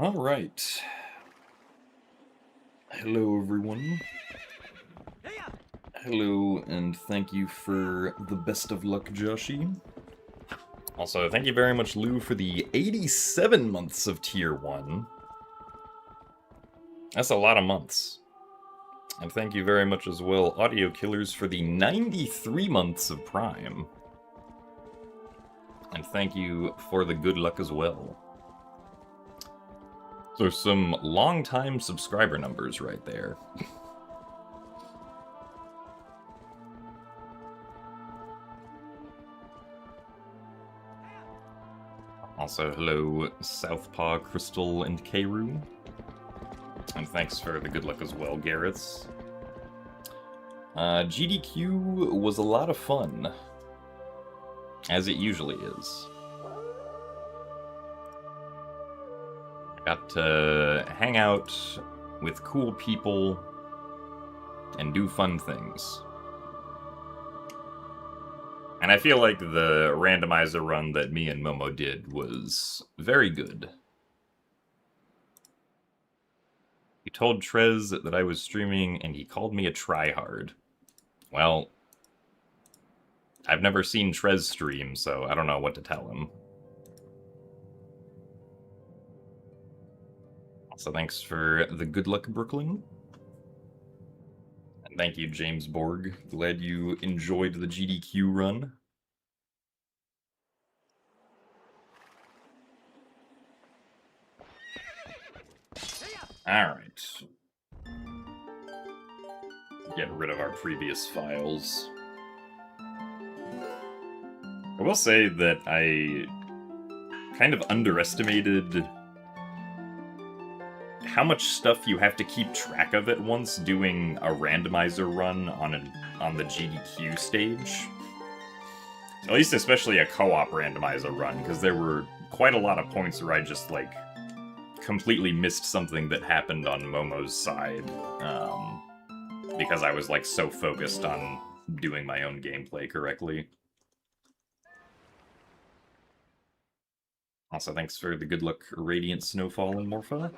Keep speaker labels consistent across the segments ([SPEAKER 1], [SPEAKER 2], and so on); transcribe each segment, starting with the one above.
[SPEAKER 1] All right. Hello, everyone. Hello, and thank you for the best of luck, Joshi. Also, thank you very much, Lou, for the 87 months of Tier 1. That's a lot of months. And thank you very much as well, Audio Killers, for the 93 months of Prime. And thank you for the good luck as well. So some long-time subscriber numbers right there. Also, hello, Southpaw, Crystal, and Keiru. And thanks for the good luck as well, Garrett. GDQ was a lot of fun, as it usually is. Got to hang out with cool people and do fun things. And I feel like the randomizer run that me and Momo did was very good. He told Trez that I was streaming, and he called me a tryhard. Well, I've never seen Trez stream, so I don't know what to tell him. So thanks for the good luck, Brooklyn. And thank you, James Borg. Glad you enjoyed the GDQ run. Alright. Get rid of our previous files. I will say that I kind of underestimated how much stuff you have to keep track of at once doing a randomizer run on the GDQ stage. At least especially a co-op randomizer run, because there were quite a lot of points where I just, like, completely missed something that happened on Momo's side, because I was, like, so focused on doing my own gameplay correctly. Also, thanks for the good luck, Radiant Snowfall and Morpha.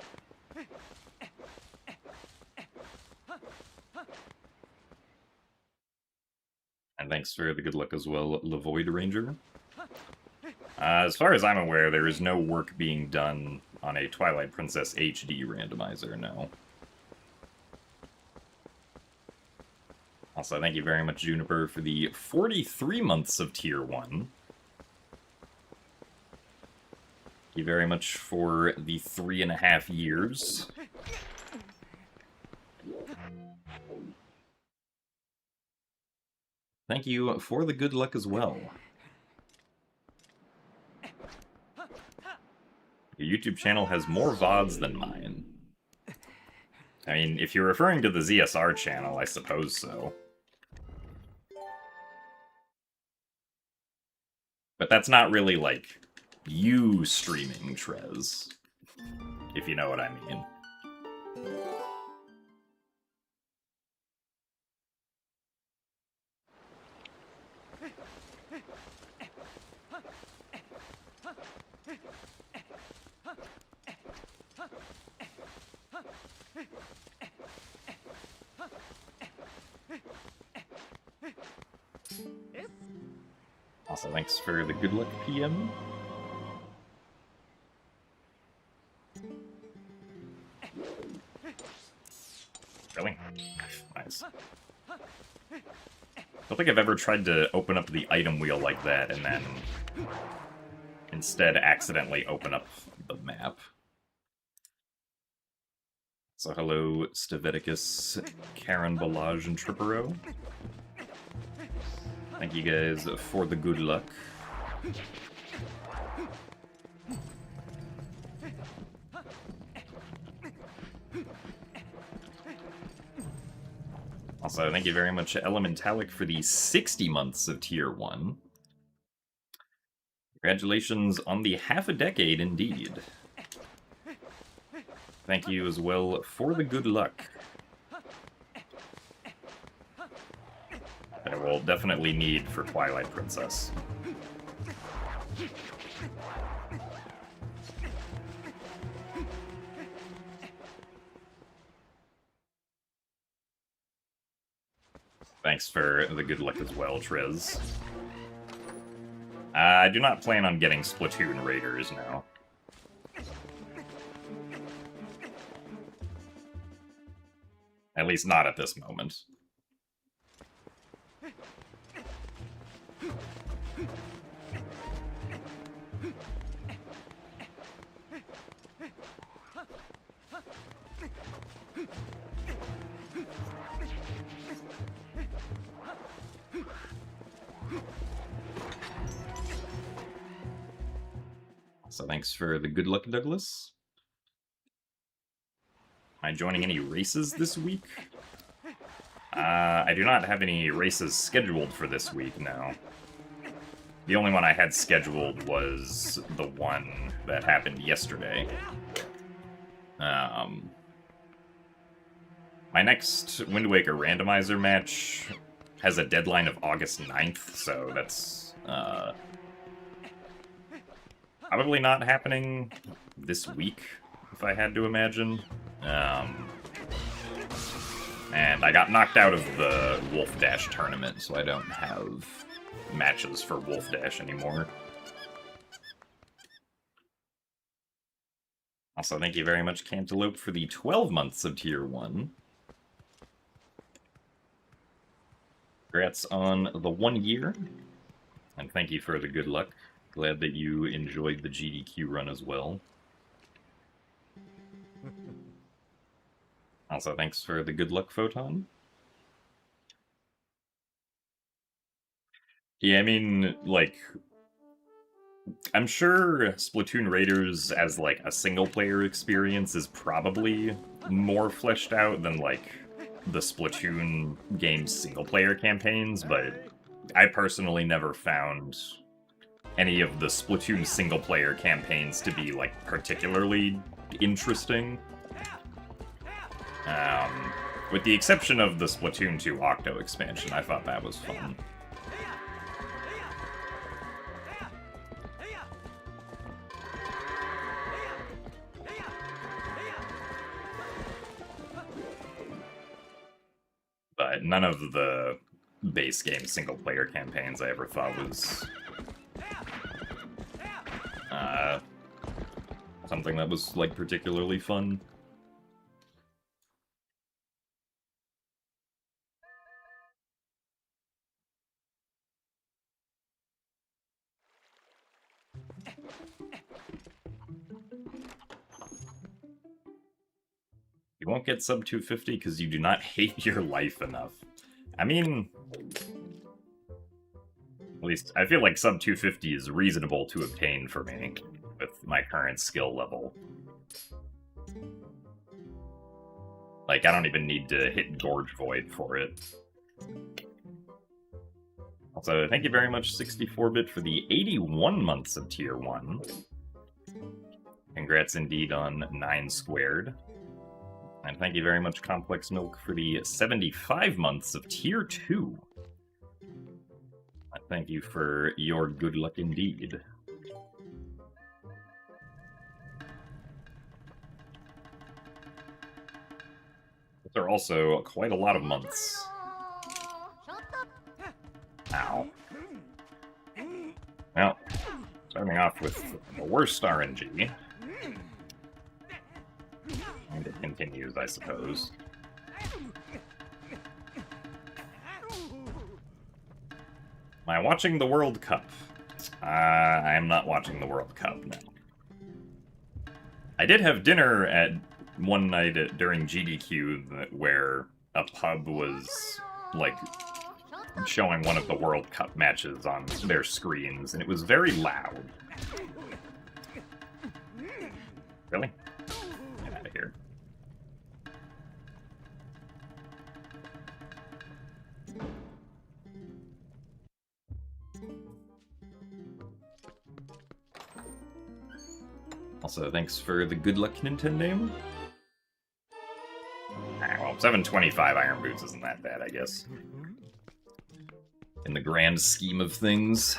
[SPEAKER 1] And thanks for the good luck as well, Levoid Ranger. As far as I'm aware, there is no work being done on a Twilight Princess HD randomizer, no. Also, thank you very much, Juniper, for the 43 months of Tier 1. Thank you very much for the 3.5 years. Thank you for the good luck as well. Your YouTube channel has more VODs than mine. I mean, if you're referring to the ZSR channel, I suppose so. But that's not really, like, you streaming, Trez. If you know what I mean. Also, thanks for the good luck, PM. Really? Nice. I don't think I've ever tried to open up the item wheel like that and then instead accidentally open up the map. So hello, Staveticus, Karen Balaj, and Tripero. Thank you guys for the good luck. Also, thank you very much, Elementalic, for the 60 months of Tier 1. Congratulations on the half a decade, indeed. Thank you as well for the good luck. That I will definitely need for Twilight Princess. Thanks for the good luck as well, Trez. I do not plan on getting Splatoon Raiders now. At least not at this moment. So thanks for the good luck, Douglas. Am I joining any races this week? I do not have any races scheduled for this week, no. The only one I had scheduled was the one that happened yesterday. My next Wind Waker randomizer match has a deadline of August 9th, so that's probably not happening this week, if I had to imagine. And I got knocked out of the Wolf Dash tournament, so I don't have matches for Wolf Dash anymore. Also, thank you very much, Cantaloupe, for the 12 months of Tier 1. Congrats on the 1 year, and thank you for the good luck. Glad that you enjoyed the GDQ run as well. Also, thanks for the good luck, Photon. Yeah, I mean, like, I'm sure Splatoon Raiders as, like, a single-player experience is probably more fleshed out than, like, the Splatoon game's single-player campaigns, but I personally never found any of the Splatoon single-player campaigns to be, like, particularly interesting. With the exception of the Splatoon 2 Octo expansion, I thought that was fun. But none of the base game single-player campaigns I ever thought was something that was, like, particularly fun. You won't get sub 250 because you do not hate your life enough. I mean, at least I feel like sub 250 is reasonable to obtain for me with my current skill level. Like, I don't even need to hit Gorge Void for it. Also, thank you very much, 64-bit, for the 81 months of Tier 1. Congrats indeed on 9 squared. And thank you very much, Complex Milk, for the 75 months of Tier 2. Thank you for your good luck indeed. Those are also quite a lot of months. Ow. Well, starting off with the worst RNG. And it continues, I suppose. Am I watching the World Cup? I am not watching the World Cup, no. I did have dinner at one night during GDQ where a pub was, like, showing one of the World Cup matches on their screens, and it was very loud. Really? Get out of here. Also, thanks for the good luck, Nintendo. Well, 725 Iron Boots isn't that bad, I guess. In the grand scheme of things.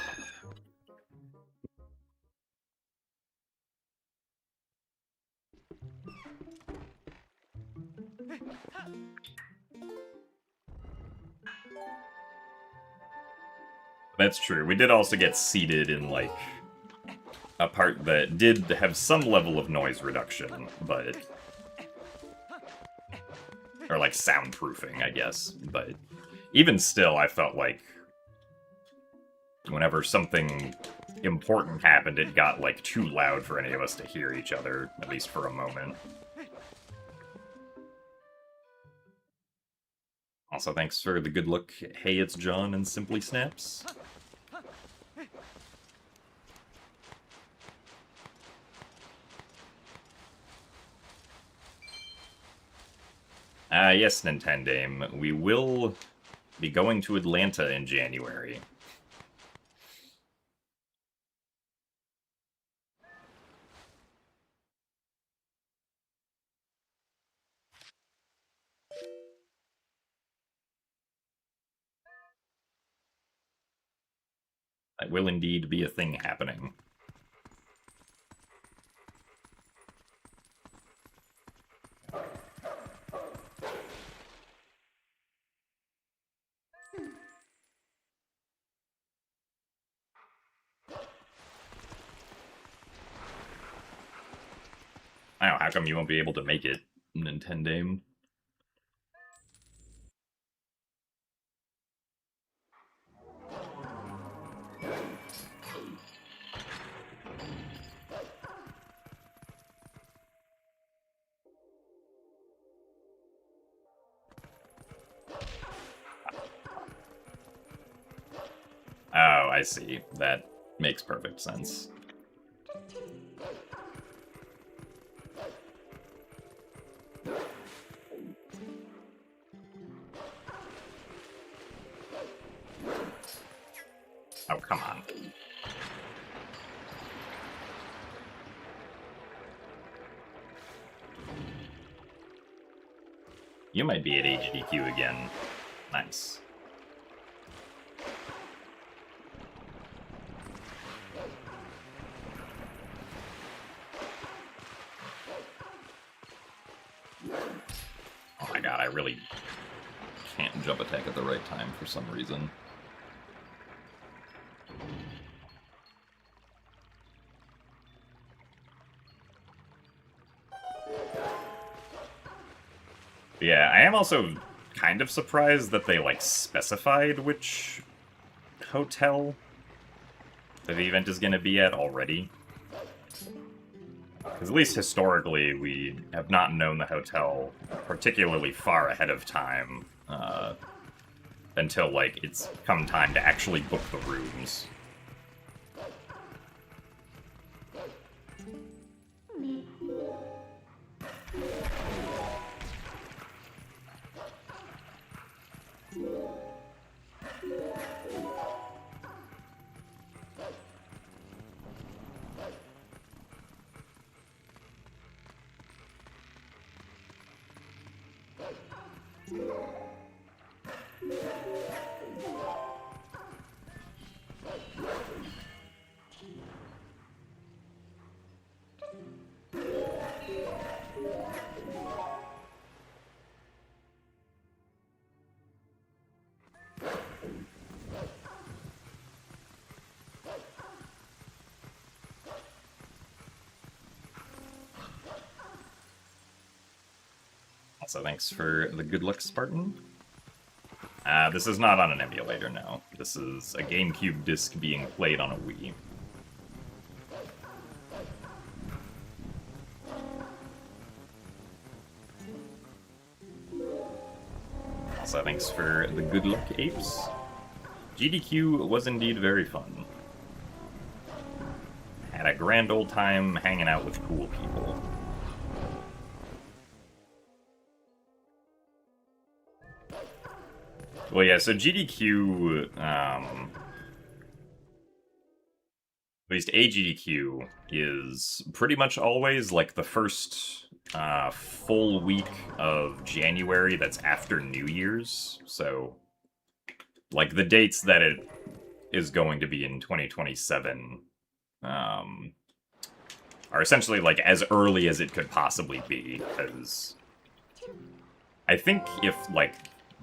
[SPEAKER 1] That's true. We did also get seated in, like, a part that did have some level of noise reduction, but... Or, like, soundproofing, I guess. But even still, I felt like whenever something important happened, it got, like, too loud for any of us to hear each other, at least for a moment. Also, thanks for the good look. Hey, it's John and Simply Snaps. Yes, Nintendame. We will be going to Atlanta in January. That will indeed be a thing happening. I don't know, how come you won't be able to make it, Nintendame? Oh, I see. That makes perfect sense. Oh, come on. You might be at HDQ again. Nice. Oh my god, I really can't jump attack at the right time for some reason. Yeah, I am also kind of surprised that they, like, specified which hotel the event is going to be at already. Because at least historically, we have not known the hotel particularly far ahead of time until, like, it's come time to actually book the rooms. Also, thanks for the good luck, Spartan. This is not on an emulator, no. This is a GameCube disc being played on a Wii. Also, thanks for the good luck, Apes. GDQ was indeed very fun. Had a grand old time hanging out with cool people. Well, yeah, so GDQ, at least a GDQ, is pretty much always, like, the first full week of January that's after New Year's. So, like, the dates that it is going to be in 2027 are essentially, like, as early as it could possibly be, because I think if, like,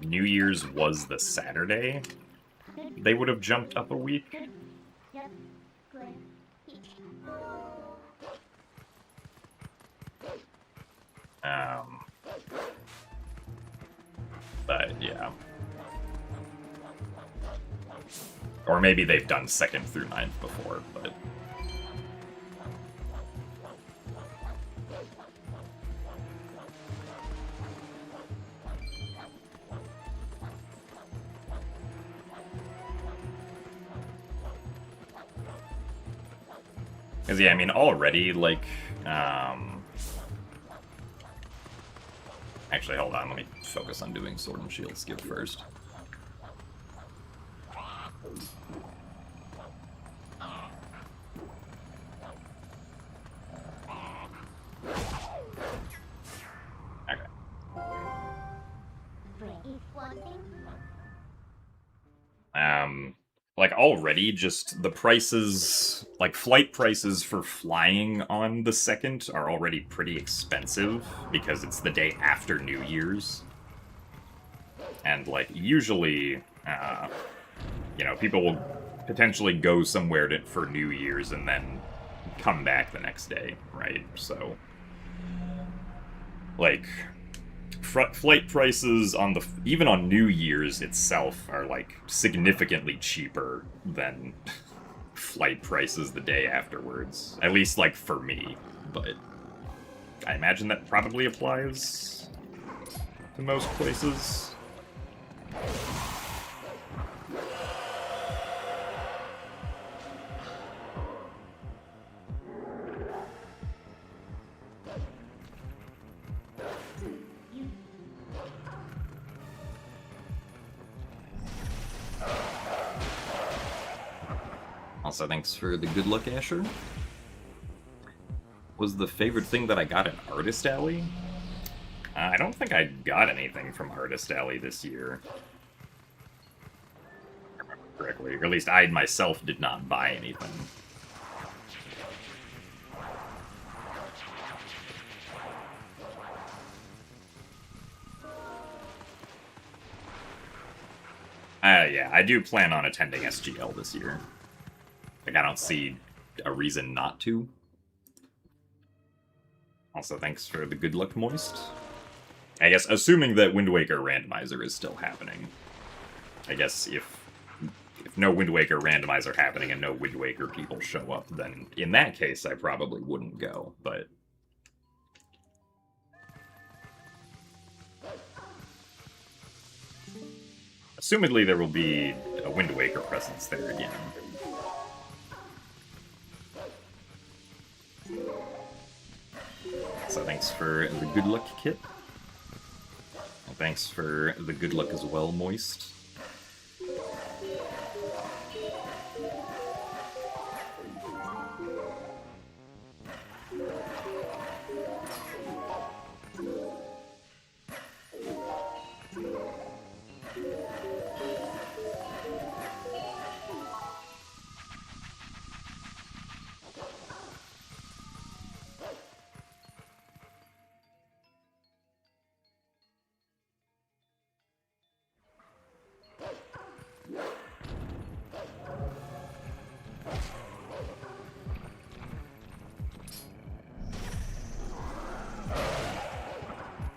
[SPEAKER 1] New Year's was the Saturday, they would have jumped up a week. But yeah. Or maybe they've done 2nd through 9th before, but... Because, yeah, I mean, already, like, Actually, hold on, let me focus on doing Sword and Shield skip first. Okay. Like, already, just the prices, like, flight prices for flying on the 2nd are already pretty expensive, because it's the day after New Year's. And, like, usually, you know, people will potentially go somewhere for New Year's and then come back the next day, right? So, like... flight prices on even on New Year's itself are like significantly cheaper than flight prices the day afterwards. At least like for me, but I imagine that probably applies to most places. Also, thanks for the good luck, Asher. Was the favorite thing that I got at Artist Alley? I don't think I got anything from Artist Alley this year. If I remember correctly. Or at least I myself did not buy anything. Yeah, I do plan on attending SGL this year. Like, I don't see a reason not to. Also, thanks for the good luck, Moist. I guess, assuming that Wind Waker Randomizer is still happening. I guess if no Wind Waker Randomizer happening and no Wind Waker people show up, then in that case, I probably wouldn't go, but... Assumedly, there will be a Wind Waker presence there again. So thanks for the good luck, Kit. And thanks for the good luck as well, Moist.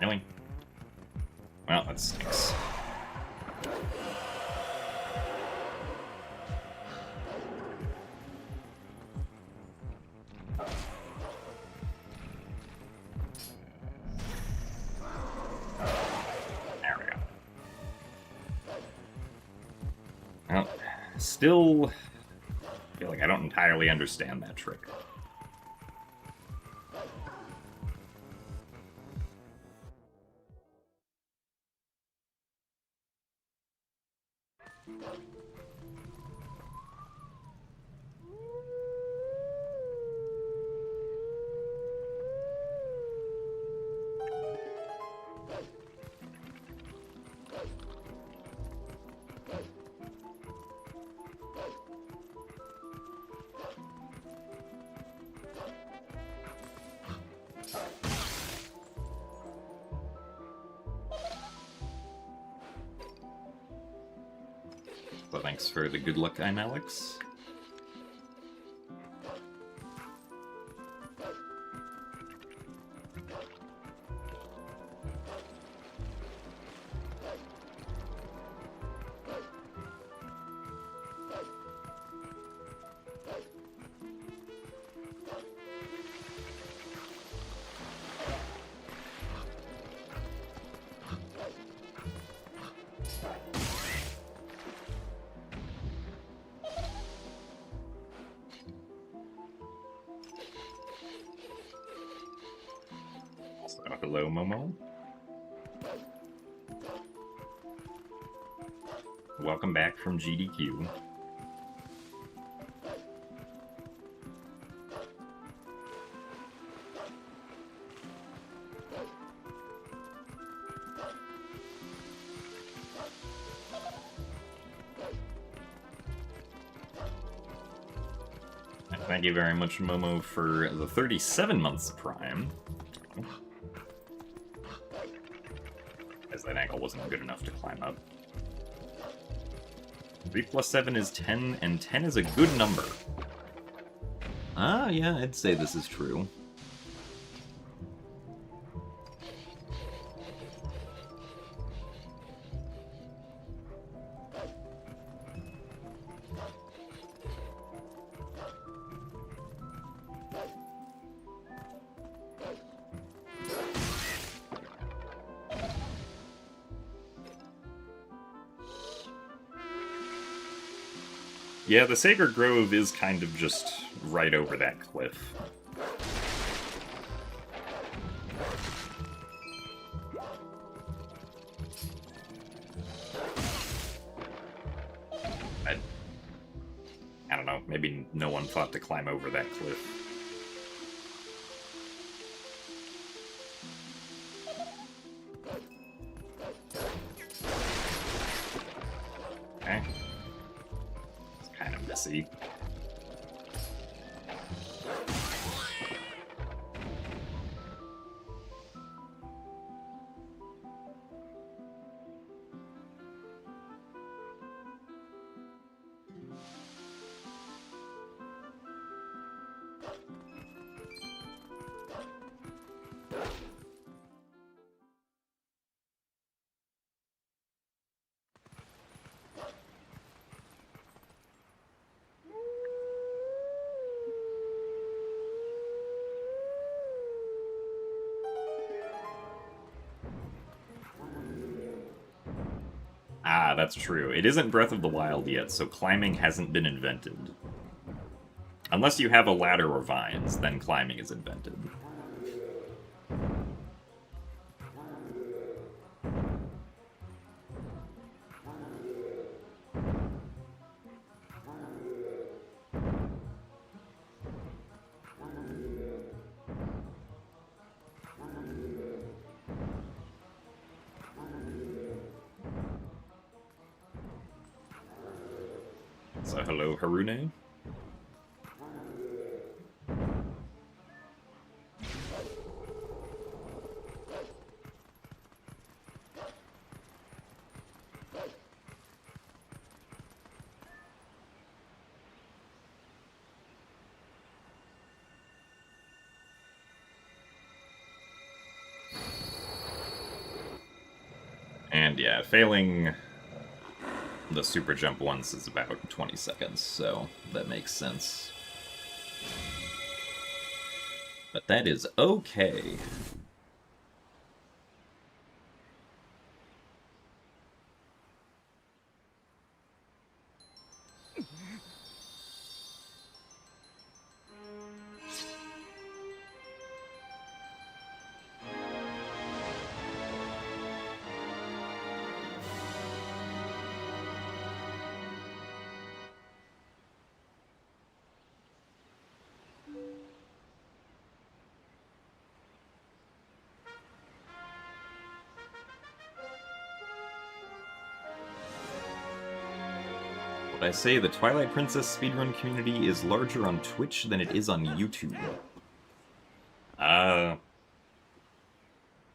[SPEAKER 1] Really? Well, that stinks. There we go. Well, still feel like I don't entirely understand that trick. So thanks for the good luck, I'm Alex. So, hello, Momo. Welcome back from GDQ. Thank you very much, Momo, for the 37 months of Prime. As that angle wasn't good enough to climb up. 3 plus 7 is 10, and 10 is a good number. Ah, yeah, I'd say this is true. Yeah, the Sacred Grove is kind of just right over that cliff. I don't know, maybe no one thought to climb over that cliff. Okay. It's kind of messy. Ah, that's true. It isn't Breath of the Wild yet, so climbing hasn't been invented. Unless you have a ladder or vines, then climbing is invented. So hello, Harune. And yeah, failing the super jump once is about 20 seconds, so that makes sense. But that is okay. I say the Twilight Princess speedrun community is larger on Twitch than it is on YouTube.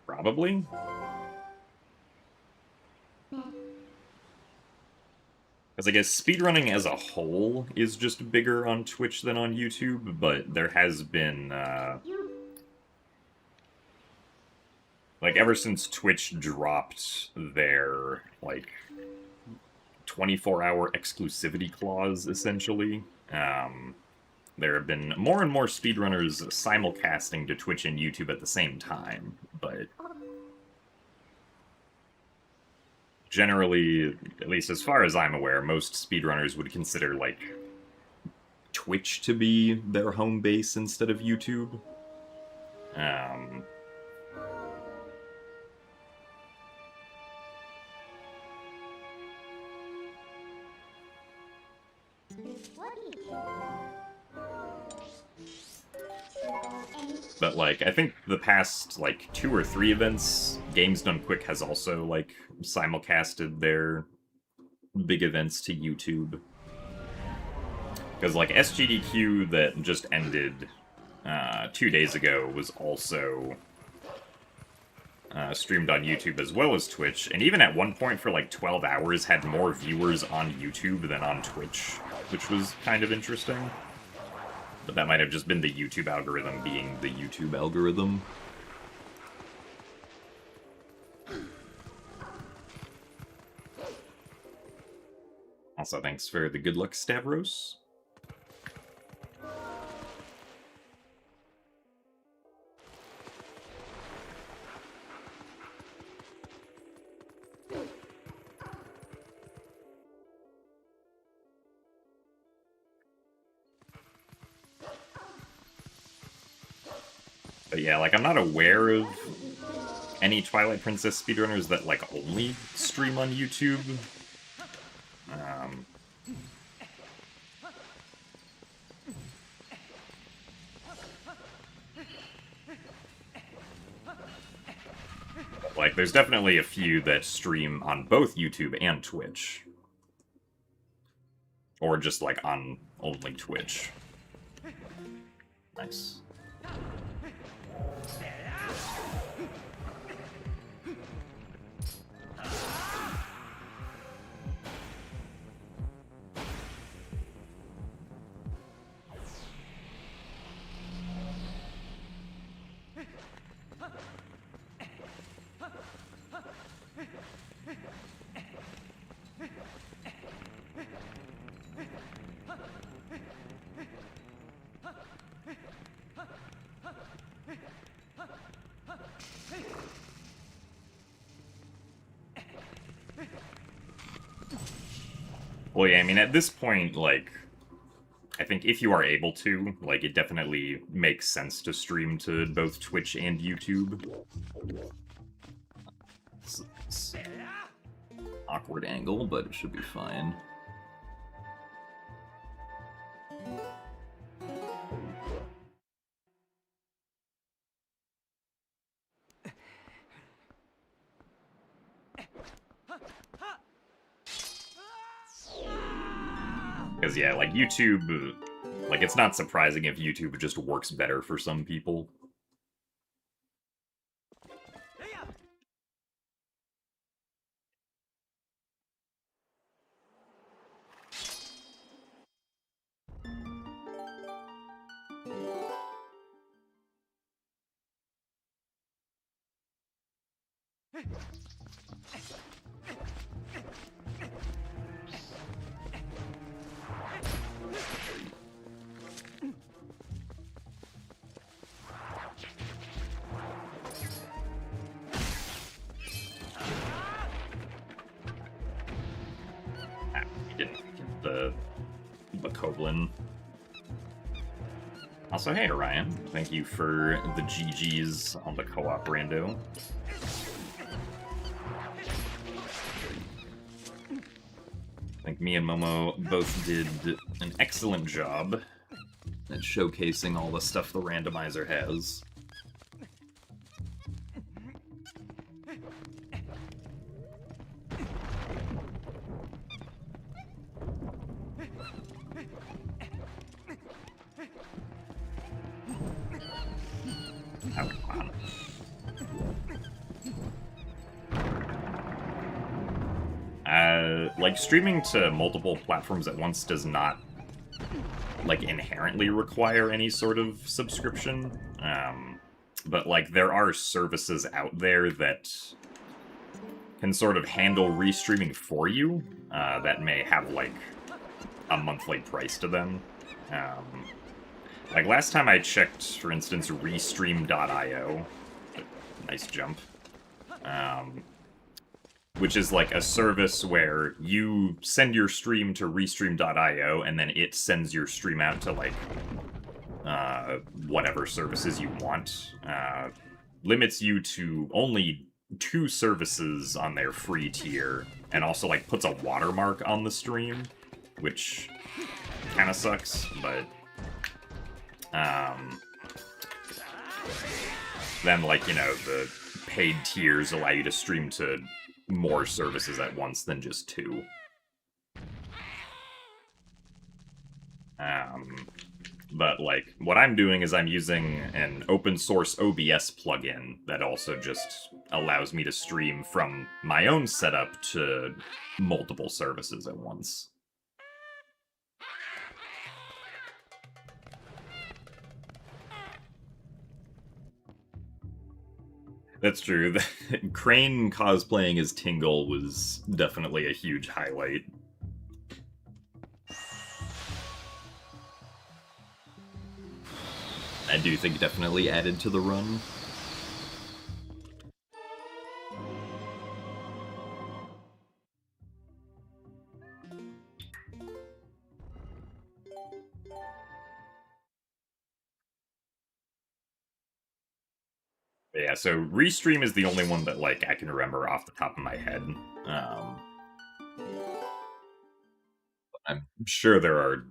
[SPEAKER 1] Probably? 'Cause, Because I guess speedrunning as a whole is just bigger on Twitch than on YouTube, but there has been, like, ever since Twitch dropped their, like, 24-hour exclusivity clause, essentially, there have been more and more speedrunners simulcasting to Twitch and YouTube at the same time, but generally, at least as far as I'm aware, most speedrunners would consider, like, Twitch to be their home base instead of YouTube. But, like, I think the past, like, 2 or 3 events, Games Done Quick has also, like, simulcasted their big events to YouTube. Because, like, SGDQ that just ended 2 days ago was also streamed on YouTube as well as Twitch, and even at one point for, like, 12 hours had more viewers on YouTube than on Twitch, which was kind of interesting. But that might have just been the YouTube algorithm being the YouTube algorithm. Also, thanks for the good luck, Stavros. But yeah, like, I'm not aware of any Twilight Princess speedrunners that, like, only stream on YouTube. Like, there's definitely a few that stream on both YouTube and Twitch. Or just, like, on only Twitch. Nice. Well, yeah, I mean, at this point, like, I think if you are able to, like, it definitely makes sense to stream to both Twitch and YouTube. It's awkward angle, but it should be fine. Because, yeah, like, YouTube, like, it's not surprising if YouTube just works better for some people. The Bokoblin. Also, hey, Orion. Thank you for the GGs on the co-op rando. I think me and Momo both did an excellent job at showcasing all the stuff the randomizer has. like, streaming to multiple platforms at once does not, like, inherently require any sort of subscription. But, like, there are services out there that can sort of handle restreaming for you, that may have, like, a monthly price to them. Like, last time I checked, for instance, Restream.io, nice jump, which is, like, a service where you send your stream to Restream.io, and then it sends your stream out to, like, whatever services you want. Limits you to only 2 services on their free tier, and also, like, puts a watermark on the stream, which kind of sucks, but then, like, you know, the paid tiers allow you to stream to more services at once than just 2. But, like, what I'm doing is I'm using an open source OBS plugin that also just allows me to stream from my own setup to multiple services at once. That's true. Crane cosplaying as Tingle was definitely a huge highlight. I do think definitely added to the run. But yeah, so Restream is the only one that, like, I can remember off the top of my head. I'm sure there are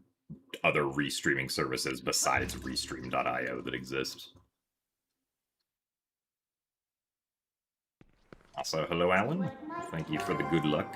[SPEAKER 1] other restreaming services besides Restream.io that exist. Also, hello, Alan. Thank you for the good luck.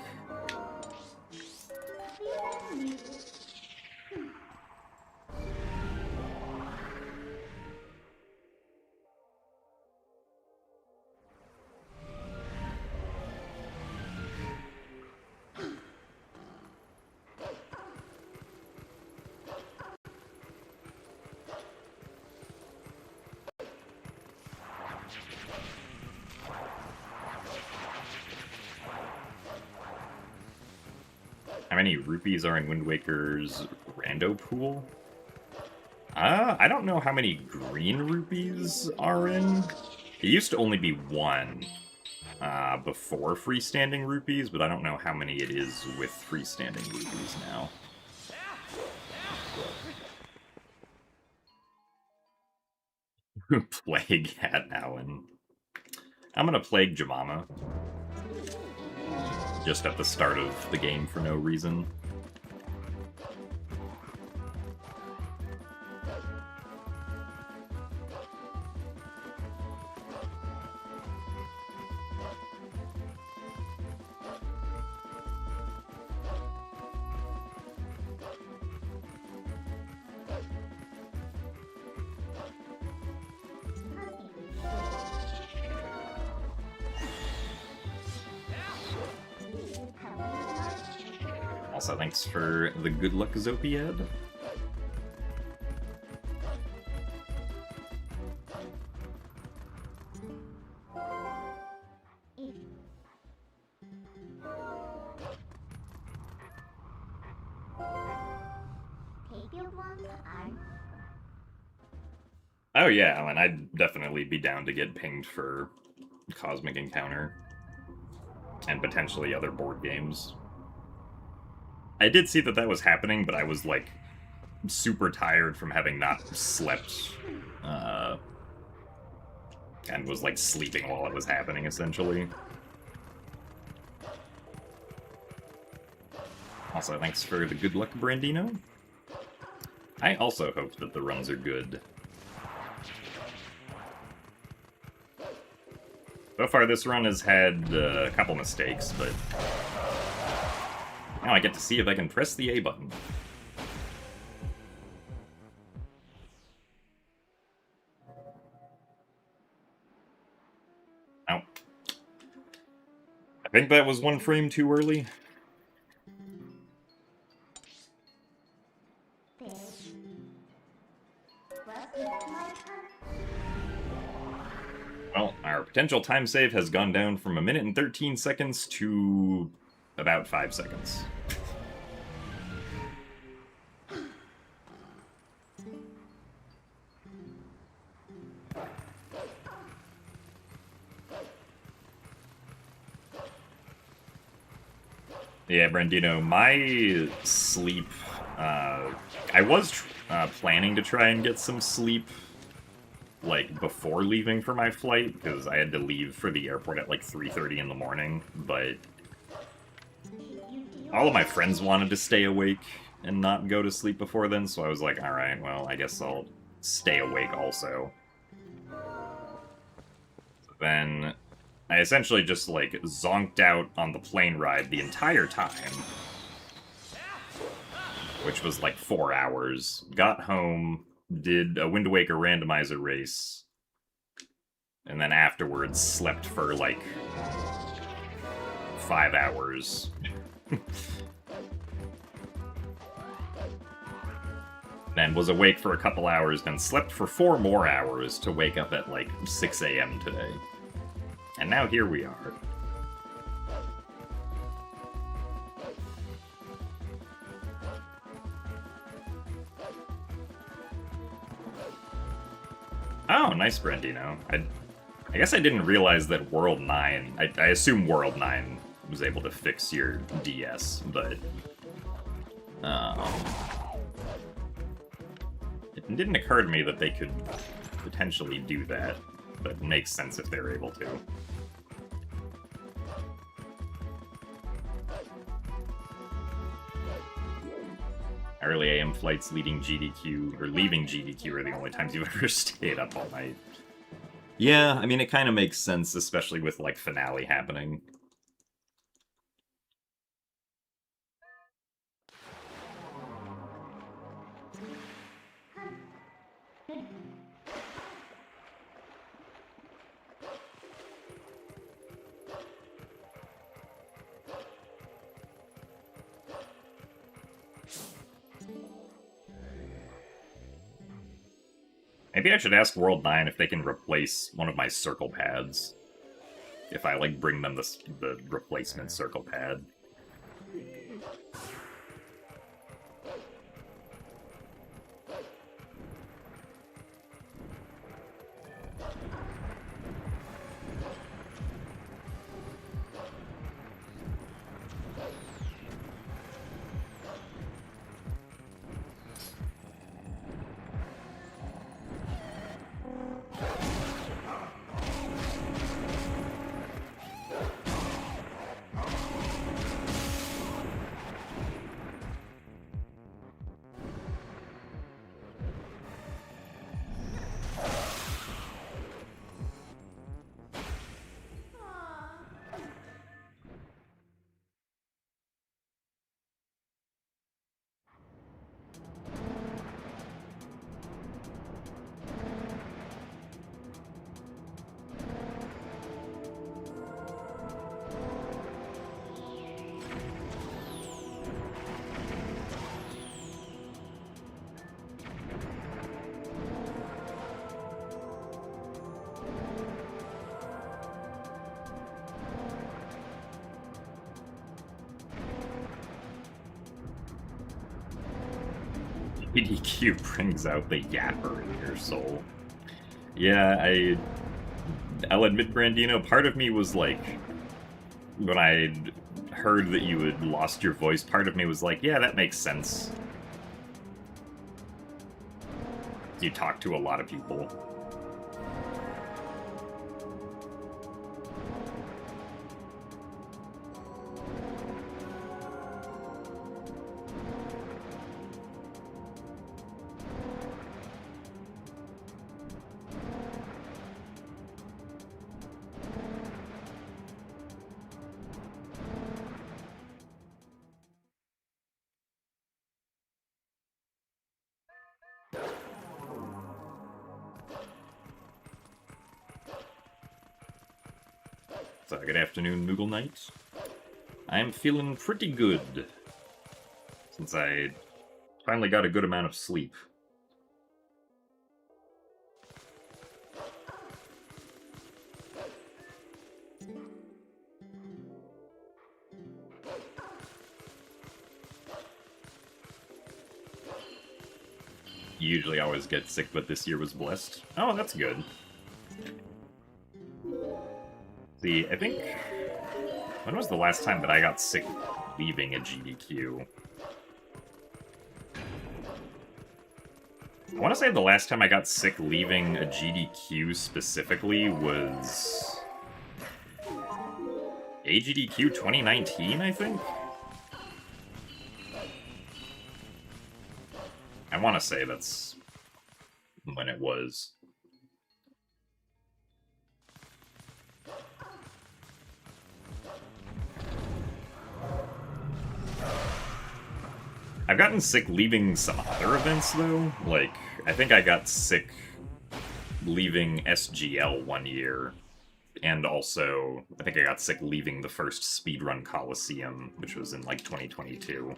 [SPEAKER 1] How many rupees are in Wind Waker's rando pool? I don't know how many green rupees are in. It used to only be 1 before freestanding rupees, but I don't know how many it is with freestanding rupees now. Plague at Alan. I'm gonna plague Jemima. Just at the start of the game for no reason. Also, thanks for the good luck, Zopiad. Oh yeah, Alan, I'd definitely be down to get pinged for Cosmic Encounter. And potentially other board games. I did see that that was happening, but I was, like, super tired from having not slept, and was, like, sleeping while it was happening, essentially. Also, thanks for the good luck, Brandino. I also hope that the runs are good. So far, this run has had a couple mistakes, but now I get to see if I can press the A button. Oh. I think that was 1 frame too early. Potential time save has gone down from 1 minute and 13 seconds to about 5 seconds. Yeah, Brandino, my sleep, I was planning to try and get some sleep, like, before leaving for my flight, because I had to leave for the airport at, like, 3:30 in the morning, but all of my friends wanted to stay awake and not go to sleep before then, so I was like, alright, well, I guess I'll stay awake also. Then I essentially just, like, zonked out on the plane ride the entire time, which was, like, 4 hours. Got home, did a Wind Waker randomizer race, and then afterwards slept for, like, 5 hours. Then was awake for a couple hours, then slept for 4 more hours to wake up at, like, 6 a.m. today. And now here we are. Oh, nice, Brandino. I guess I didn't realize that World 9... I assume World 9 was able to fix your DS, but... it didn't occur to me that they could potentially do that, but it makes sense if they're able to. Early AM flights leading GDQ, or leaving GDQ are the only times you've ever stayed up all night. Yeah, I mean, it kind of makes sense, especially with, like, finale happening. Maybe I should ask World 9 if they can replace one of my circle pads. If I, like, bring them the replacement circle pad. PDQ brings out the yapper in your soul. Yeah, I'll admit, Brandino, part of me was like, when I heard that you had lost your voice, part of me was like, yeah, that makes sense. You talk to a lot of people. So, good afternoon, Moogle Knight. I'm feeling pretty good, since I finally got a good amount of sleep. You usually always get sick, but this year was blessed. Oh, that's good. See, I think... When was the last time that I got sick leaving a GDQ? I want to say the last time I got sick leaving a GDQ specifically was... AGDQ 2019, I think? I want to say that's when it was. I've gotten sick leaving some other events, though. Like, I think I got sick leaving SGL one year. And also, I think I got sick leaving the first Speedrun Coliseum, which was in, like, 2022.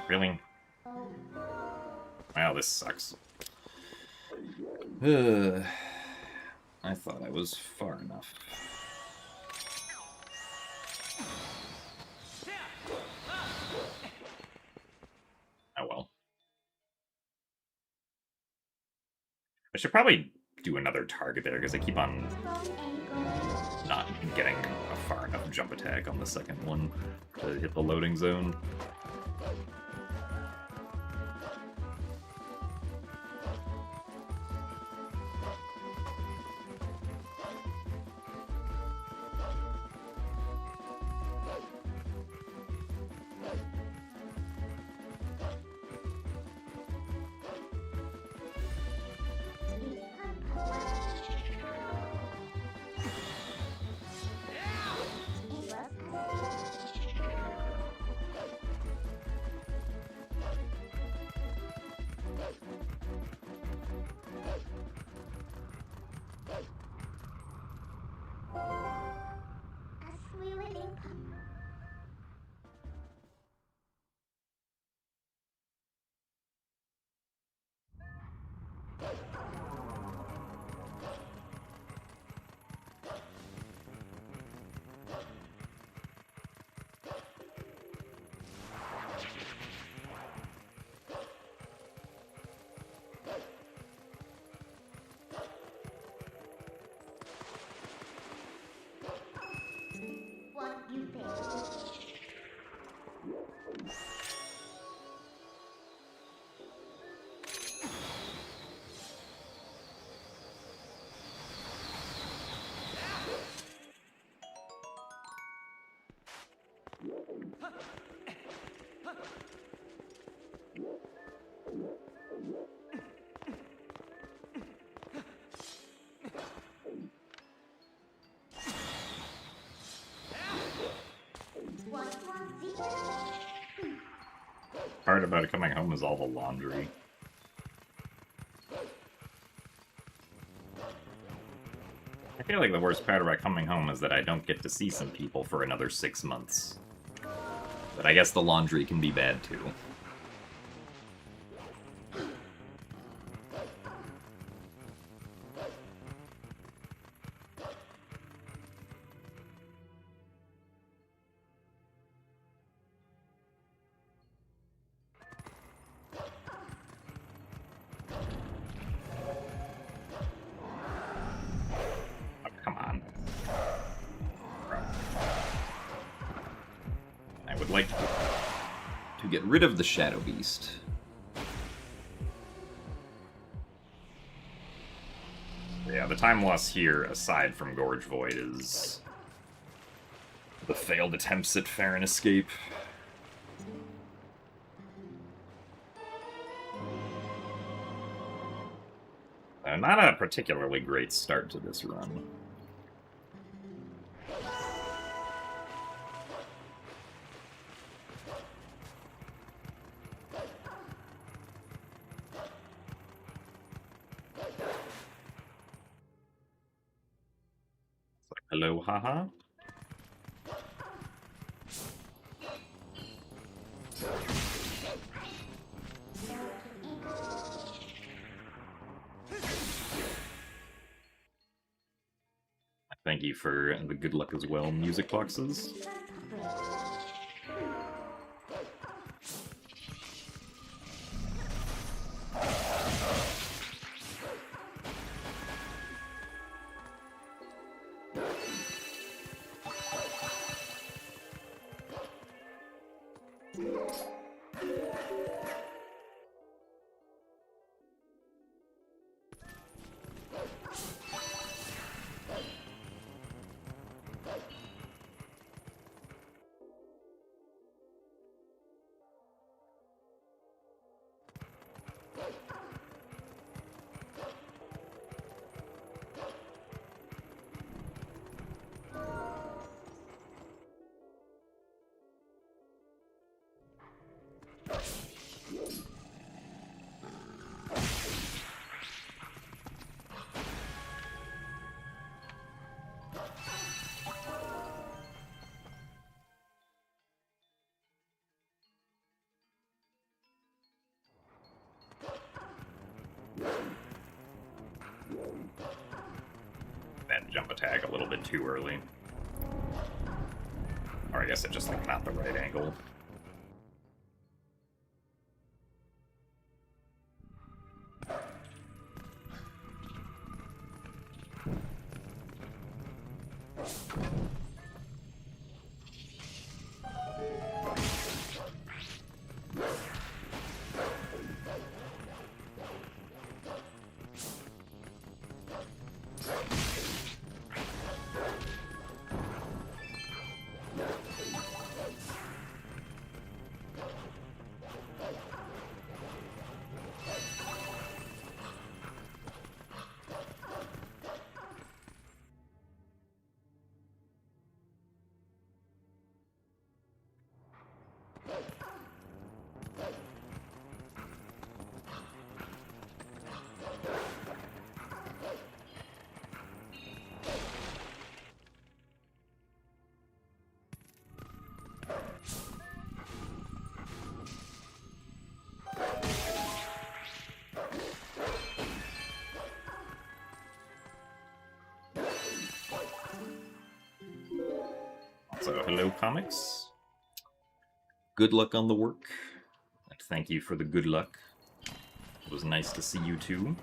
[SPEAKER 1] Really? Wow, this sucks. I thought I was far enough. Oh well. I should probably do another target there, because I keep on not getting a far enough jump attack on the second one to hit the loading zone. Part about coming home is all the laundry. I feel like the worst part about coming home is that I don't get to see some people for another 6 months. But I guess the laundry can be bad too. Get rid of the Shadow Beast. Yeah, the time loss here, aside from Gorge Void, is The failed attempts at fair and escape. Not a particularly great start to this run. Hello, haha. Thank you for the good luck as well, music boxes. That jump attack a little bit too early. Or I guess it just like not the right angle. So, hello, comics. Good luck on the work. And thank you for the good luck. It was nice to see you too.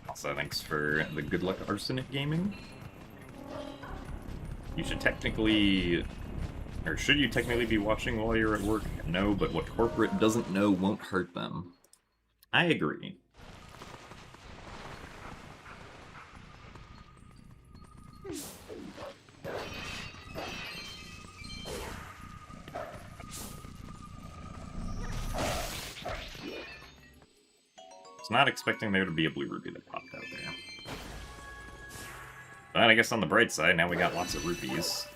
[SPEAKER 1] Also, thanks for the good luck, Arsenic Gaming. You should technically, or should you technically be watching while you're at work? No, but what corporate doesn't know won't hurt them. I agree. Not expecting there to be a blue rupee that popped out there. But I guess on the bright side, now we got lots of rupees.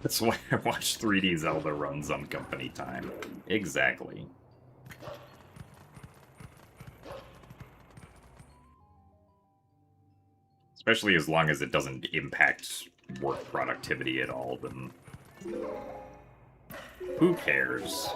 [SPEAKER 1] That's why I watch 3D Zelda runs on company time. Exactly. Especially as long as it doesn't impact work productivity at all, then who cares?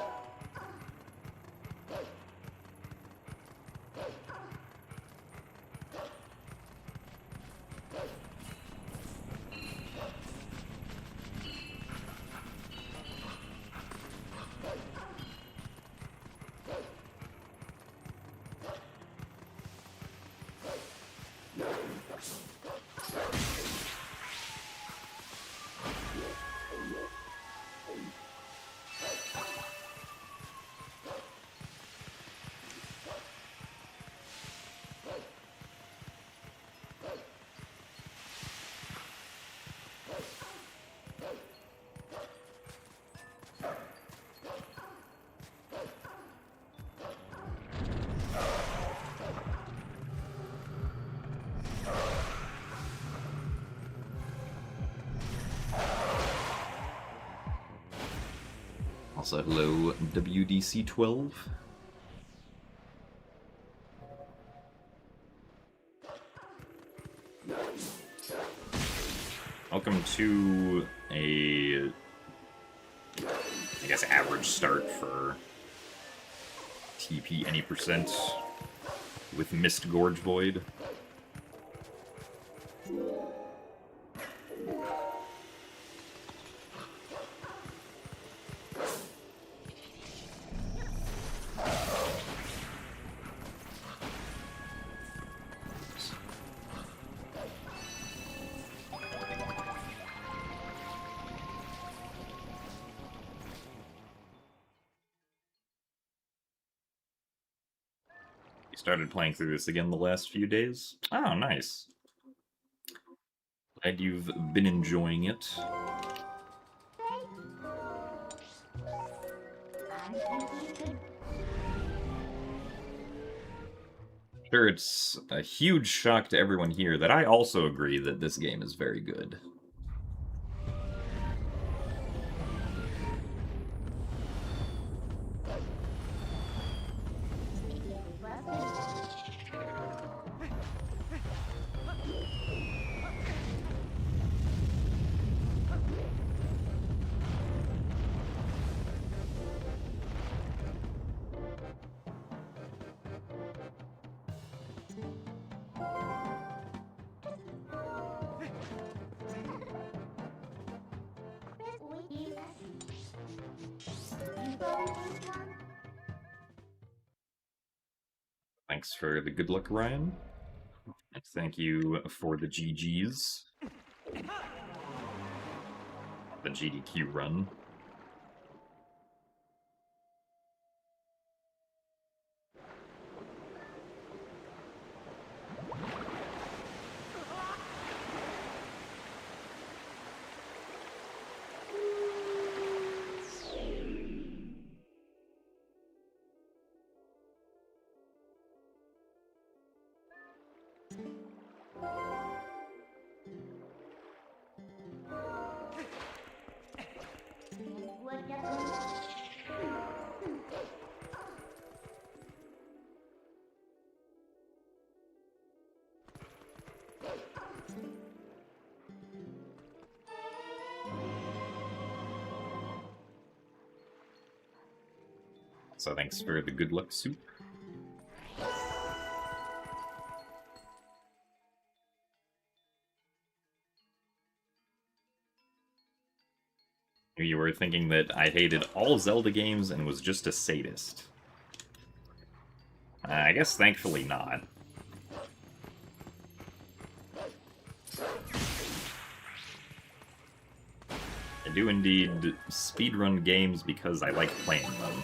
[SPEAKER 1] Also, hello, WDC12. Welcome to a, I guess, average start for TP any percent with Mist Gorge Void. Started playing through this again the last few days. Oh, nice. Glad you've been enjoying it. Sure, it's a huge shock to everyone here that I also agree that this game is very good. Thanks for the good luck, Ryan. And thank you for the GGs. The GDQ run. So thanks for the good luck, Soup. You were thinking that I hated all Zelda games and was just a sadist. I guess thankfully not. I do indeed speedrun games because I like playing them.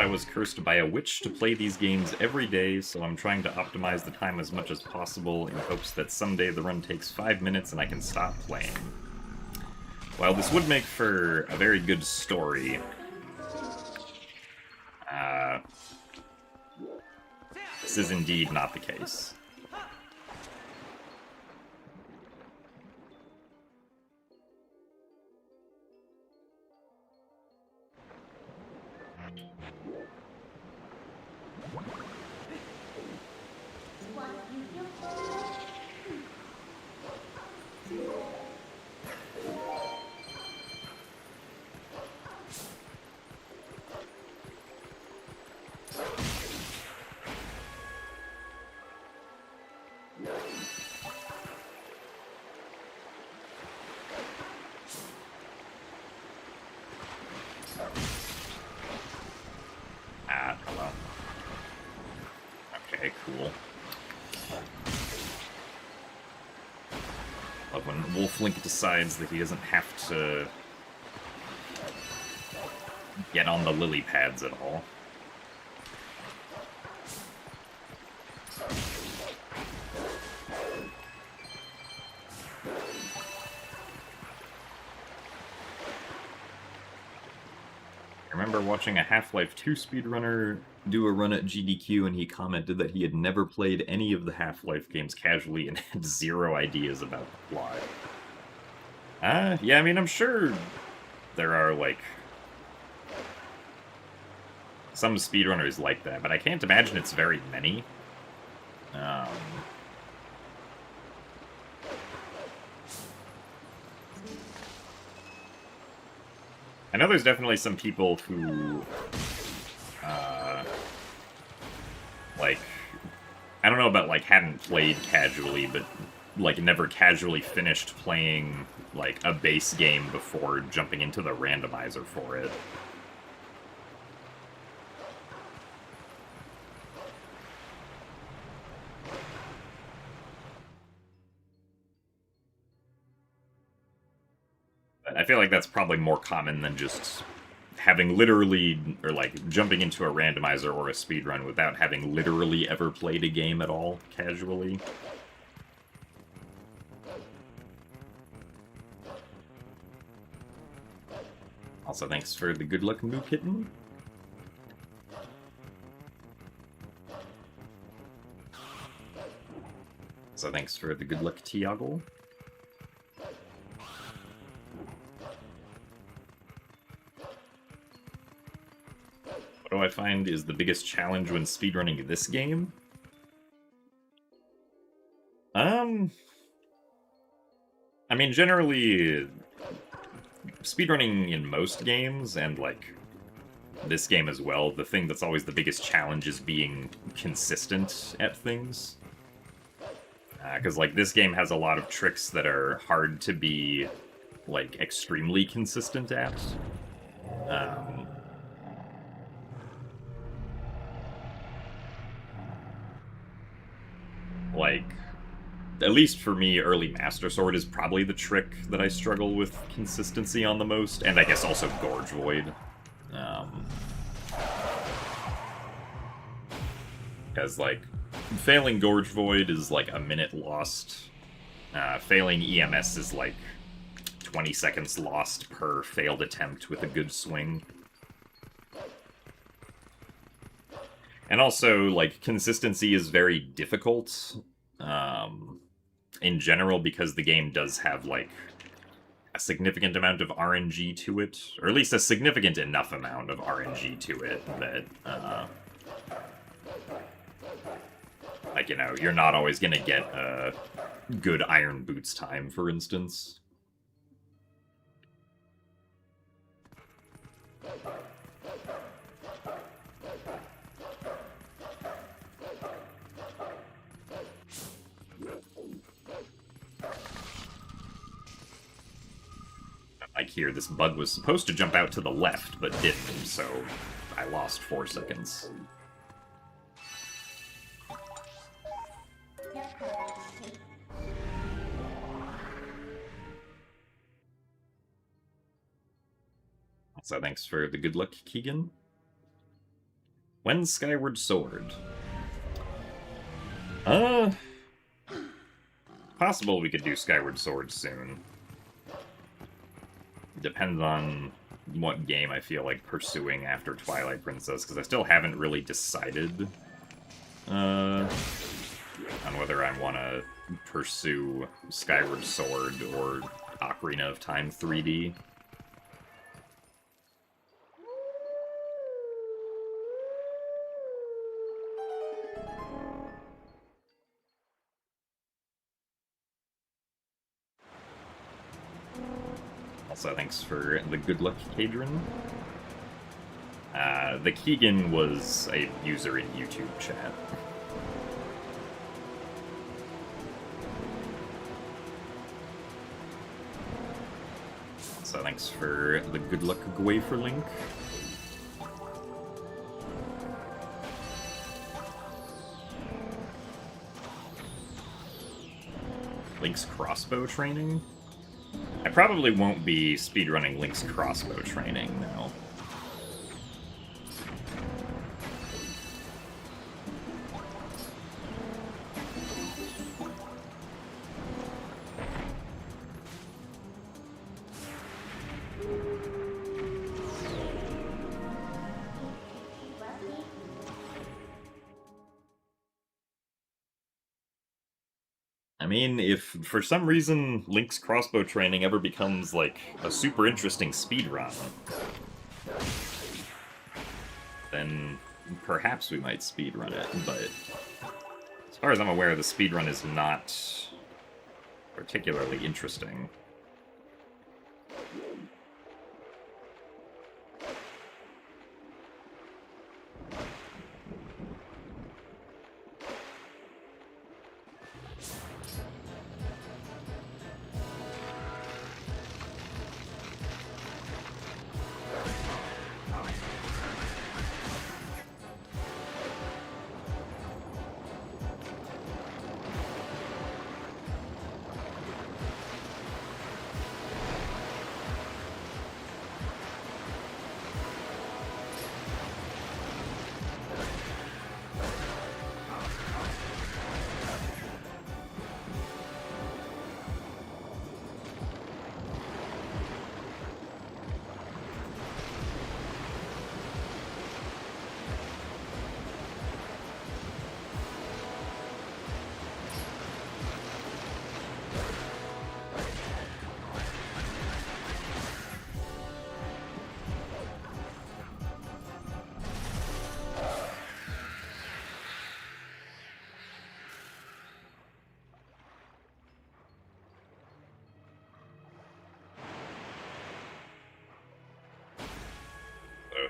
[SPEAKER 1] I was cursed by a witch to play these games every day, so I'm trying to optimize the time as much as possible in hopes that someday the run takes 5 minutes and I can stop playing. Well, this would make for a very good story. This is indeed not the case. Hello. Okay, cool. Love when Wolflink decides that he doesn't have to get on the lily pads at all. I remember watching a Half-Life 2 speedrunner do a run at GDQ, and he commented that he had never played any of the Half-Life games casually and had zero ideas about the plot. Yeah, I mean, I'm sure there are, like, some speedrunners like that, but I can't imagine it's very many. I know there's definitely some people who, like, I don't know about, like, hadn't played casually, but, like, never casually finished playing, like, a base game before jumping into the randomizer for it. I feel like that's probably more common than just having literally, or like, jumping into a randomizer or a speedrun without having literally ever played a game at all, casually. Also, thanks for the good luck, Moo Kitten. So thanks for the good luck, Tiago. What do I find is the biggest challenge when speedrunning this game? I mean, generally, speedrunning in most games, and, like, this game as well, the thing that's always the biggest challenge is being consistent at things. Because, like, this game has a lot of tricks that are hard to be, like, extremely consistent at. Like, at least for me, early Master Sword is probably the trick that I struggle with consistency on the most, and I guess also Gorge Void. Because, like, failing Gorge Void is, like, a minute lost. Failing EMS is, like, 20 seconds lost per failed attempt with a good swing. And also, like, consistency is very difficult, in general, because the game does have, like, a significant amount of RNG to it, or at least a significant enough amount of RNG to it that, like, you know, you're not always gonna get a good Iron Boots time, for instance. Like here, this bug was supposed to jump out to the left, but didn't, so I lost 4 seconds. So thanks for the good luck, Keegan. When's Skyward Sword? Uh, possible we could do Skyward Sword soon. Depends on what game I feel like pursuing after Twilight Princess, because I still haven't really decided on whether I want to pursue Skyward Sword or Ocarina of Time 3D. Also, thanks for the good luck, Kadrin. The Keegan was a user in YouTube chat. So thanks for the good luck, Gwafer Link. Link's crossbow training? I probably won't be speedrunning Link's crossbow training, no. I mean, if for some reason Link's crossbow training ever becomes, like, a super interesting speedrun, then perhaps we might speedrun it, but as far as I'm aware, the speedrun is not particularly interesting.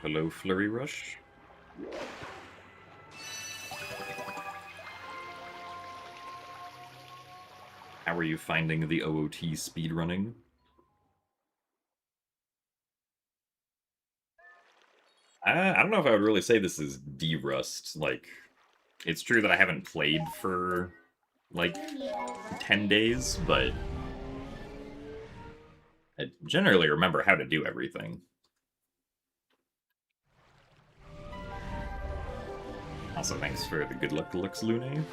[SPEAKER 1] Hello, Flurry Rush. How are you finding the OOT speedrunning? I don't know if I would really say this is de-rust. Like, it's true that I haven't played for, like, 10 days, but I generally remember how to do everything. Also, thanks for the good luck, Lux Lune.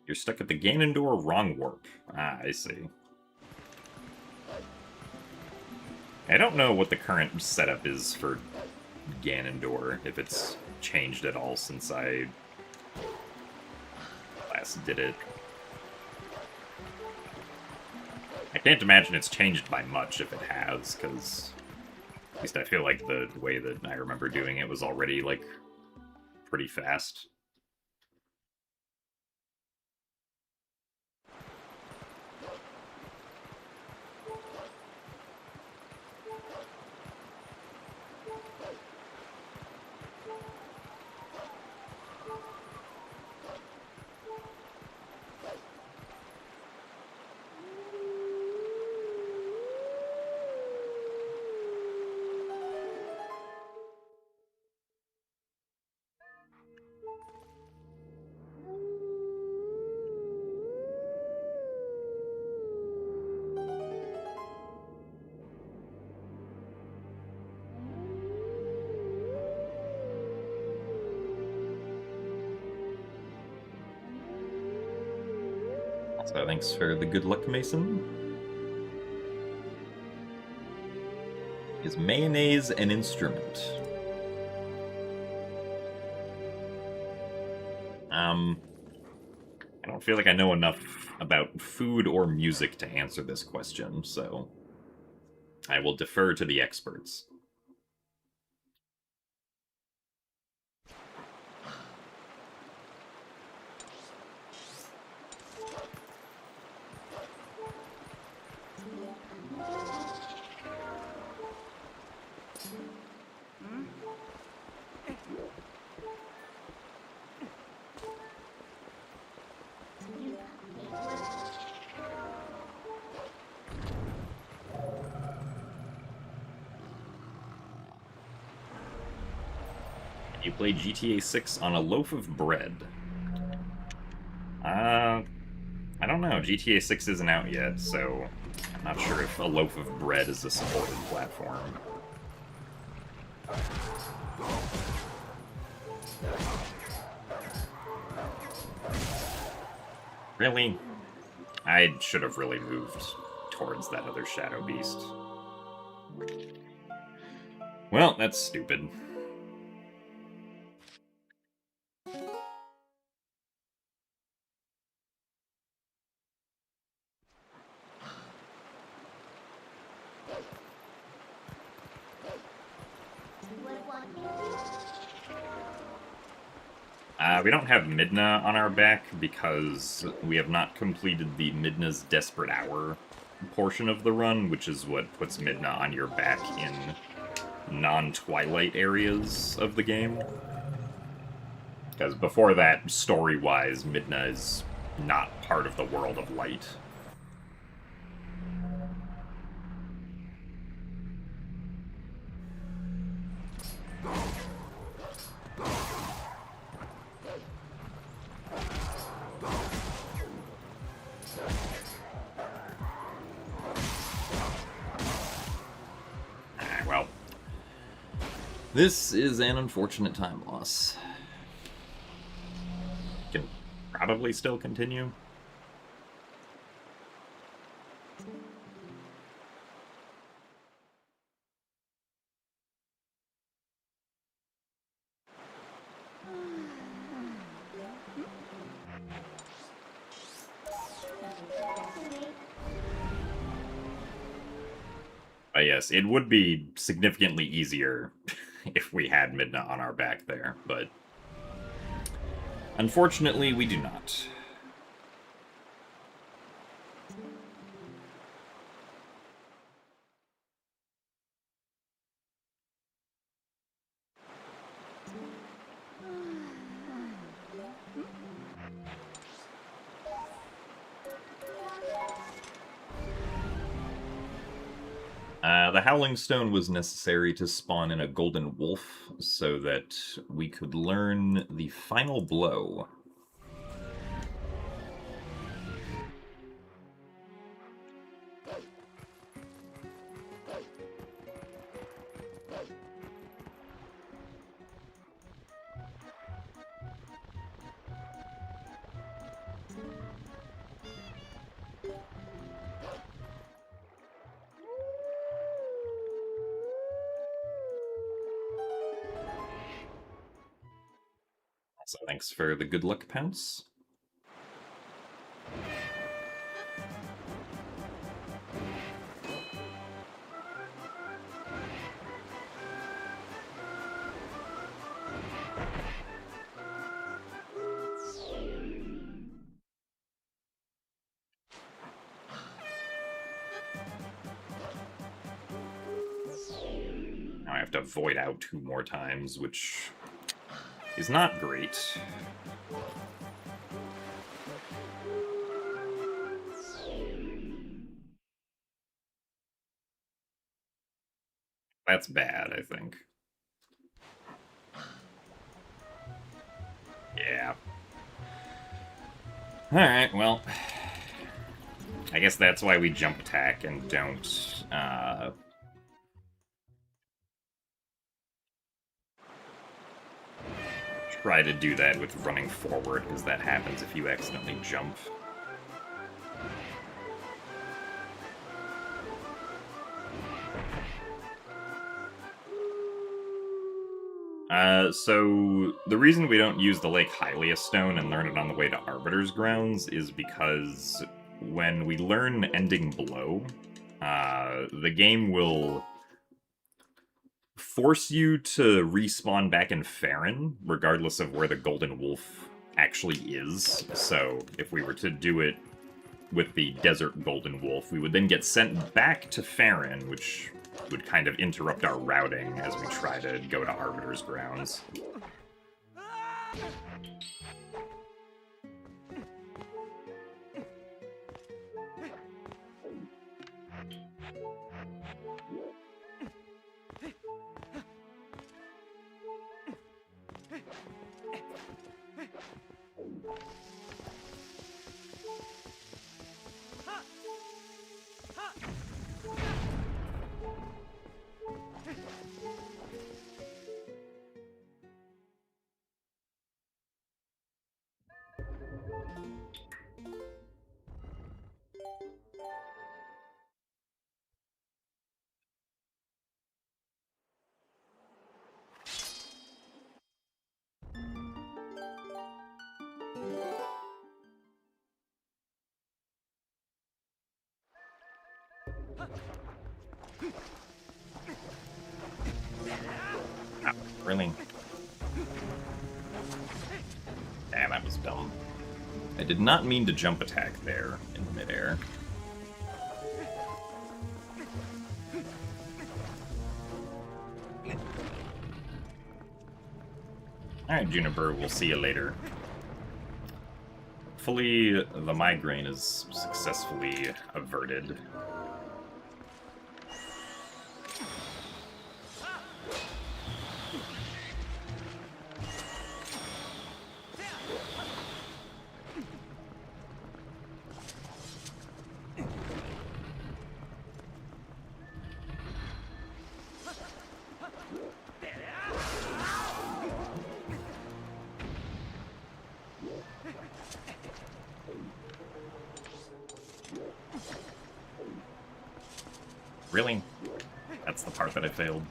[SPEAKER 1] You're stuck at the Ganondorf wrong warp. Ah, I see. I don't know what the current setup is for Ganondorf, if it's changed at all since I last did it. I can't imagine it's changed by much if it has, because at least I feel like the way that I remember doing it was already, like, pretty fast. So thanks for the good luck, Mason. Is mayonnaise an instrument? I don't feel like I know enough about food or music to answer this question, so I will defer to the experts. You play GTA 6 on a loaf of bread. I don't know. GTA 6 isn't out yet, so I'm not sure if a loaf of bread is a supported platform. Really? I should have really moved towards that other Shadow Beast. Well, that's stupid. We don't have Midna on our back because we have not completed the Midna's Desperate Hour portion of the run, which is what puts Midna on your back in non-Twilight areas of the game. Because before that, story-wise, Midna is not part of the world of light. Well, this is an unfortunate time loss. Can probably still continue. Yes, it would be significantly easier if we had Midna on our back there, but unfortunately we do not. The Howling Stone was necessary to spawn in a golden wolf so that we could learn the final blow. So thanks for the good luck, Pounce. Now I have to void out 2 more times, which is not great. That's bad, I think. Yeah. Alright, well, I guess that's why we jump attack and don't, try to do that with running forward, because that happens if you accidentally jump. So the reason we don't use the Lake Hylia stone and learn it on the way to Arbiter's Grounds is because when we learn Ending Blow, the game will force you to respawn back in Farron, regardless of where the Golden Wolf actually is. So if we were to do it with the Desert Golden Wolf, we would then get sent back to Farron, which would kind of interrupt our routing as we try to go to Arbiter's Grounds. Oh, really? Damn, that was dumb. I did not mean to jump attack there in midair. Alright, Juniper, we'll see you later. Hopefully the migraine is successfully averted. Really? That's the part that I failed.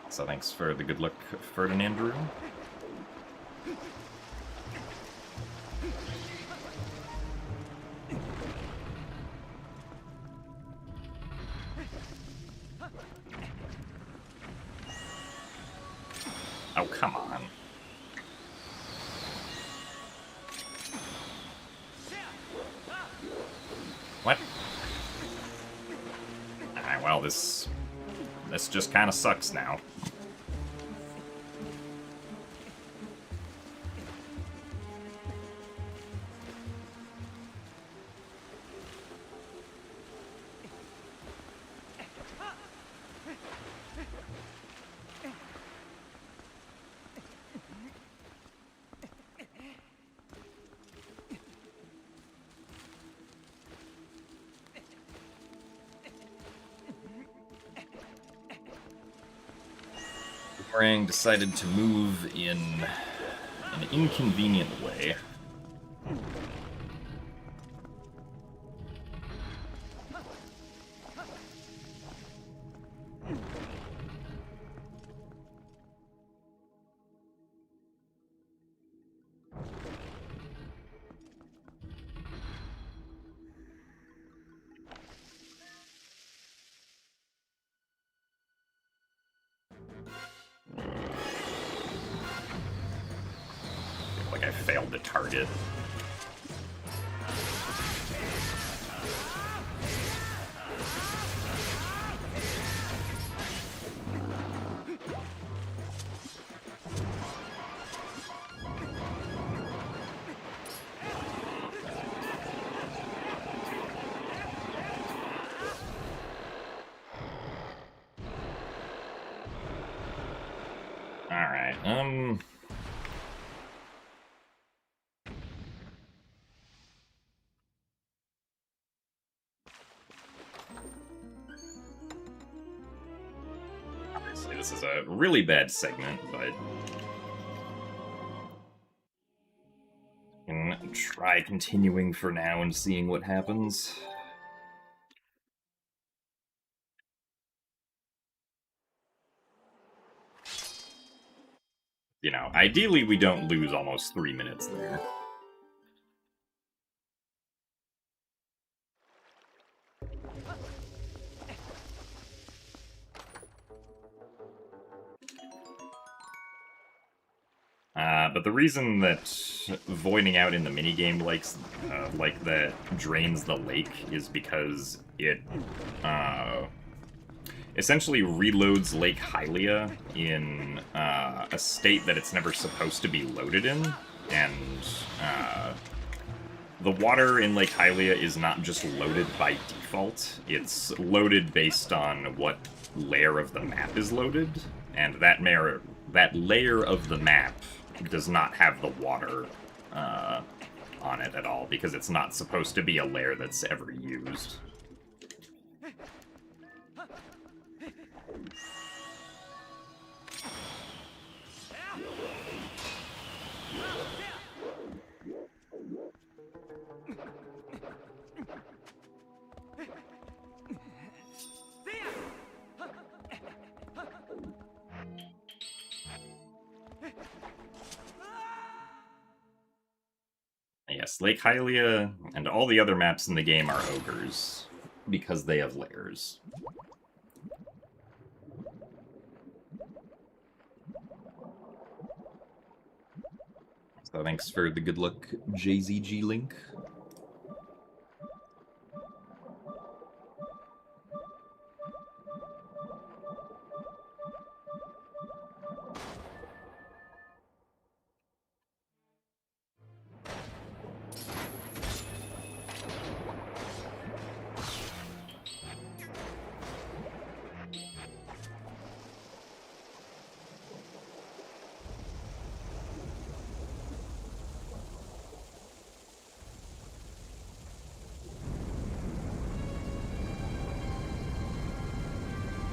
[SPEAKER 1] So thanks for the good luck, Ferdinand Drew. Oh, come on. What? Alright, well, this just kind of sucks now. Boomerang decided to move in an inconvenient way. Like I failed the target. Alright, obviously this is a really bad segment, but try continuing for now and seeing what happens. You know, ideally we don't lose almost 3 minutes there. But the reason that voiding out in the minigame like that drains the lake is because it essentially reloads Lake Hylia in a state that it's never supposed to be loaded in, and the water in Lake Hylia is not just loaded by default, it's loaded based on what layer of the map is loaded, and that layer of the map does not have the water on it at all, because it's not supposed to be a layer that's ever used. Yes, Lake Hylia and all the other maps in the game are ogres, because they have layers. So thanks for the good luck, JZG Link.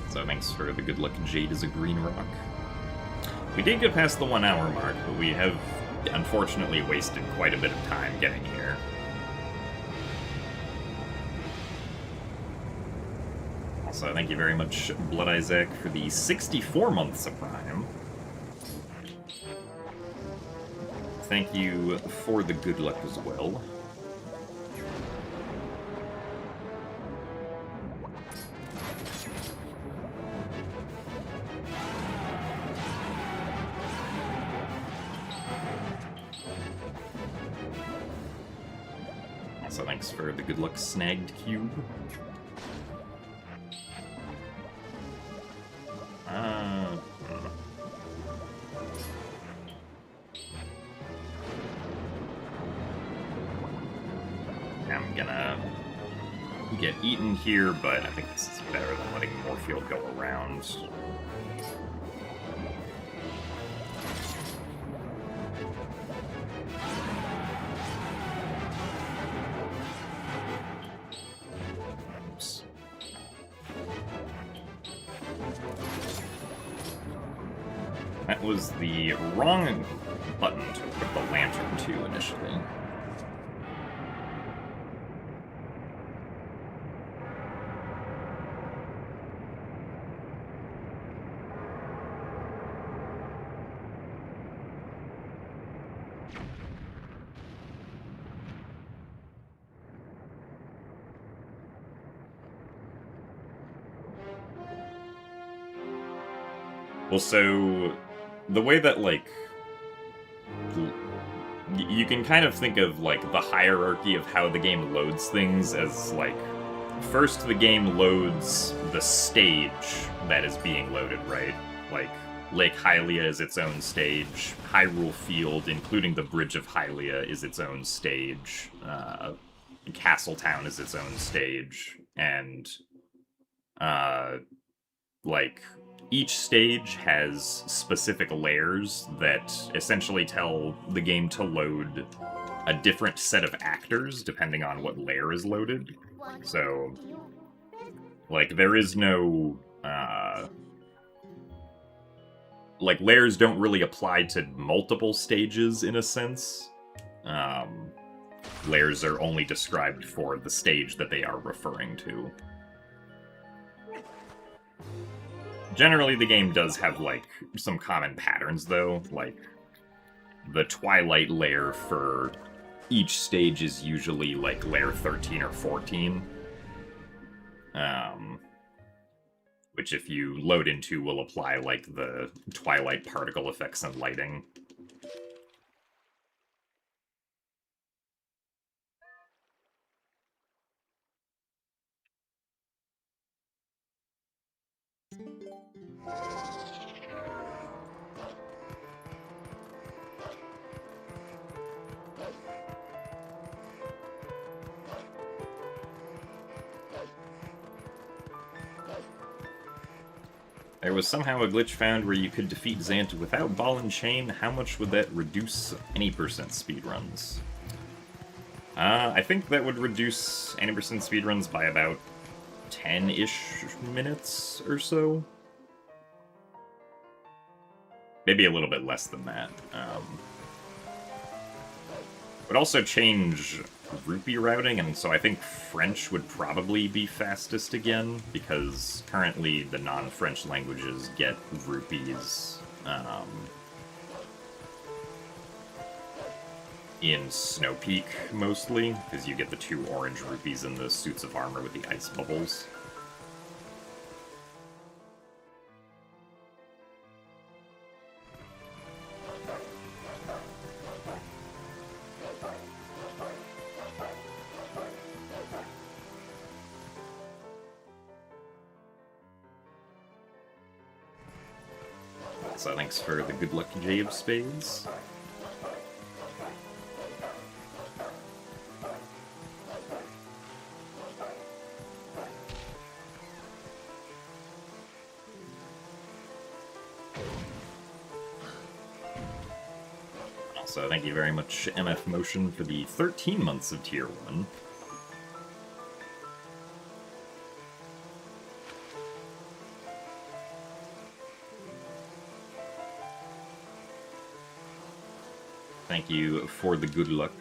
[SPEAKER 1] So thanks for the good luck, Jade is a green rock. We did get past the 1 hour mark, but we have unfortunately wasted quite a bit of time getting here. Also, thank you very much, Blood Isaac, for the 64 months of Prime. Thank you for the good luck as well. So thanks for the good luck, Snagged Cube. I'm gonna get eaten here, but I think this is better than letting Morfield go around. That was the wrong button to put the lantern to initially. Well, so the way that, like, you can kind of think of, like, the hierarchy of how the game loads things as, like, first the game loads the stage that is being loaded, right? Like, Lake Hylia is its own stage, Hyrule Field, including the Bridge of Hylia, is its own stage, Castletown is its own stage, and, like, each stage has specific layers that essentially tell the game to load a different set of actors depending on what layer is loaded. So, like, there is no, like, layers don't really apply to multiple stages in a sense. layers are only described for the stage that they are referring to. Generally, the game does have, like, some common patterns, though. Like, the Twilight layer for each stage is usually, like, layer 13 or 14. Which, if you load into, will apply, like, the Twilight particle effects and lighting. There was somehow a glitch found where you could defeat Xant without ball and chain. How much would that reduce any percent speedruns? I think that would reduce any percent speedruns by about 10-ish minutes or so. Maybe a little bit less than that. Would also change rupee routing, and so I think French would probably be fastest again, because currently the non-French languages get rupees in Snow Peak, mostly, because you get the 2 orange rupees in the suits of armor with the ice bubbles. So thanks for the good luck, Jay of Spades. Also, thank you very much, MF Motion, for the 13 months of Tier 1. Thank you for the good luck.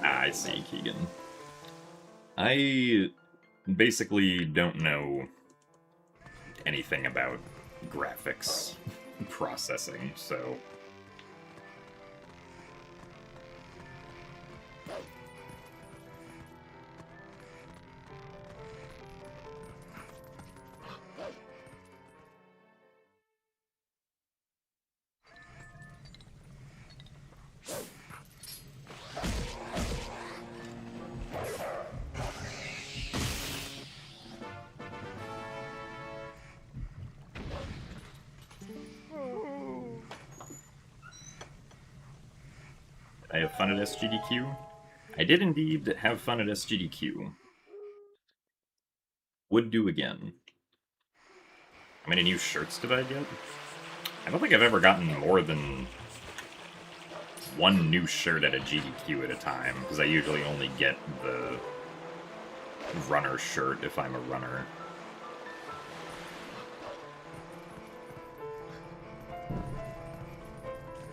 [SPEAKER 1] I see, Keegan. I basically don't know anything about graphics processing, so... I have fun at SGDQ? I did indeed have fun at SGDQ. Would do again. How many new shirts did I get? I don't think I've ever gotten more than one new shirt at a GDQ at a time, because I usually only get the runner shirt if I'm a runner.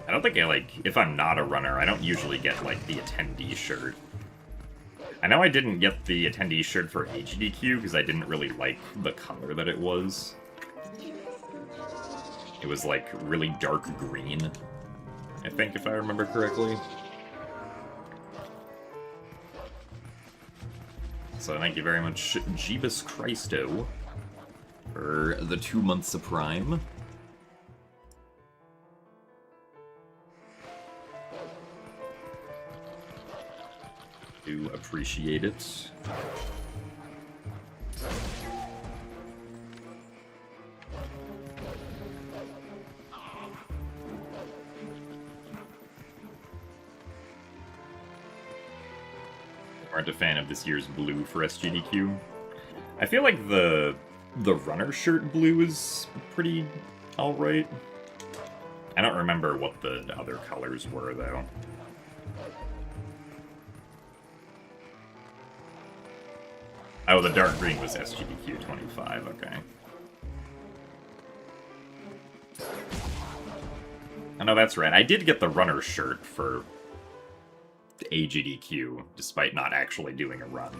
[SPEAKER 1] I don't think if I'm not a runner, I don't usually get, like, the attendee shirt. I know I didn't get the attendee shirt for HDQ because I didn't really like the color that it was. It was, like, really dark green, I think, if I remember correctly. So thank you very much, Jeebus Christo, for the 2 months of Prime. Do appreciate it. aren't a fan of this year's blue for SGDQ. I feel like the runner shirt blue is pretty alright. I don't remember what the other colors were, though. Oh, the dark green was SGDQ 25, okay. Oh, no, that's right. I did get the runner shirt for AGDQ, despite not actually doing a run.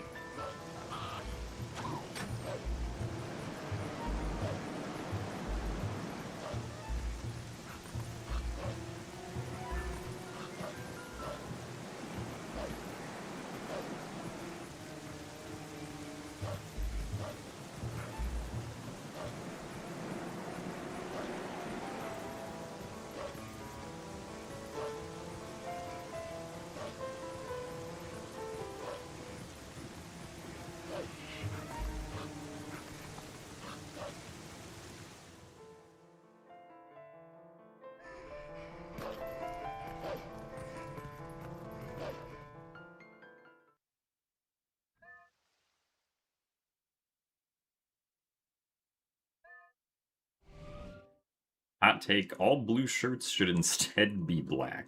[SPEAKER 1] Hot take, all blue shirts should instead be black.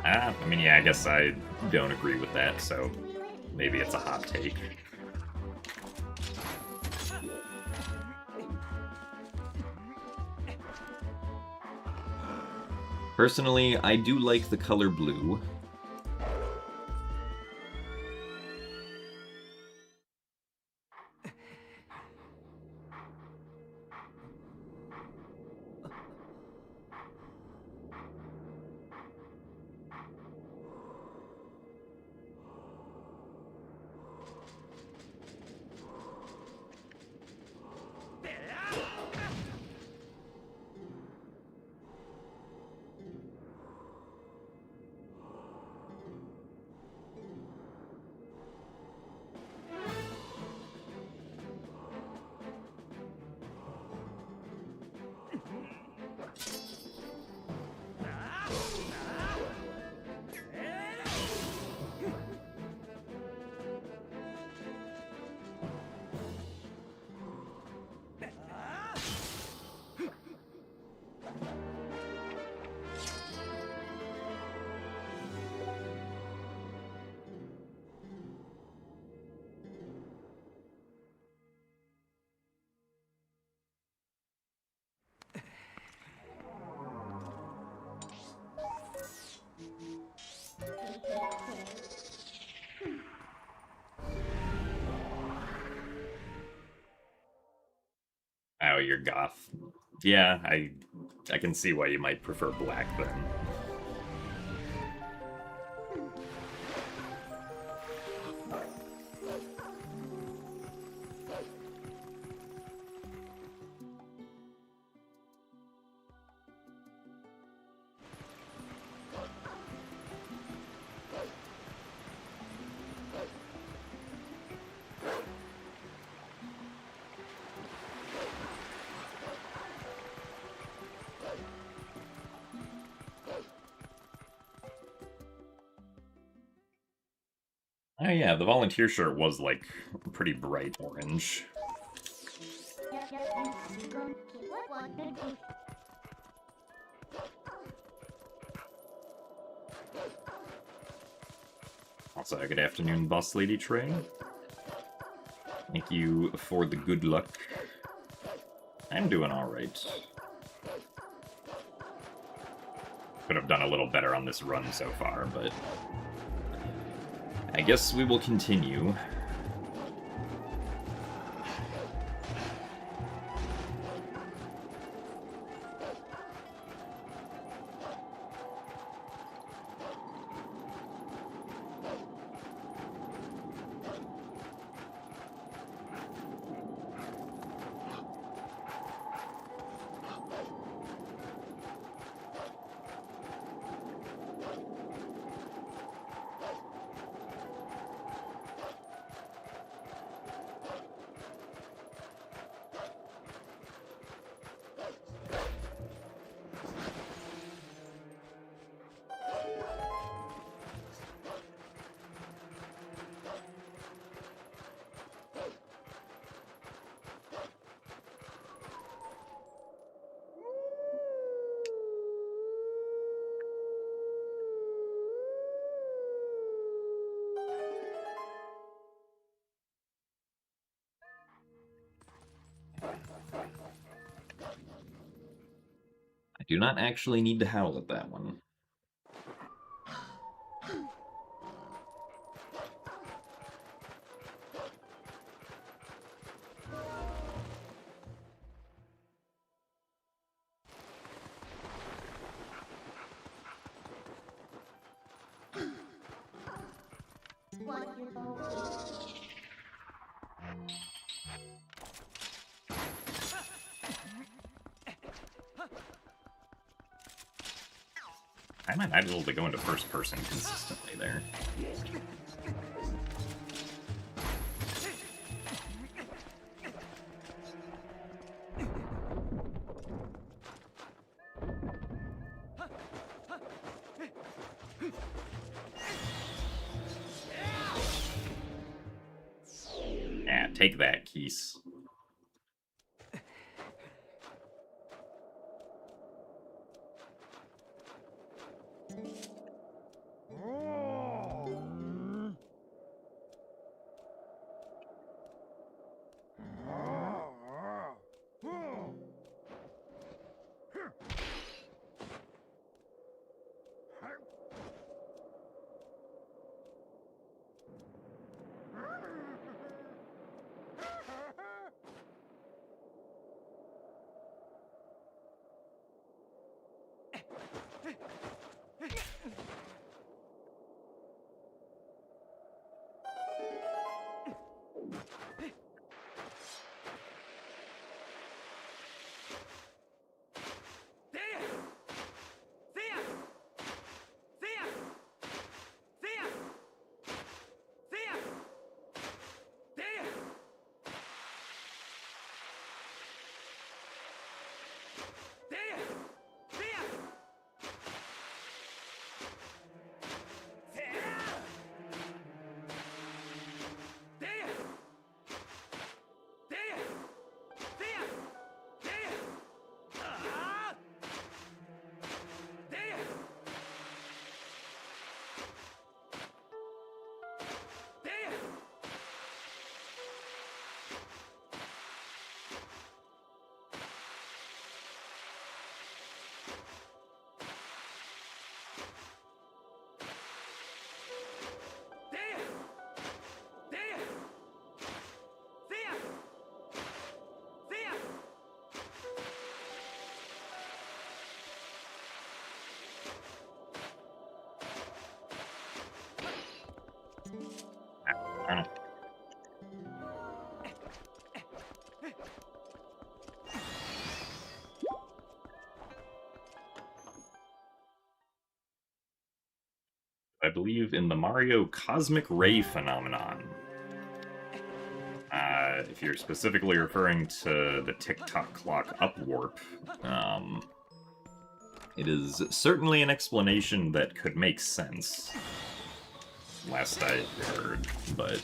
[SPEAKER 1] I mean, yeah, I guess I don't agree with that, so maybe it's a hot take. Personally, I do like the color blue. Oh, you're goth. Yeah, I can see why you might prefer black then. Oh yeah, the volunteer shirt was like pretty bright orange. Also, good afternoon, Boss Lady Trey. Thank you for the good luck. I'm doing alright. Could have done a little better on this run so far, but I guess we will continue. I do not actually need to howl at that one. I might not be able to go into first person consistently there. Yeah, take that, Keese. I believe in the Mario Cosmic Ray phenomenon. If you're specifically referring to the tick-tock clock upwarp, it is certainly an explanation that could make sense. Last I heard, but...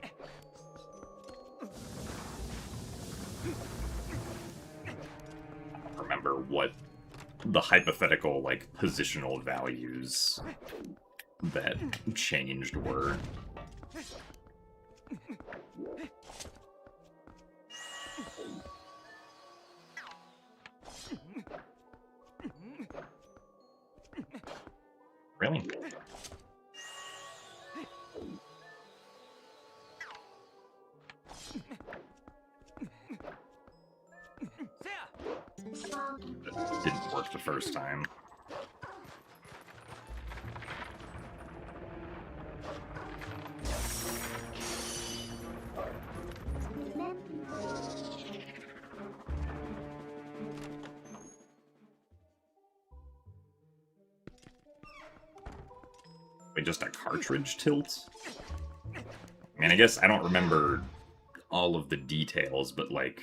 [SPEAKER 1] I don't remember what the hypothetical, like, positional values that changed were. Really? That didn't work the first time. Wait, just a cartridge tilt? I mean, I guess I don't remember all of the details, but, like,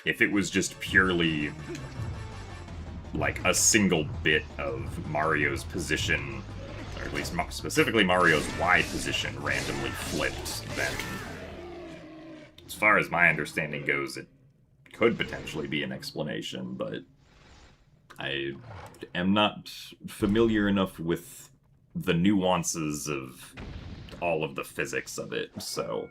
[SPEAKER 1] if it was just purely, like, a single bit of Mario's position, or at least specifically Mario's Y position randomly flipped, then, as far as my understanding goes, it could potentially be an explanation, but I am not familiar enough with the nuances of all of the physics of it, so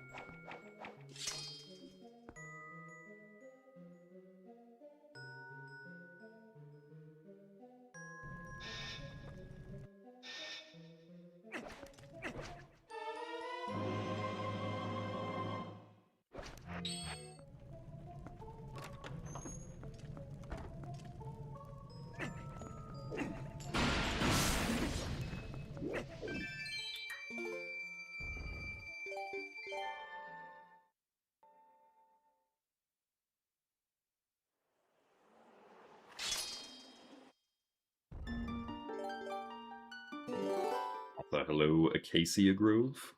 [SPEAKER 1] Hello, Acacia Grove.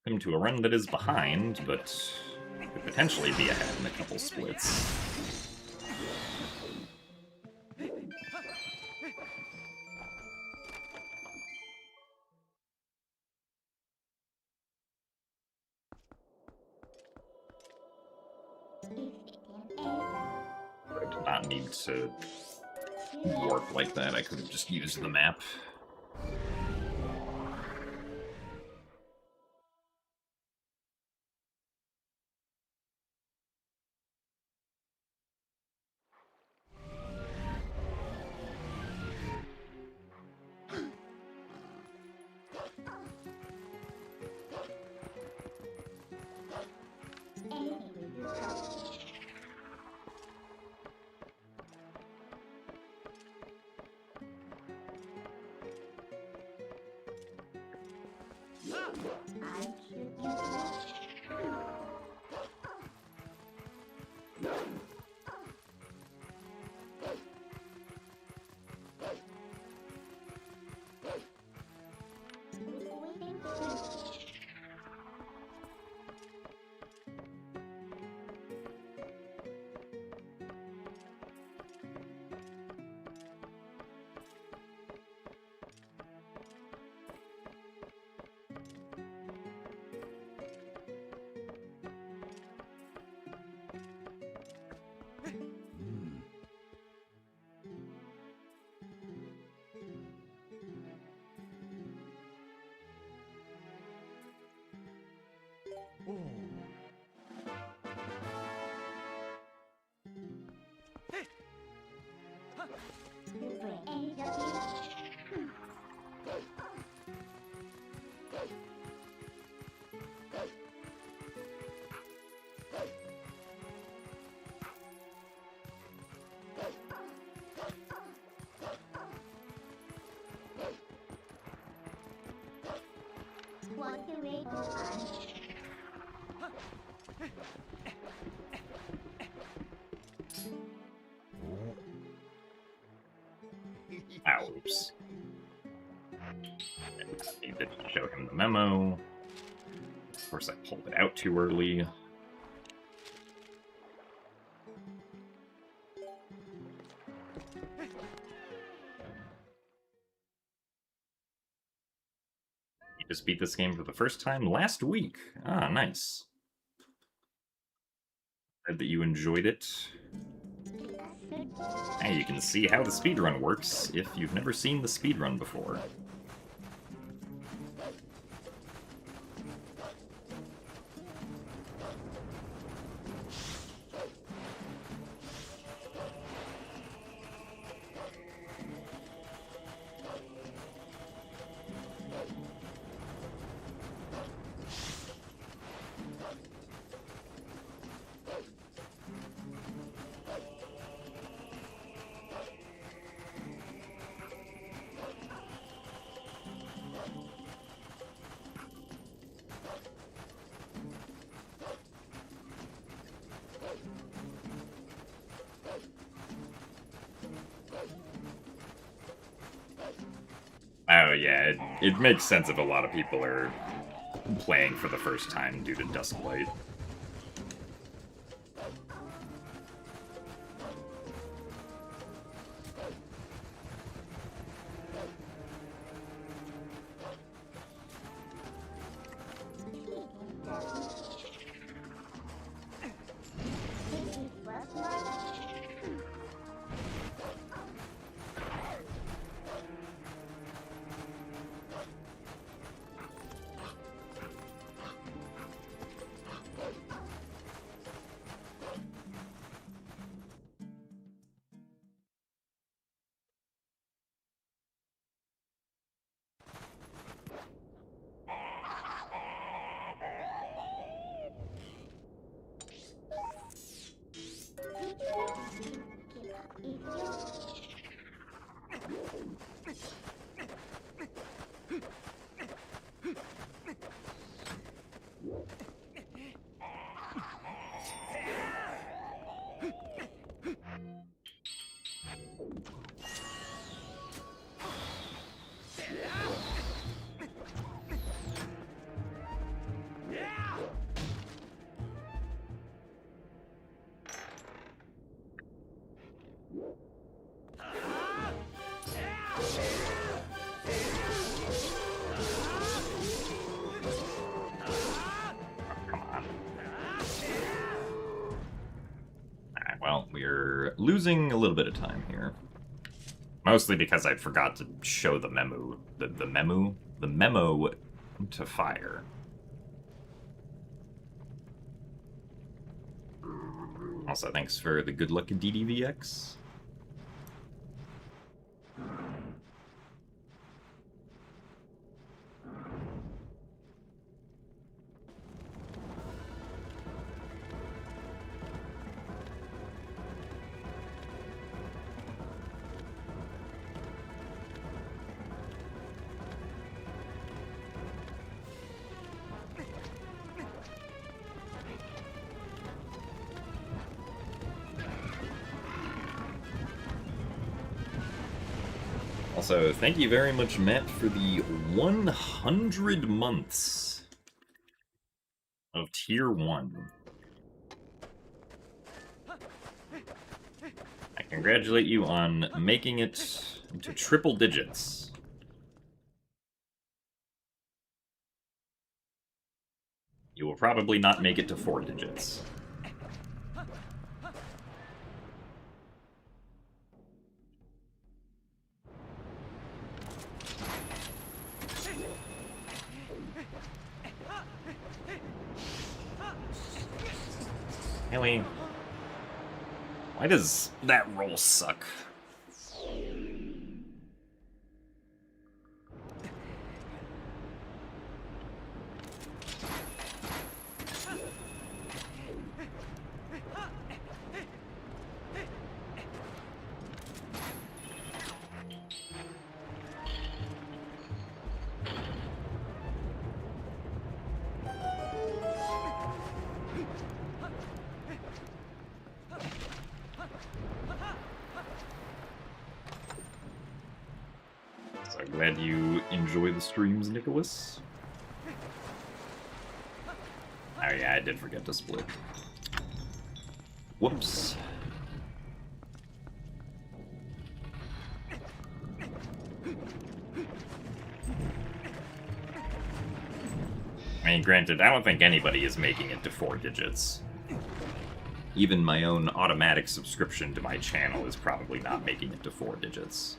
[SPEAKER 1] Welcome to a run that is behind, but could potentially be ahead in a couple splits. I did not need to warp like that. I could have just used the map. Oops. I needed to show him the memo. Of course, I pulled it out too early. You just beat this game for the first time last week. Ah, nice. Glad that you enjoyed it. Now you can see how the speedrun works if you've never seen the speedrun before. Oh yeah, it makes sense if a lot of people are playing for the first time due to Dusklight. losing a little bit of time here. Mostly because I forgot to show the memo, the memo to fire. Also, thanks for the good luck DDVX. Also, thank you very much, Matt, for the 100 months of Tier 1. I congratulate you on making it into triple digits. You will probably not make it to 4 digits. Really? Why does that roll suck? Glad you enjoy the streams, Nicholas. Oh yeah, I did forget to split. Whoops. I mean, granted, I don't think anybody is making it to 4 digits. Even my own automatic subscription to my channel is probably not making it to 4 digits.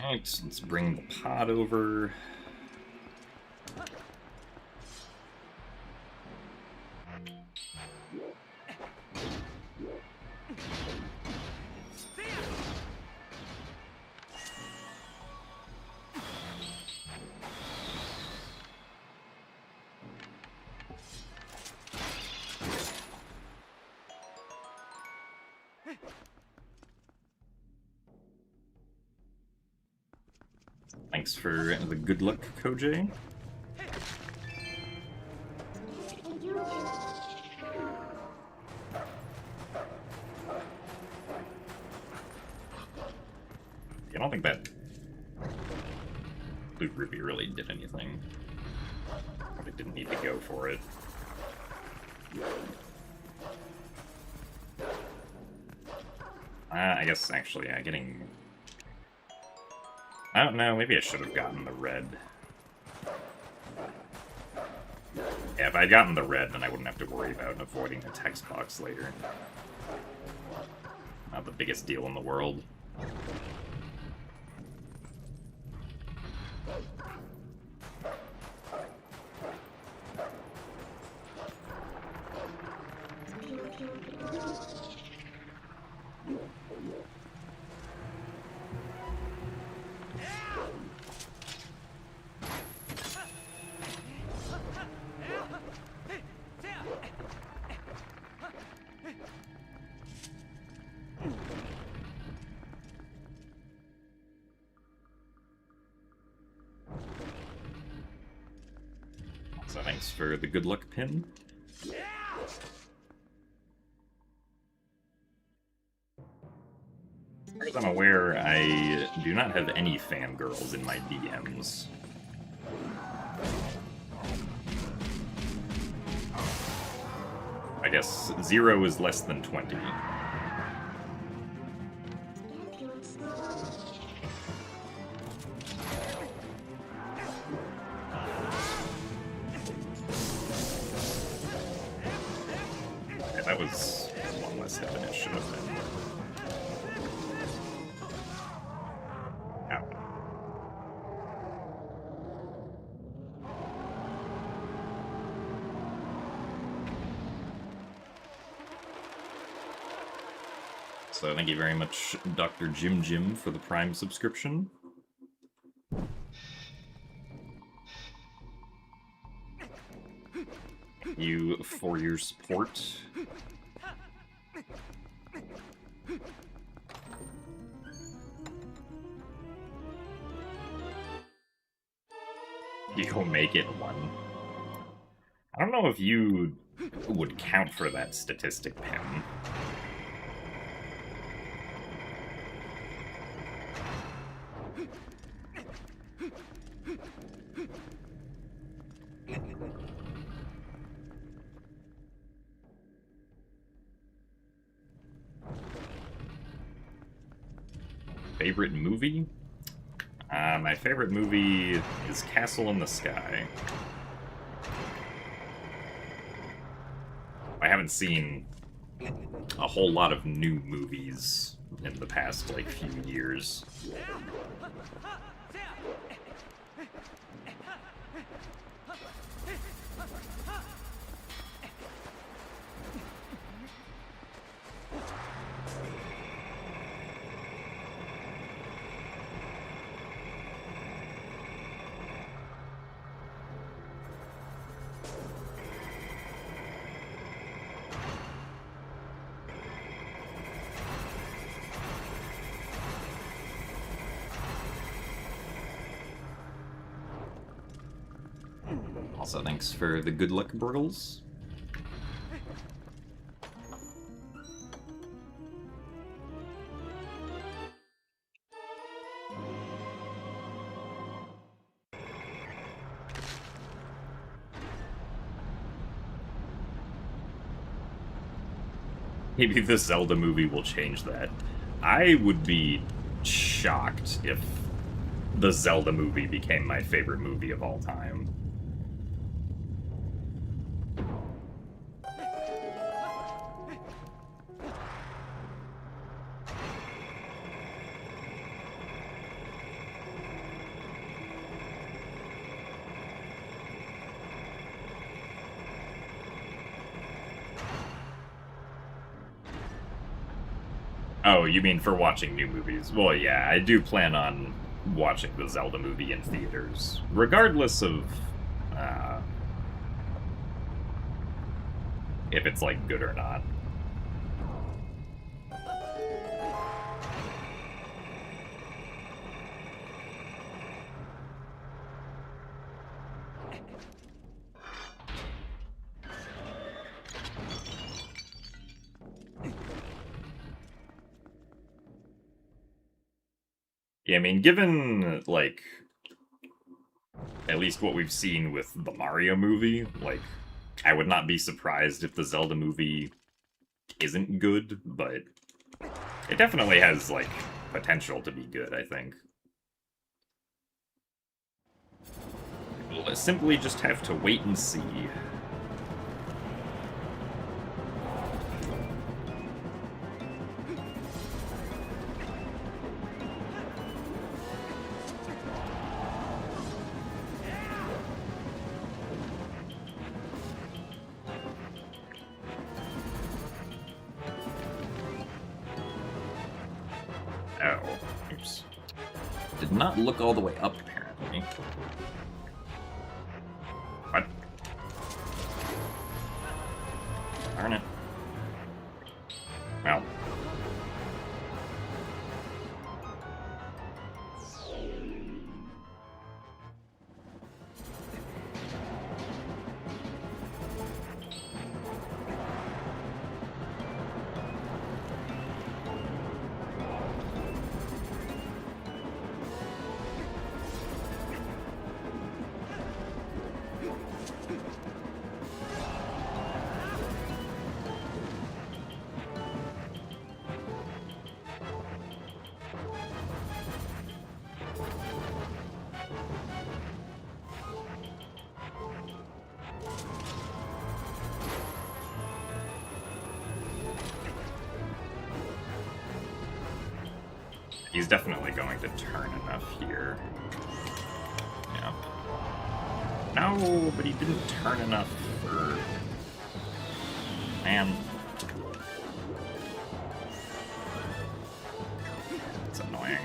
[SPEAKER 1] Alright, let's bring the pod over. Thanks for the good luck, Koj. I don't think that Loot Ruby really did anything. I didn't need to go for it. I guess, actually, yeah, getting... I don't know, maybe I should have gotten the red. Yeah, if I'd gotten the red, then I wouldn't have to worry about avoiding the text box later. Not the biggest deal in the world. So thanks for the good luck pin. As far as I'm aware, I do not have any fangirls in my DMs. I guess 0 is less than 20. Yeah, that was one less hit than it should have been. Ow. So thank you very much, Dr. Jim, for the Prime subscription. You for your support. You'll make it one. I don't know if you would count for that statistic, Pim. Favorite movie? My favorite movie is Castle in the Sky. I haven't seen a whole lot of new movies in the past, like, few years. Also, thanks for the good luck, Bortles. Maybe the Zelda movie will change that. I would be shocked if the Zelda movie became my favorite movie of all time. Oh, you mean for watching new movies? Well, yeah, I do plan on watching the Zelda movie in theaters, regardless of if it's, like, good or not. Yeah, I mean, given, like, at least what we've seen with the Mario movie, like, I would not be surprised if the Zelda movie isn't good, but it definitely has, like, potential to be good, I think. We'll simply just have to wait and see. Oh, oops. Did not look all the way up, apparently. What? Darn it. Well. He's definitely going to turn enough here. Yeah. No, but he didn't turn enough for... Man. It's annoying.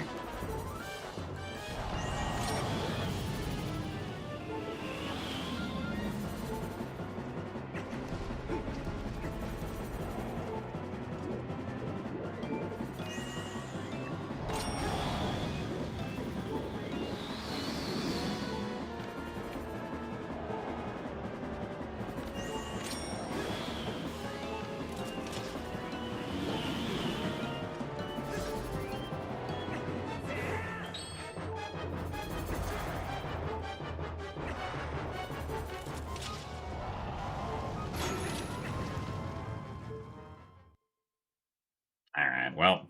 [SPEAKER 1] Alright, well.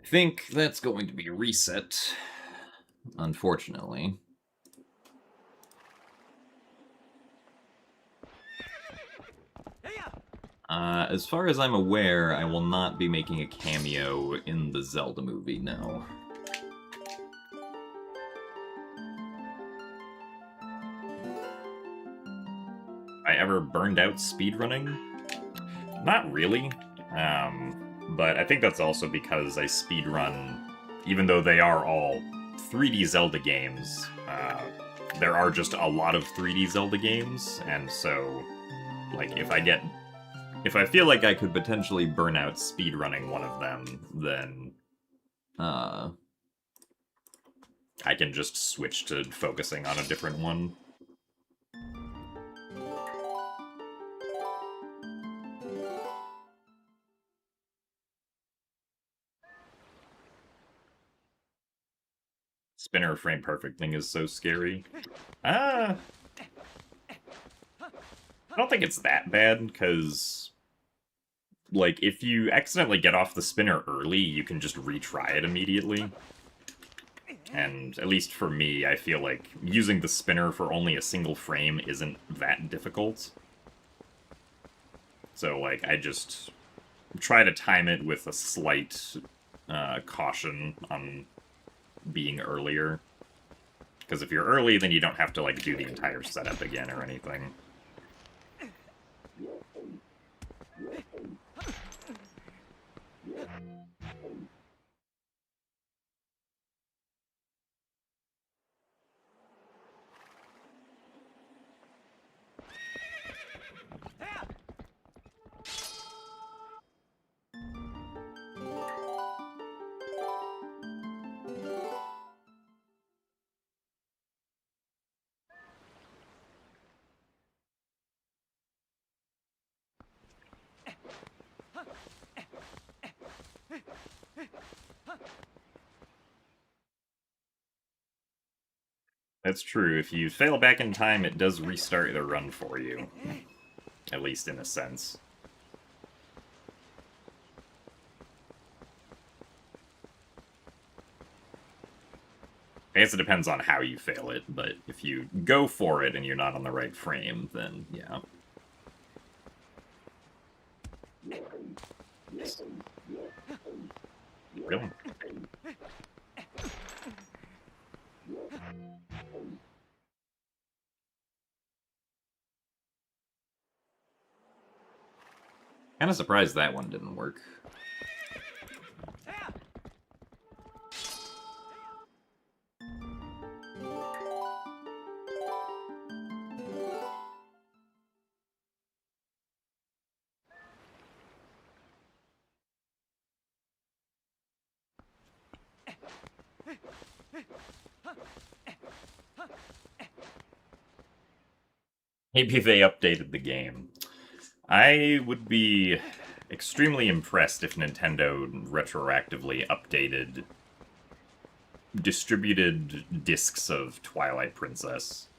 [SPEAKER 1] I think that's going to be reset, unfortunately. As far as I'm aware, I will not be making a cameo in the Zelda movie, no. I ever burned out speedrunning? Not really. But I think that's also because I speedrun, even though they are all 3D Zelda games, there are just a lot of 3D Zelda games, and so, like, if I feel like I could potentially burn out speedrunning one of them, then, I can just switch to focusing on a different one. Spinner frame perfect thing is so scary. I don't think it's that bad, because, like, if you accidentally get off the spinner early, you can just retry it immediately. And, at least for me, I feel like using the spinner for only a single frame isn't that difficult. So, like, I just try to time it with a slight caution on being earlier. Because if you're early, then you don't have to, like, do the entire setup again or anything. That's true. If you fail back in time, it does restart the run for you. At least in a sense. I guess it depends on how you fail it, but if you go for it and you're not on the right frame, then yeah. Really? Kinda surprised that one didn't work. Maybe they updated the game. I would be extremely impressed if Nintendo retroactively updated distributed discs of Twilight Princess.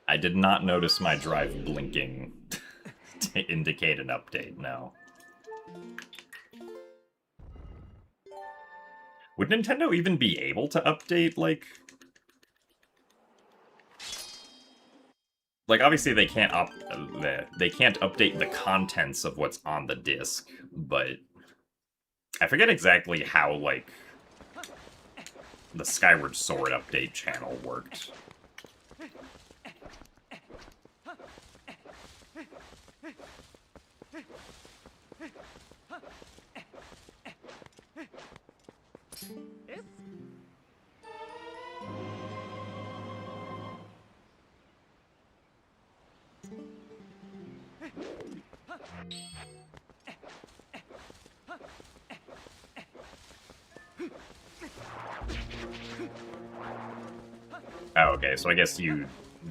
[SPEAKER 1] I did not notice my drive blinking to indicate an update, no. Would Nintendo even be able to update, like... Like, obviously they can't update the contents of what's on the disc, but... I forget exactly how, like, the Skyward Sword update channel worked. Oh, okay, so I guess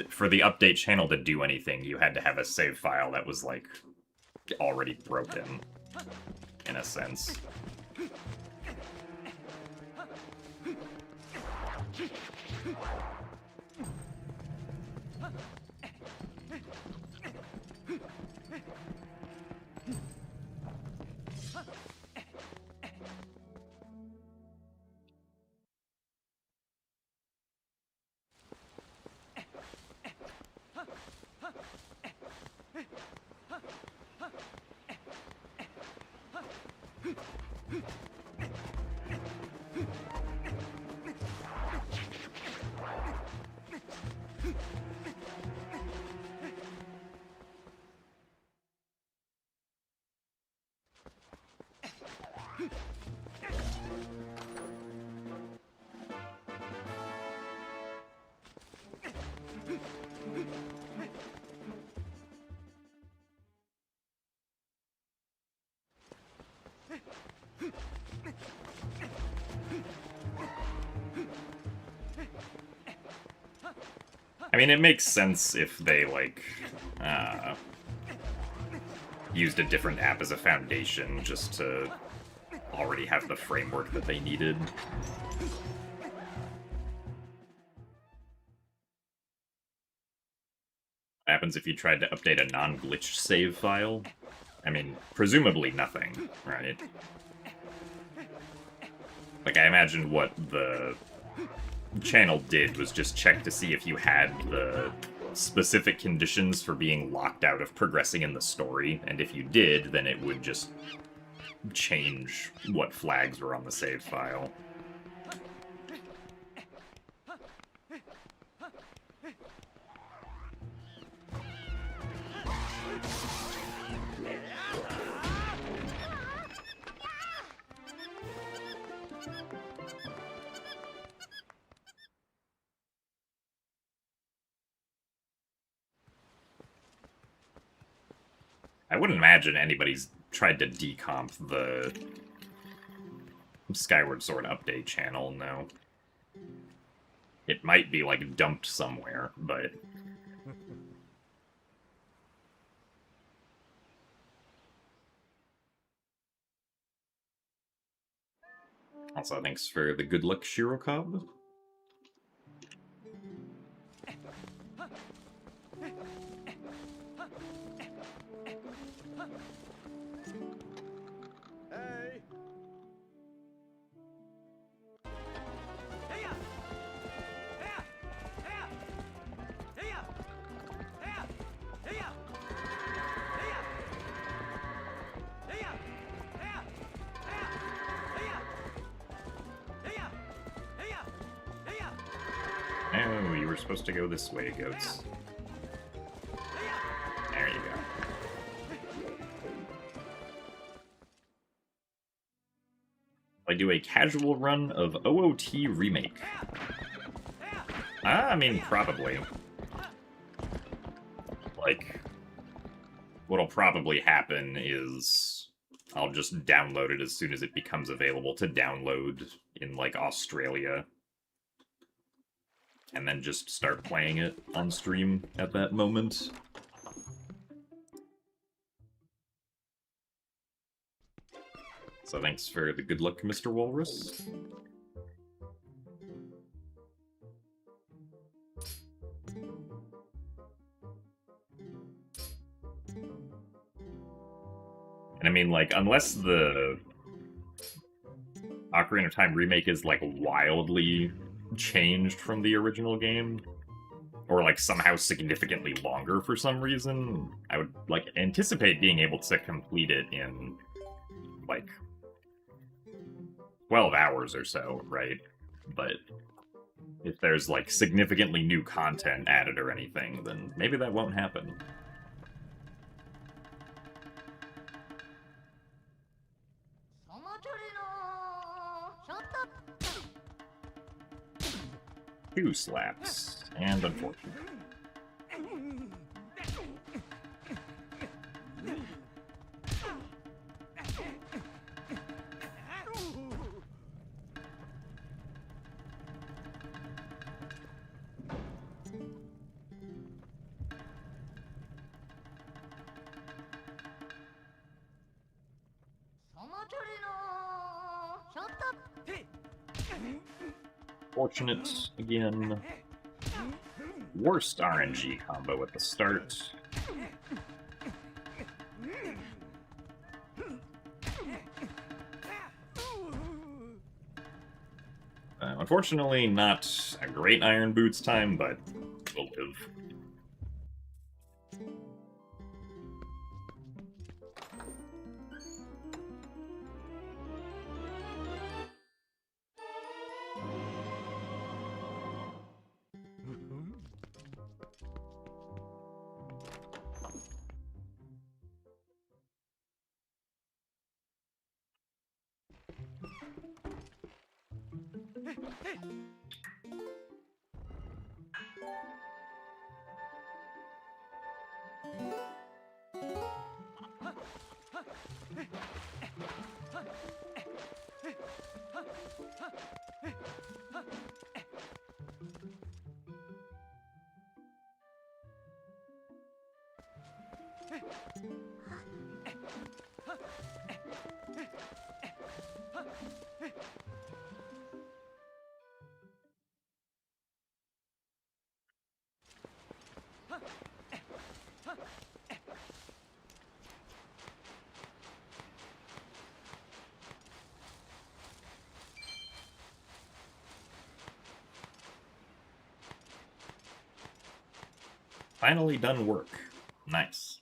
[SPEAKER 1] for the update channel to do anything, you had to have a save file that was, like, already broken, in a sense. I mean, it makes sense if they, like, used a different app as a foundation just to already have the framework that they needed. What happens if you tried to update a non-glitch save file? I mean, presumably nothing, right? Like, I imagine what the channel did was just check to see if you had the specific conditions for being locked out of progressing in the story, and if you did, then it would just change what flags were on the save file. I wouldn't imagine anybody's tried to decomp the Skyward Sword update channel, no. It might be, like, dumped somewhere, but... Also, thanks for the good luck, Shirokob. Oh, you were supposed to go this way, goats. There you go. I do a casual run of OOT Remake. I mean, probably. Like, what'll probably happen is I'll just download it as soon as it becomes available to download in, like, Australia. And then just start playing it on stream at that moment. So thanks for the good luck, Mr. Walrus. And I mean, like, unless the Ocarina of Time remake is, like, wildly changed from the original game, or, like, somehow significantly longer for some reason, I would, like, anticipate being able to complete it in, like, 12 hours or so, right? But if there's, like, significantly new content added or anything, then maybe that won't happen. Two slaps, and unfortunate. Fortunate again. Worst RNG combo at the start. Unfortunately, not a great Iron Boots time, but we'll live. Finally done work. Nice.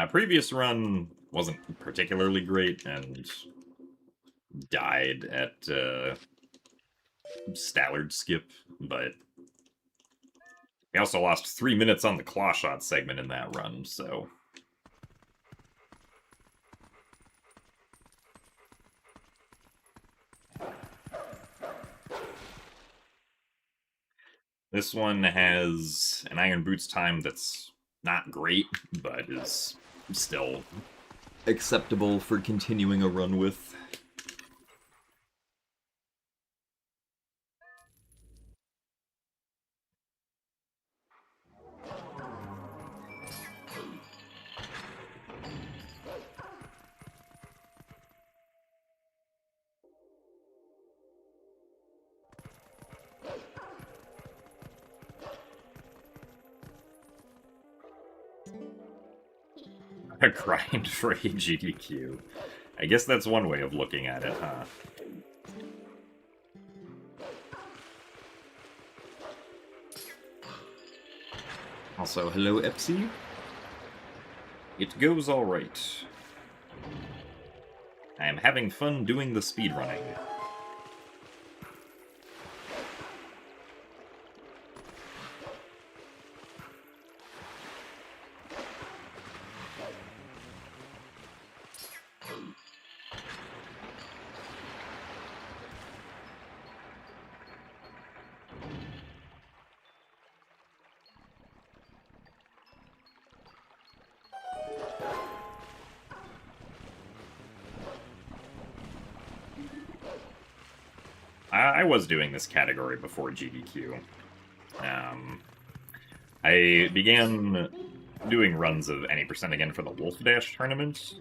[SPEAKER 1] Previous run wasn't particularly great and died at Stallard skip, but we also lost 3 minutes on the claw shot segment in that run, so... This one has an Iron Boots time that's not great, but is still acceptable for continuing a run with. A grind for a GDQ. I guess that's one way of looking at it, huh? Also, hello, Epsy. It goes alright. I am having fun doing the speedrunning. I was doing this category before GDQ. I began doing runs of any percent again for the Wolf Dash tournament.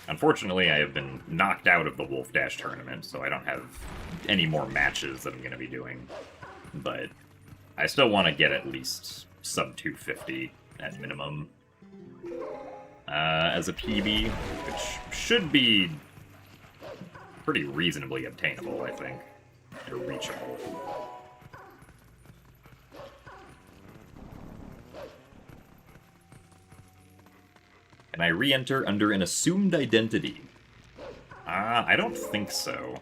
[SPEAKER 1] Unfortunately, I have been knocked out of the Wolf Dash tournament, so I don't have any more matches that I'm going to be doing. But I still want to get at least sub 250 at minimum. as a PB, which should be pretty reasonably obtainable, I think, or reachable. Can I re-enter under an assumed identity? I don't think so.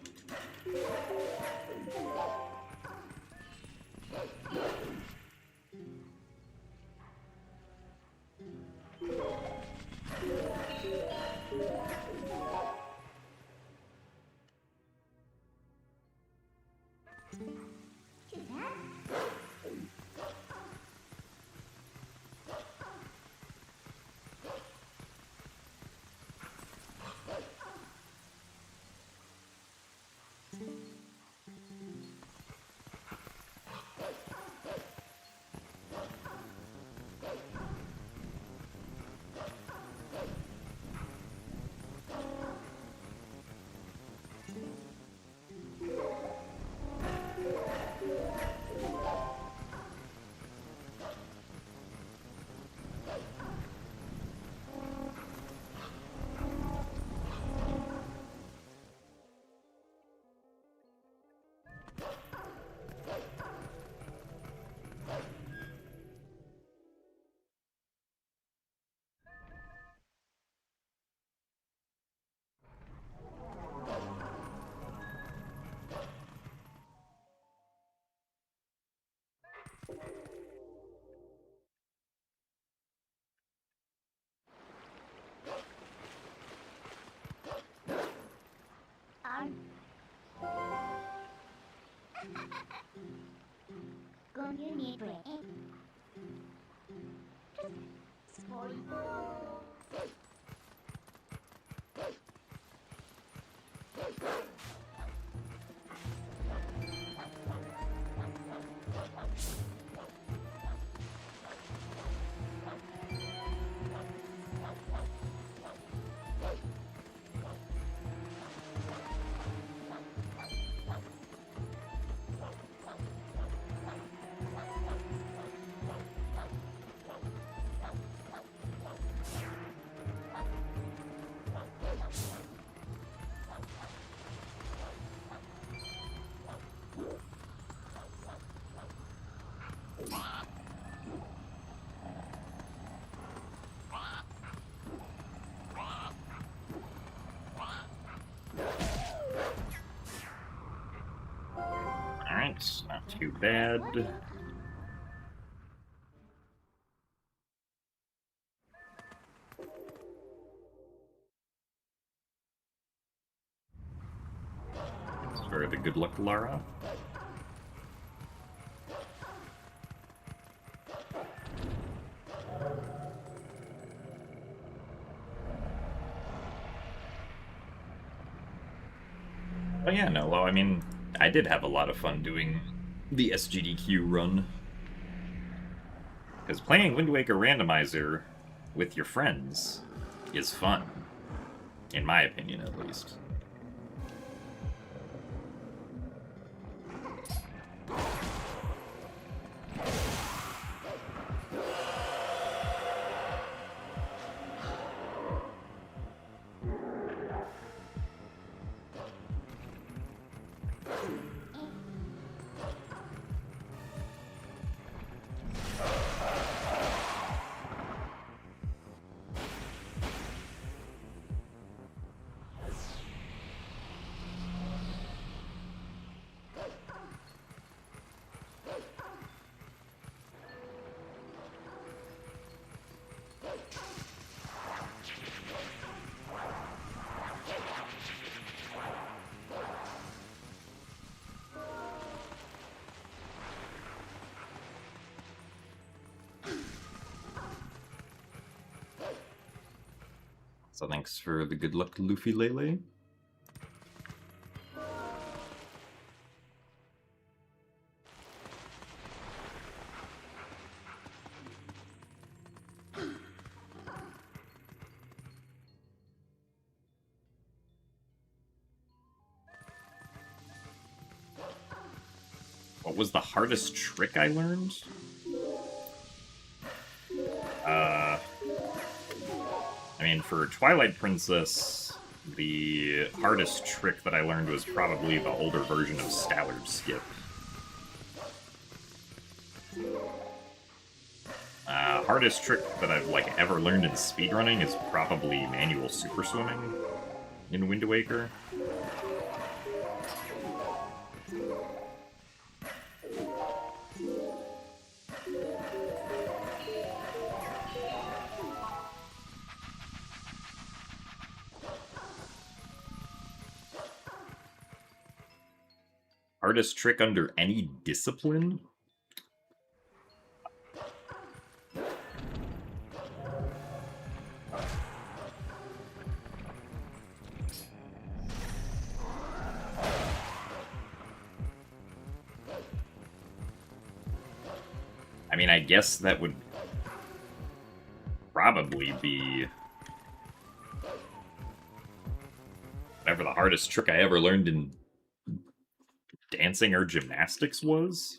[SPEAKER 1] Alright, not too bad. Thanks for the good luck, Lara. Oh yeah, no, well, I mean, I did have a lot of fun doing the SGDQ run. Because playing Wind Waker Randomizer with your friends is fun. In my opinion, at least. So thanks for the good luck, Luffy Lele. What was the hardest trick I learned? I mean, for Twilight Princess, the hardest trick that I learned was probably the older version of Stallard Skip. Hardest trick that I've ever learned in speedrunning is probably manual super swimming in Wind Waker. Hardest trick under any discipline? I mean, I guess that would probably be whatever the hardest trick I ever learned in dancing or gymnastics was.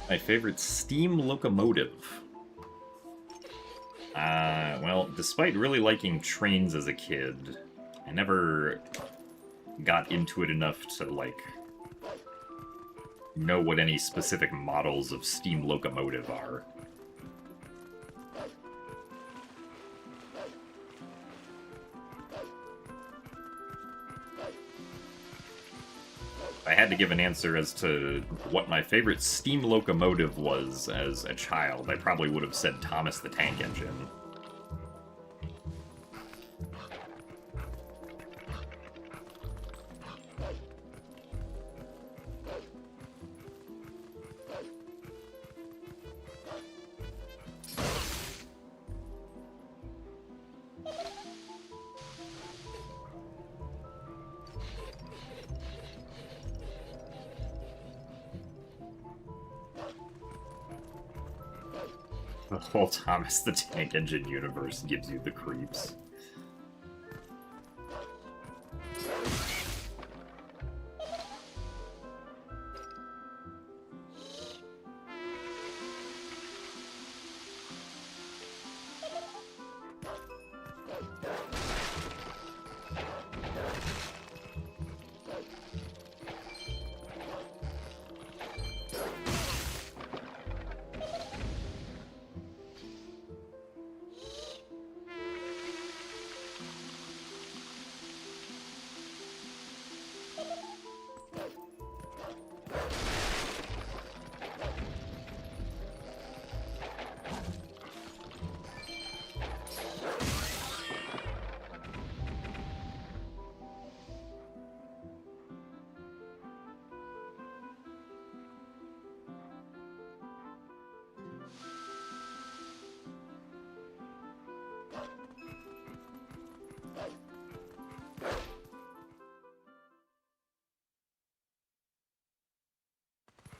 [SPEAKER 1] My favorite steam locomotive. Well, despite really liking trains as a kid, I never got into it enough to, know what any specific models of steam locomotive are. I had to give an answer as to what my favorite steam locomotive was as a child, I probably would have said Thomas the Tank Engine. The whole Thomas the Tank Engine universe gives you the creeps.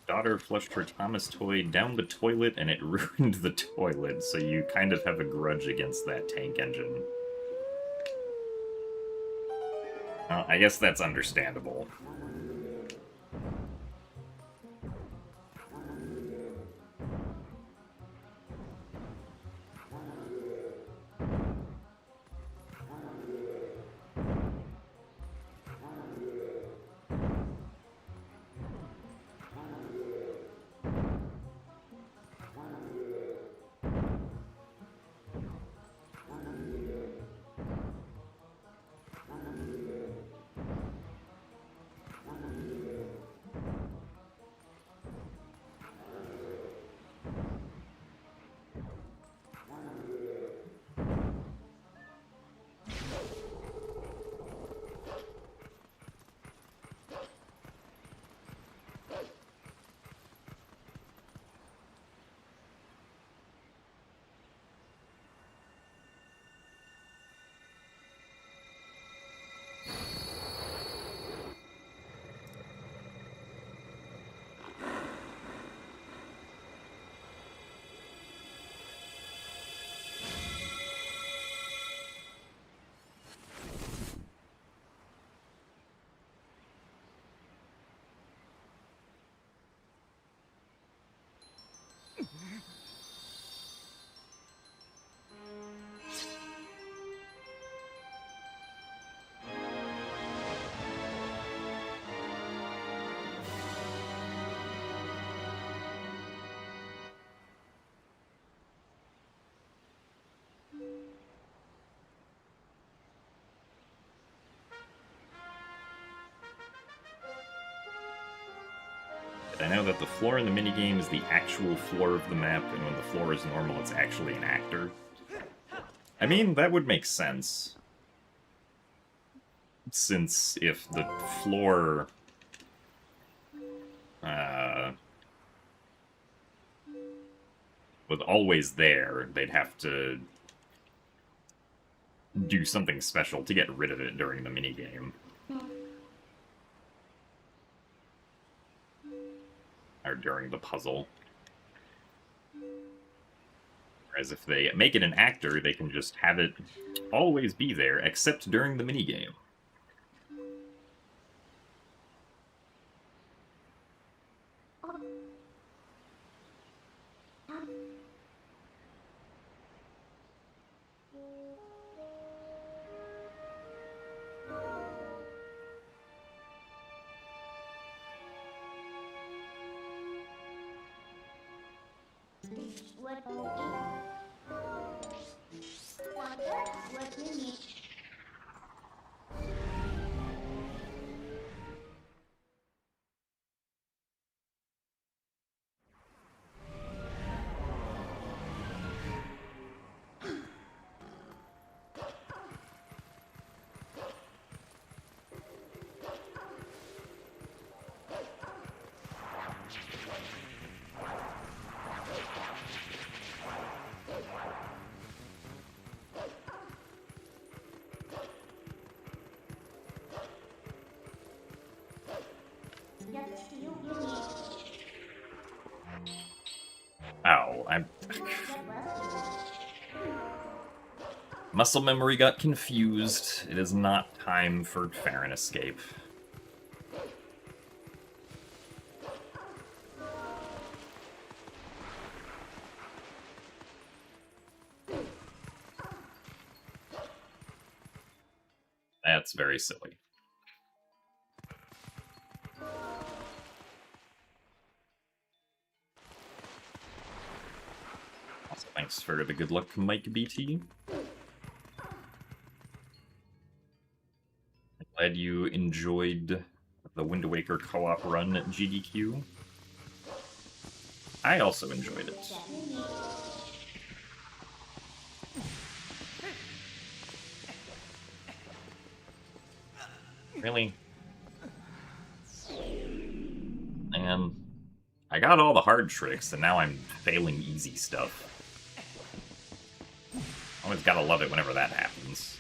[SPEAKER 1] Daughter flushed her Thomas toy down the toilet and it ruined the toilet, so you kind of have a grudge against that tank engine. Well, I guess that's understandable. I know that the floor in the minigame is the actual floor of the map, and when the floor is normal, it's actually an actor. I mean, that would make sense. Since if the floor... was always there, they'd have to do something special to get rid of it during the minigame. Or during the puzzle. Whereas if they make it an actor, they can just have it always be there, except during the minigame. Ow, Muscle memory got confused. It is not time for Farron escape. That's very silly. Also, thanks for the good luck, Mike BT. Glad you enjoyed the Wind Waker co-op run at GDQ. I also enjoyed it. Really? Man, I got all the hard tricks, and now I'm failing easy stuff. Always gotta love it whenever that happens.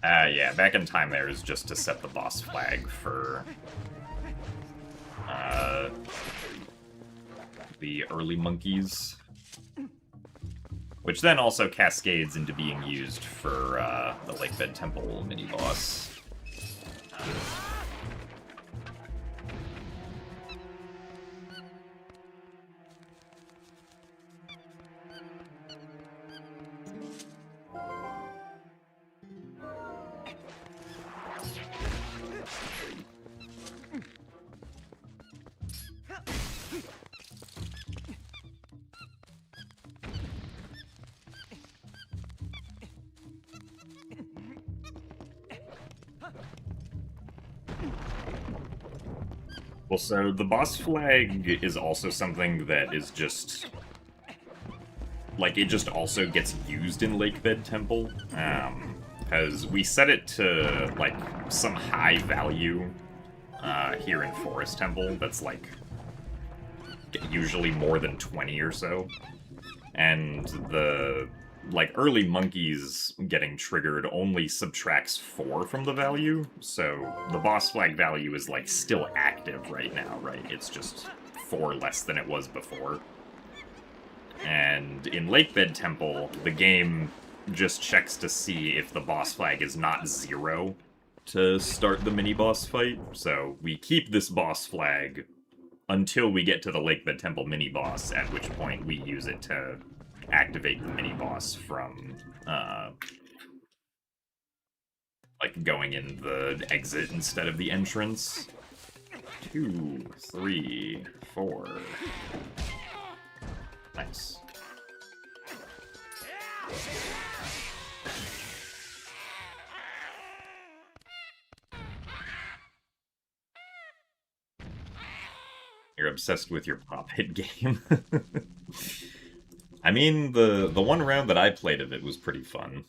[SPEAKER 1] Yeah, back in time there is just to set the boss flag for the early monkeys. Which then also cascades into being used for the Lakebed Temple mini-boss. Well, so the boss flag is also something that is just... like, it just also gets used in Lakebed Temple. Because we set it to, like, some high value here in Forest Temple that's, like, usually more than 20 or so. And the... like, early monkeys getting triggered only subtracts 4 from the value, so the boss flag value is, like, still active right now, right? It's just 4 less than it was before. And in Lakebed Temple, the game just checks to see if the boss flag is not 0 to start the mini-boss fight, so we keep this boss flag until we get to the Lakebed Temple mini-boss, at which point we use it to activate the mini-boss from, like, going in the exit instead of the entrance. 2, 3, 4. Nice. You're obsessed with your pop hit game. I mean, the one round that I played of it was pretty fun.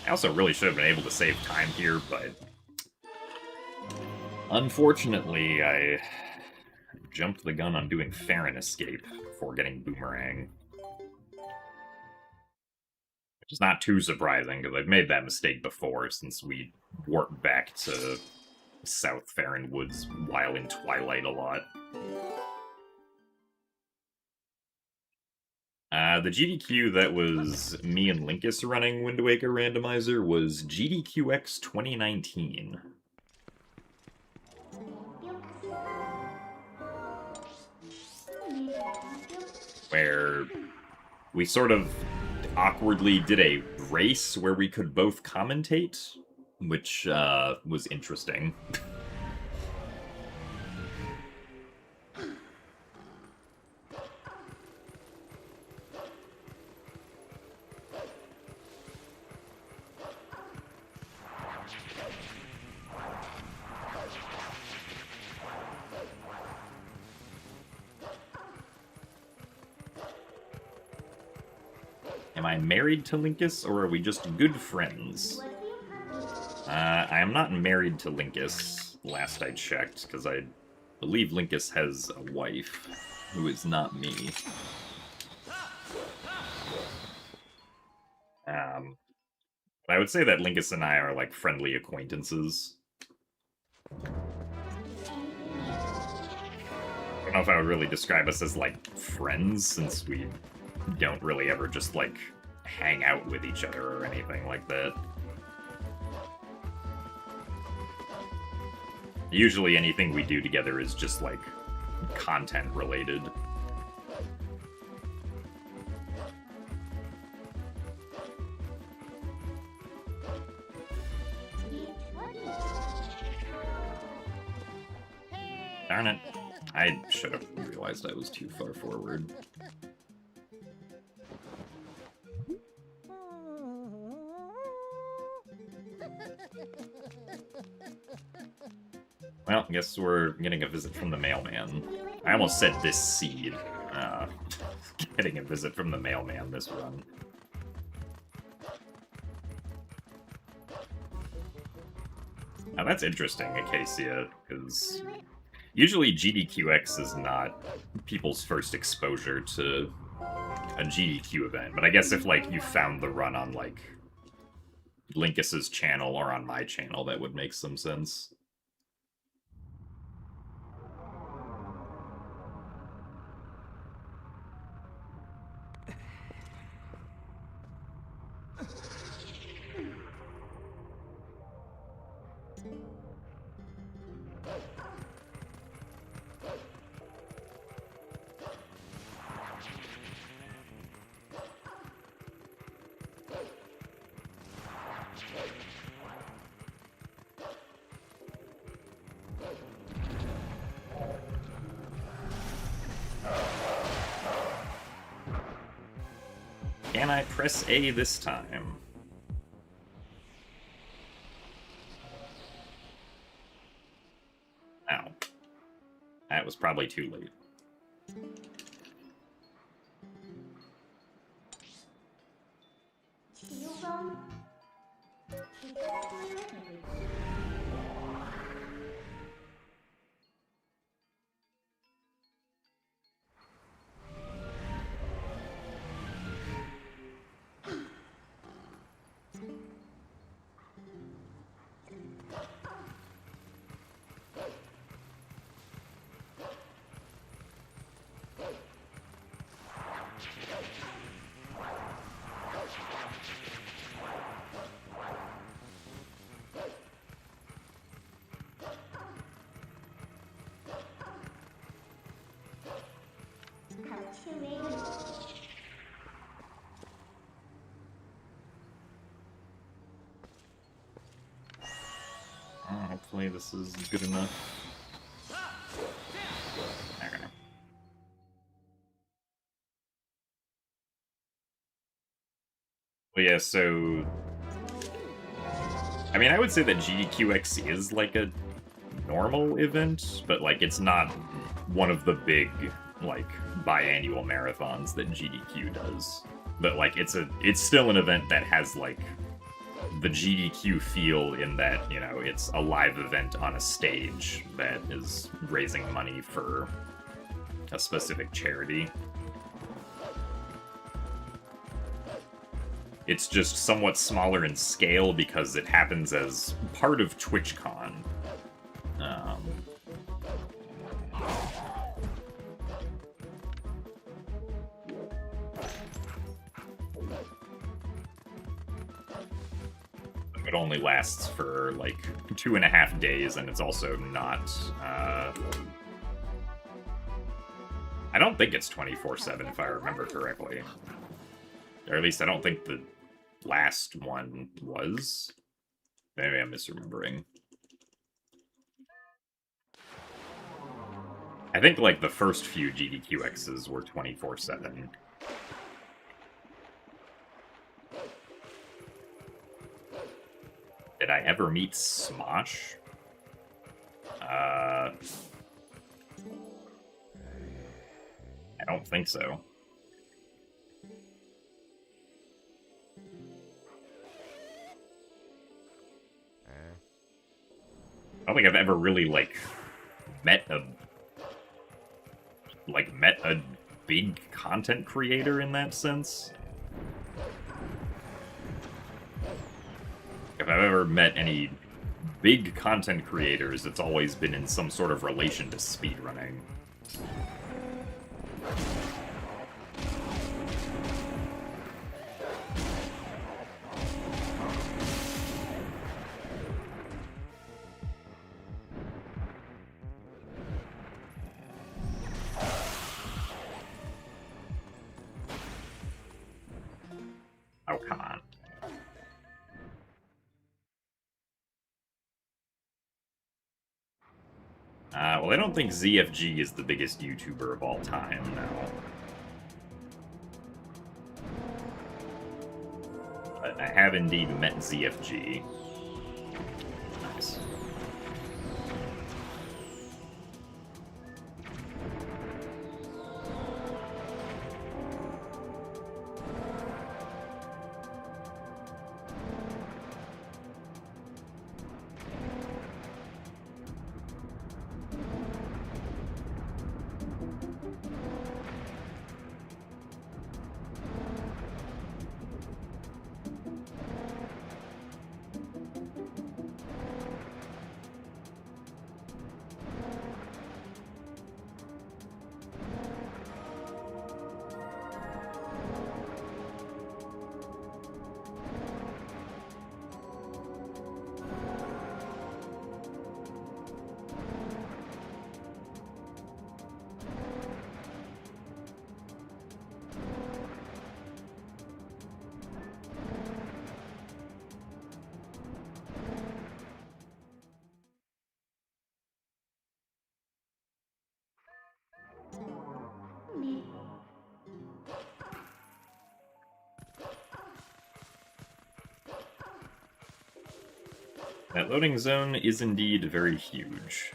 [SPEAKER 1] I also really should have been able to save time here, but unfortunately, I jumped the gun on doing Farron Escape before getting Boomerang. Which is not too surprising, because I've made that mistake before since we warped back to South Farron Woods while in Twilight a lot. The GDQ that was me and Linkus running Wind Waker Randomizer was GDQX 2019. Where we sort of awkwardly did a race where we could both commentate, which was interesting. Am I married to Linkus, or are we just good friends? I am not married to Linkus, last I checked, because I believe Linkus has a wife, who is not me. But I would say that Linkus and I are, like, friendly acquaintances. I don't know if I would really describe us as, like, friends, since we don't really ever just, like, hang out with each other or anything like that. Usually anything we do together is just, like, content related. Darn it. I should have realized I was too far forward. Well, I guess we're getting a visit from the mailman. I almost said this seed. Getting a visit from the mailman this run. Now that's interesting, Acacia, because usually GDQX is not people's first exposure to a GDQ event, but I guess if, like, you found the run on, like, Linkus's channel or on my channel, that would make some sense. Can I press A this time? Ow. That was probably too late. Hopefully this is good enough. Okay. Well, yeah, so... I mean, I would say that GDQX is, like, a normal event, but, like, it's not one of the big, like, biannual marathons that GDQ does. But, like, it's still an event that has, like, the GDQ feel in that, you know, it's a live event on a stage that is raising money for a specific charity. It's just somewhat smaller in scale because it happens as part of TwitchCon. It only lasts for, like, 2.5 days, and it's also not... I don't think it's 24/7, if I remember correctly. Or at least I don't think the last one was. Maybe I'm misremembering. I think, like, the first few GDQXs were 24/7. Did I ever meet Smosh? I don't think so. I don't think I've ever really, like, met a big content creator in that sense. If I've ever met any big content creators, it's always been in some sort of relation to speedrunning. Oh, come on. Well, I don't think ZFG is the biggest YouTuber of all time, no. But I have indeed met ZFG. Nice. That loading zone is indeed very huge.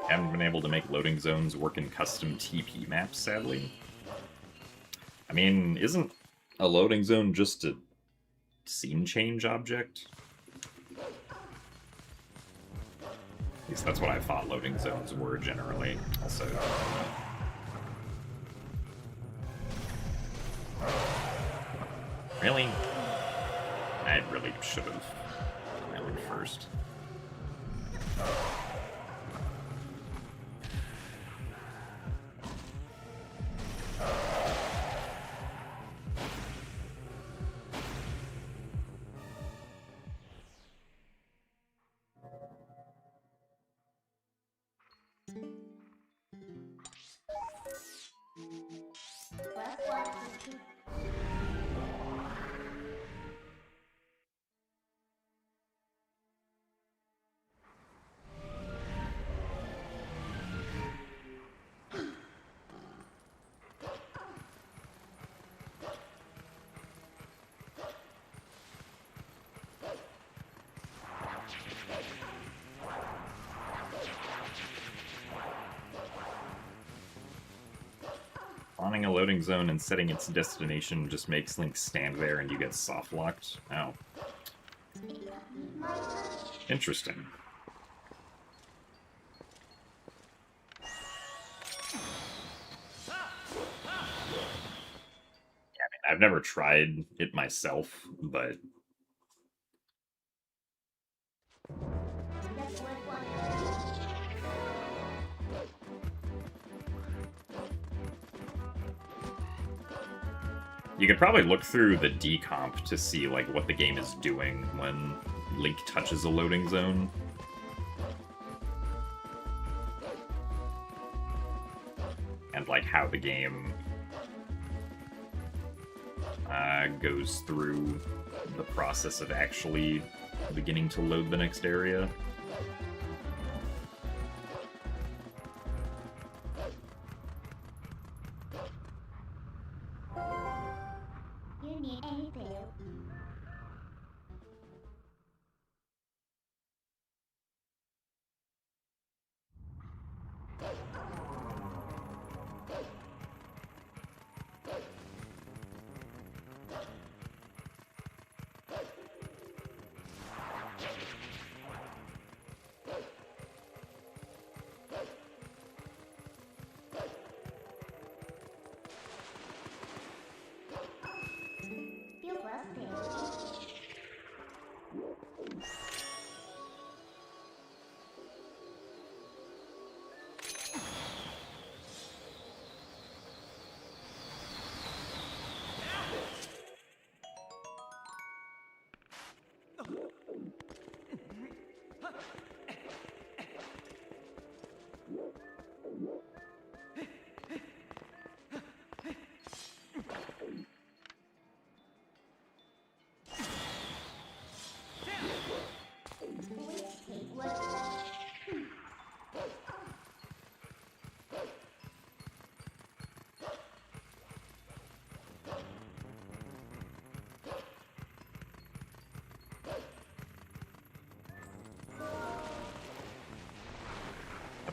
[SPEAKER 1] Haven't been able to make loading zones work in custom TP maps, sadly. I mean, isn't a loading zone just a scene change object? At least that's what I thought loading zones were generally. Also, really? I really should have done that one first. Spawning a loading zone and setting its destination just makes Link stand there and you get soft locked. Oh. Interesting. Yeah, I mean, I've never tried it myself, but you could probably look through the decomp to see like what the game is doing when Link touches a loading zone. And like how the game goes through the process of actually beginning to load the next area.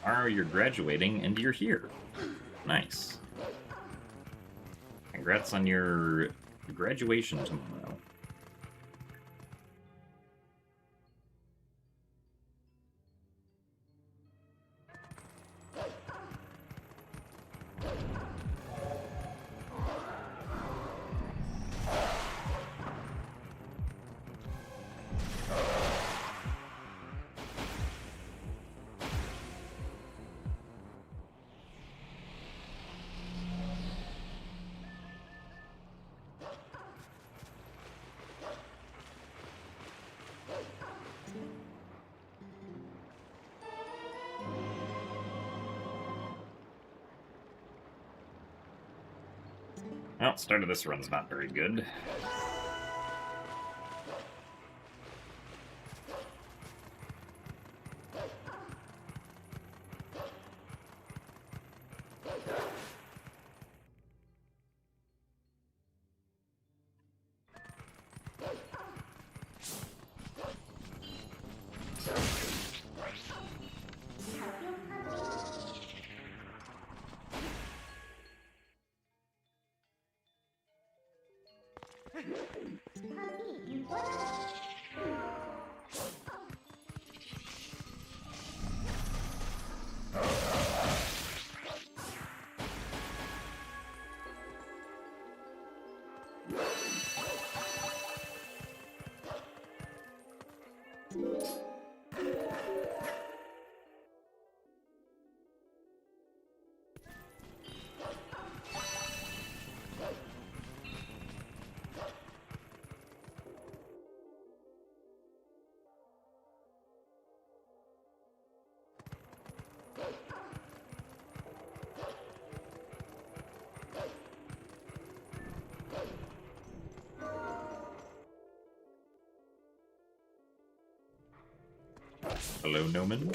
[SPEAKER 1] tomorrow you're graduating and you're here. Nice. Congrats on your graduation tomorrow. Well, start of this run's not very good. Hello, Noman.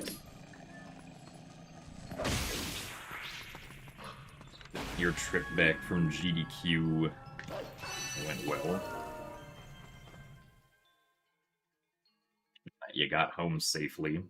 [SPEAKER 1] Your trip back from GDQ went well. You got home safely.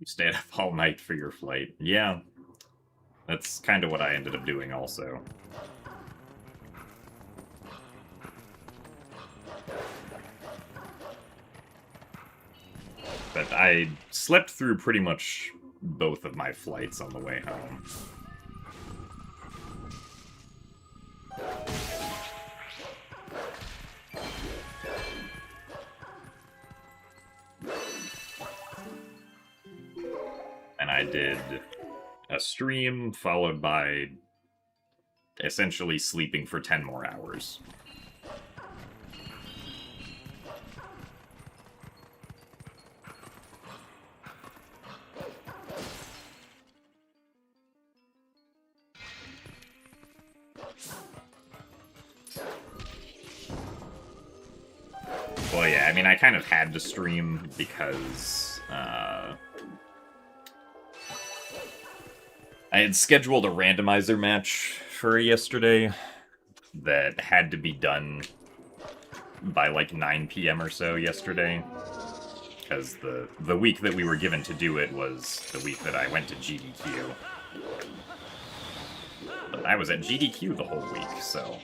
[SPEAKER 1] You stayed up all night for your flight. Yeah. That's kind of what I ended up doing also. But I slept through pretty much both of my flights on the way home. And I did a stream followed by essentially sleeping for 10 more hours. Well, yeah, I mean, I kind of had to stream because I had scheduled a randomizer match for yesterday that had to be done by like 9 p.m. or so yesterday, because the week that we were given to do it was the week that I went to GDQ. But I was at GDQ the whole week, so...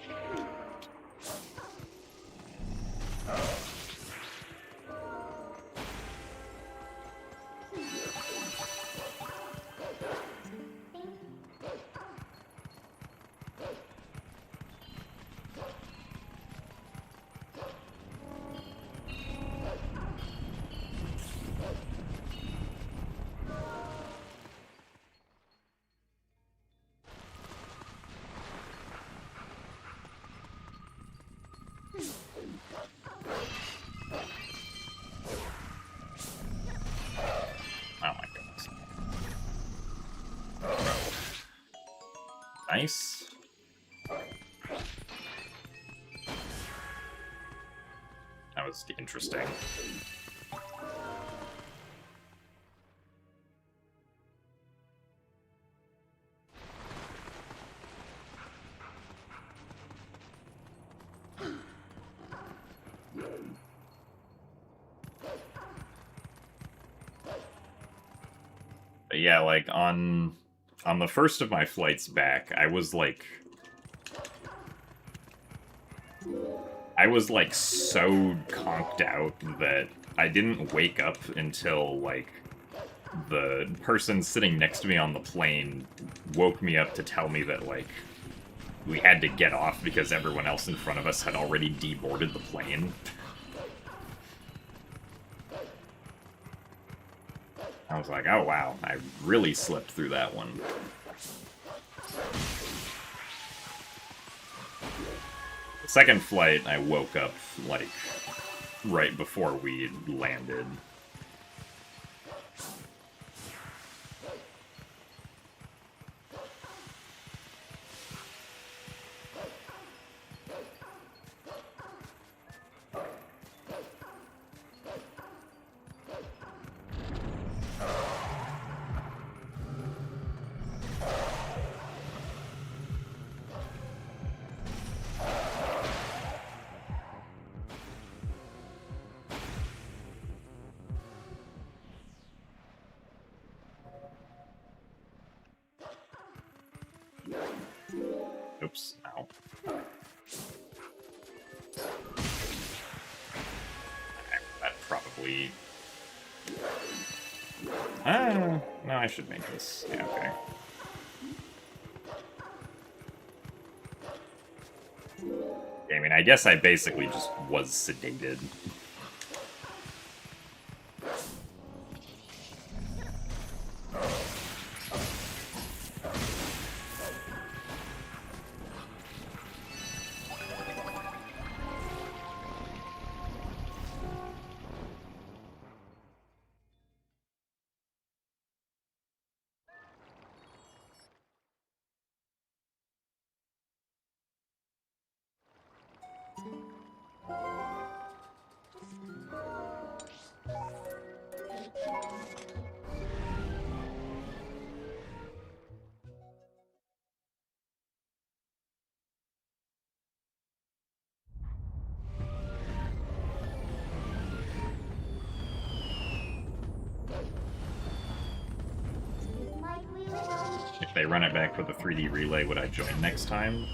[SPEAKER 1] Nice. That was interesting. But yeah, like, on the first of my flights back, I was like so conked out that I didn't wake up until like the person sitting next to me on the plane woke me up to tell me that like we had to get off because everyone else in front of us had already deboarded the plane. I was like, oh wow, I really slipped through that one. The second flight, I woke up, like, right before we landed. Oops, ow. That probably... no, I should make this. Yeah, okay. I mean, I guess I basically just was sedated. If they run it back for the 3D relay, would I join next time?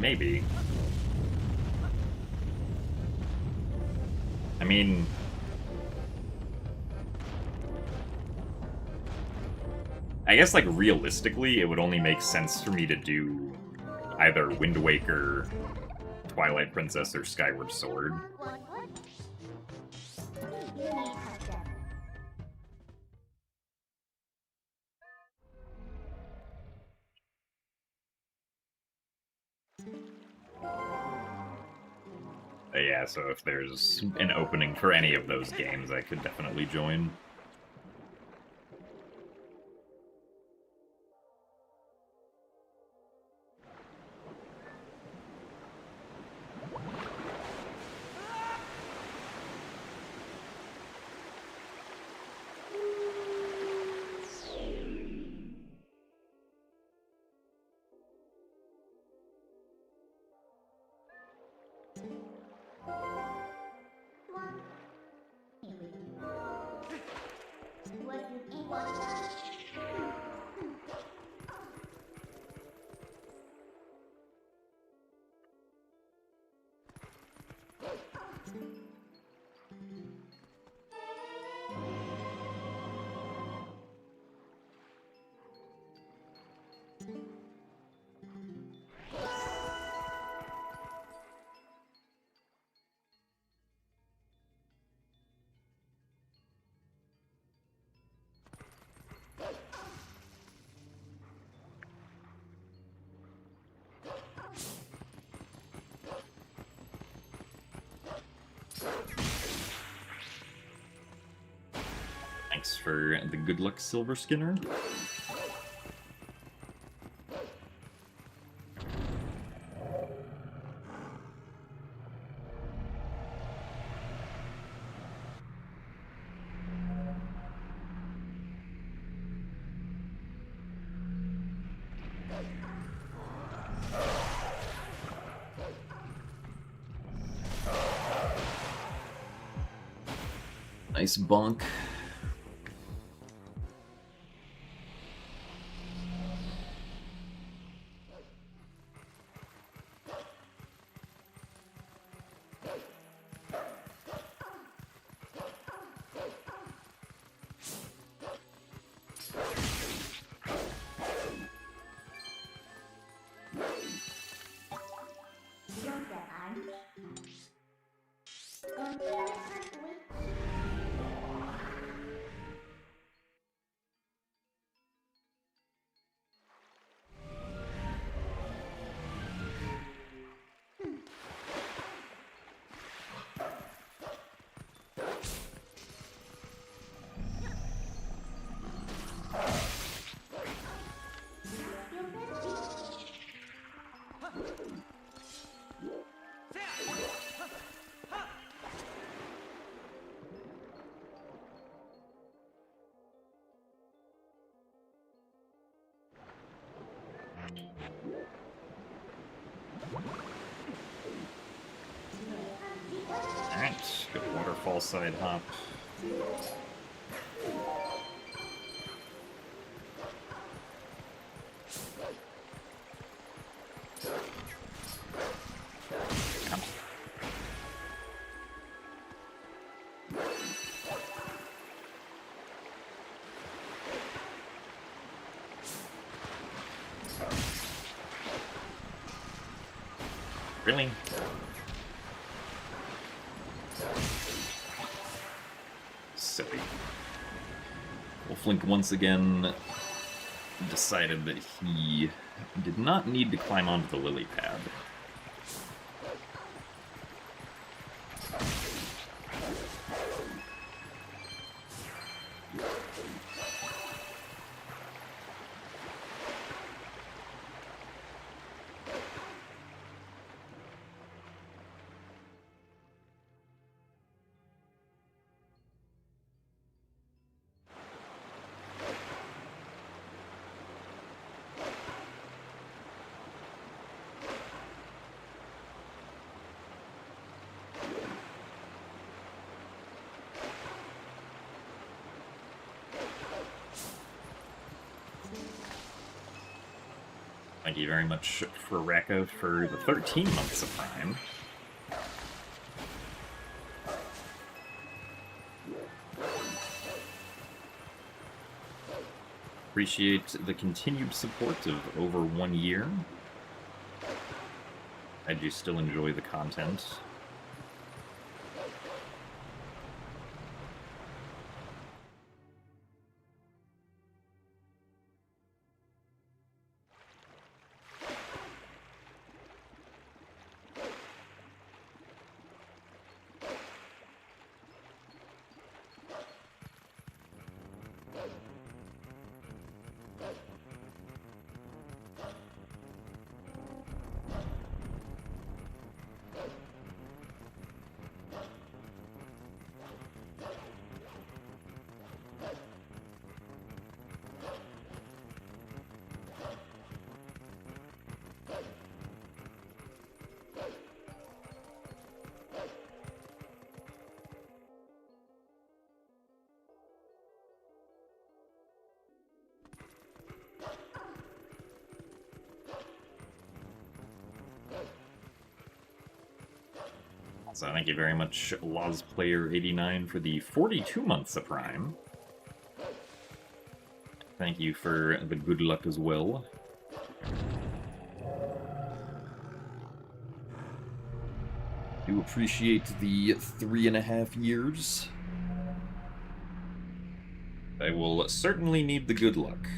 [SPEAKER 1] Maybe. I mean... I guess, like, realistically, it would only make sense for me to do either Wind Waker, Twilight Princess, or Skyward Sword. But yeah, so if there's an opening for any of those games, I could definitely join. Thanks for the good luck, Silver Skinner. nice bonk. Alright, good waterfall side hop. Really? Silly. Wolflink once again decided that he did not need to climb onto the lily pad. Thank you very much, Fraraka, for the 13 months of Prime. Appreciate the continued support of over 1 year. I do still enjoy the content. So thank you very much, LozPlayer89, for the 42 months of Prime. Thank you for the good luck as well. Do appreciate the 3.5 years. I will certainly need the good luck.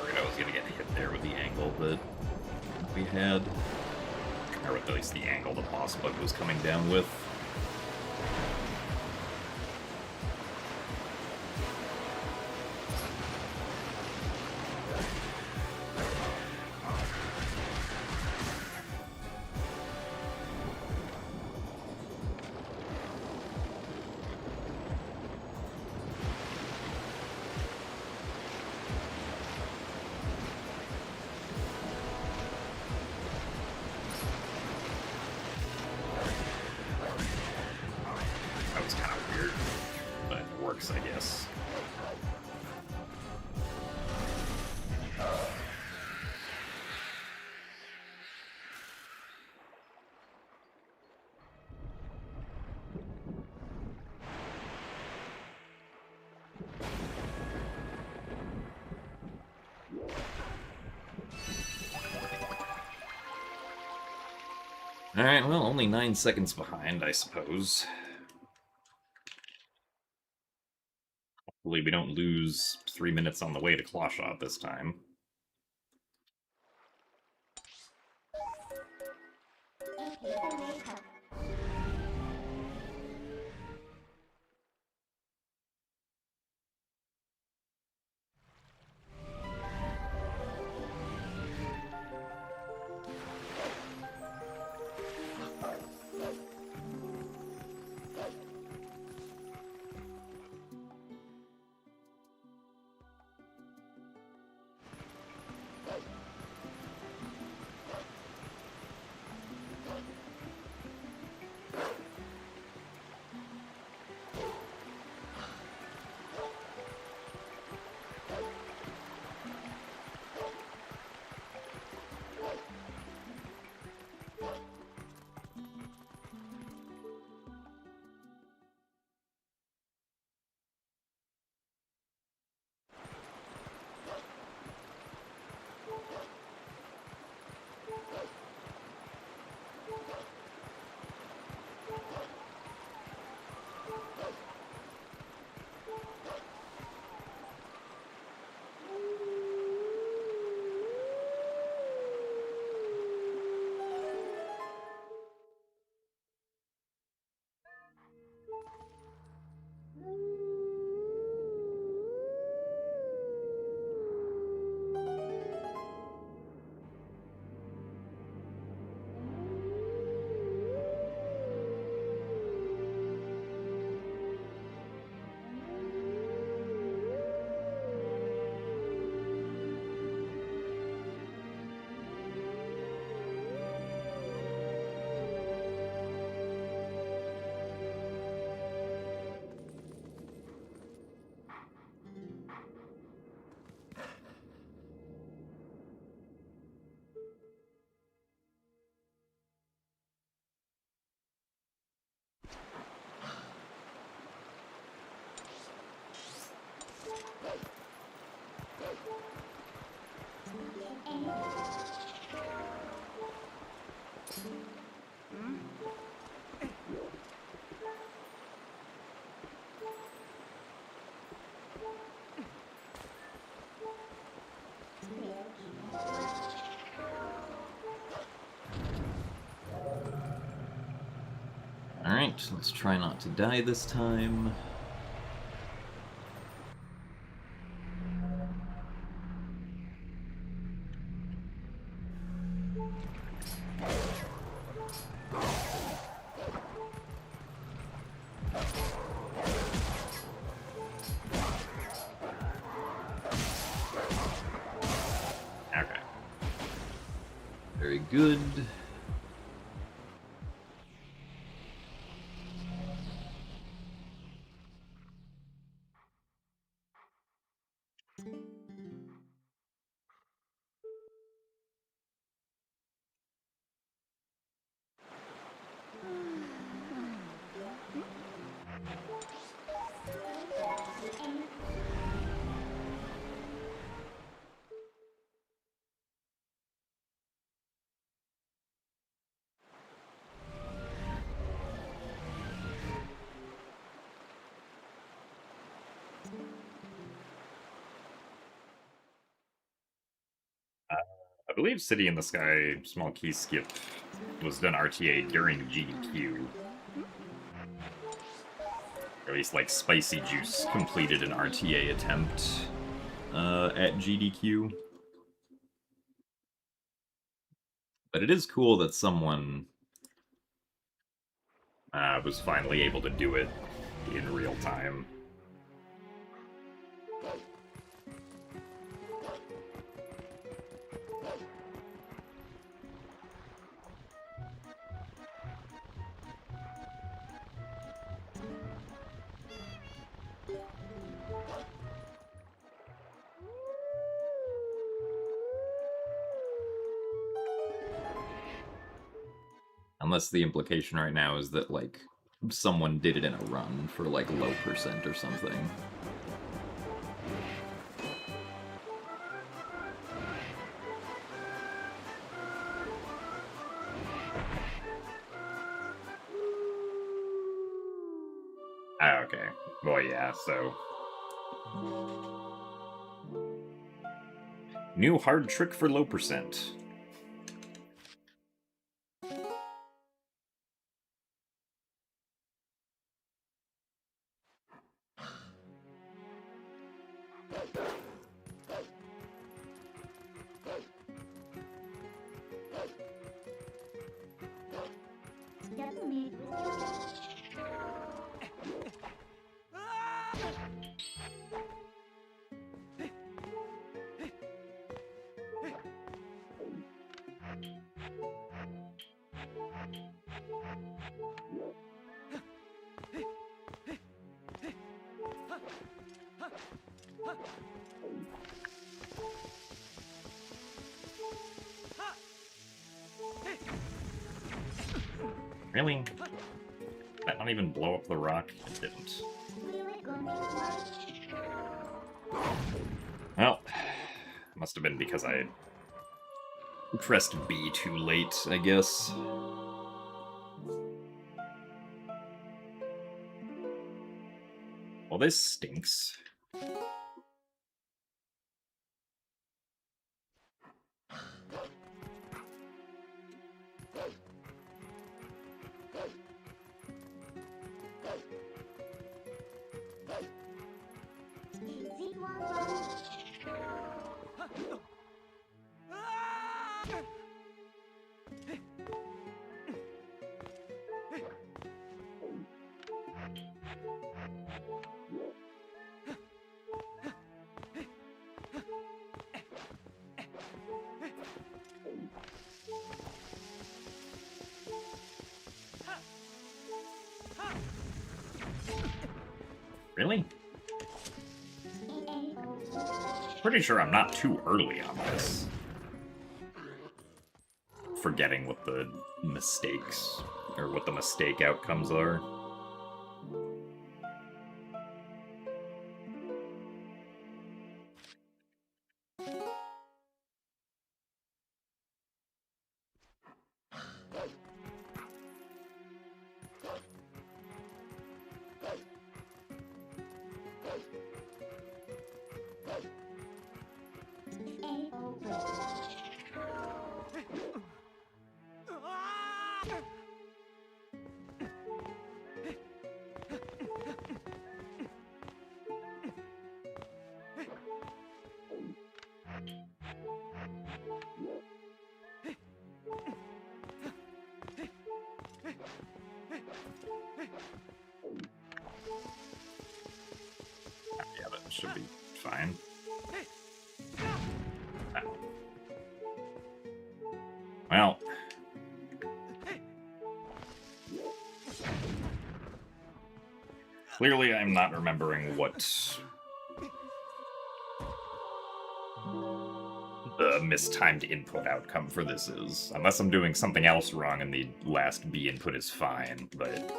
[SPEAKER 1] Worried I was gonna get hit there with the angle that we had. Or at least the angle the boss bug was coming down with. That was kind of weird, but it works, I guess. Alright, well, only 9 seconds behind, I suppose. Hopefully we don't lose 3 minutes on the way to Clawshot this time. Alright, let's try not to die this time. Okay. Very good. I believe City in the Sky Small Key Skip was done RTA during GDQ. Or at least, like, Spicy Juice completed an RTA attempt at GDQ. But it is cool that someone was finally able to do it in real time. Unless the implication right now is that, like, someone did it in a run for, like, low percent or something. Okay. Well, yeah, so... New hard trick for low percent. Really? Did that not even blow up the rock? It didn't. Well, must have been because I pressed B too late, I guess. Well, this stinks. Really? Pretty sure I'm not too early on this. Forgetting what the mistakes, or what the mistake outcomes are. Yeah, that should be fine. Oh. Well. Clearly, I'm not remembering what the mistimed input outcome for this is. Unless I'm doing something else wrong and the last B input is fine, but...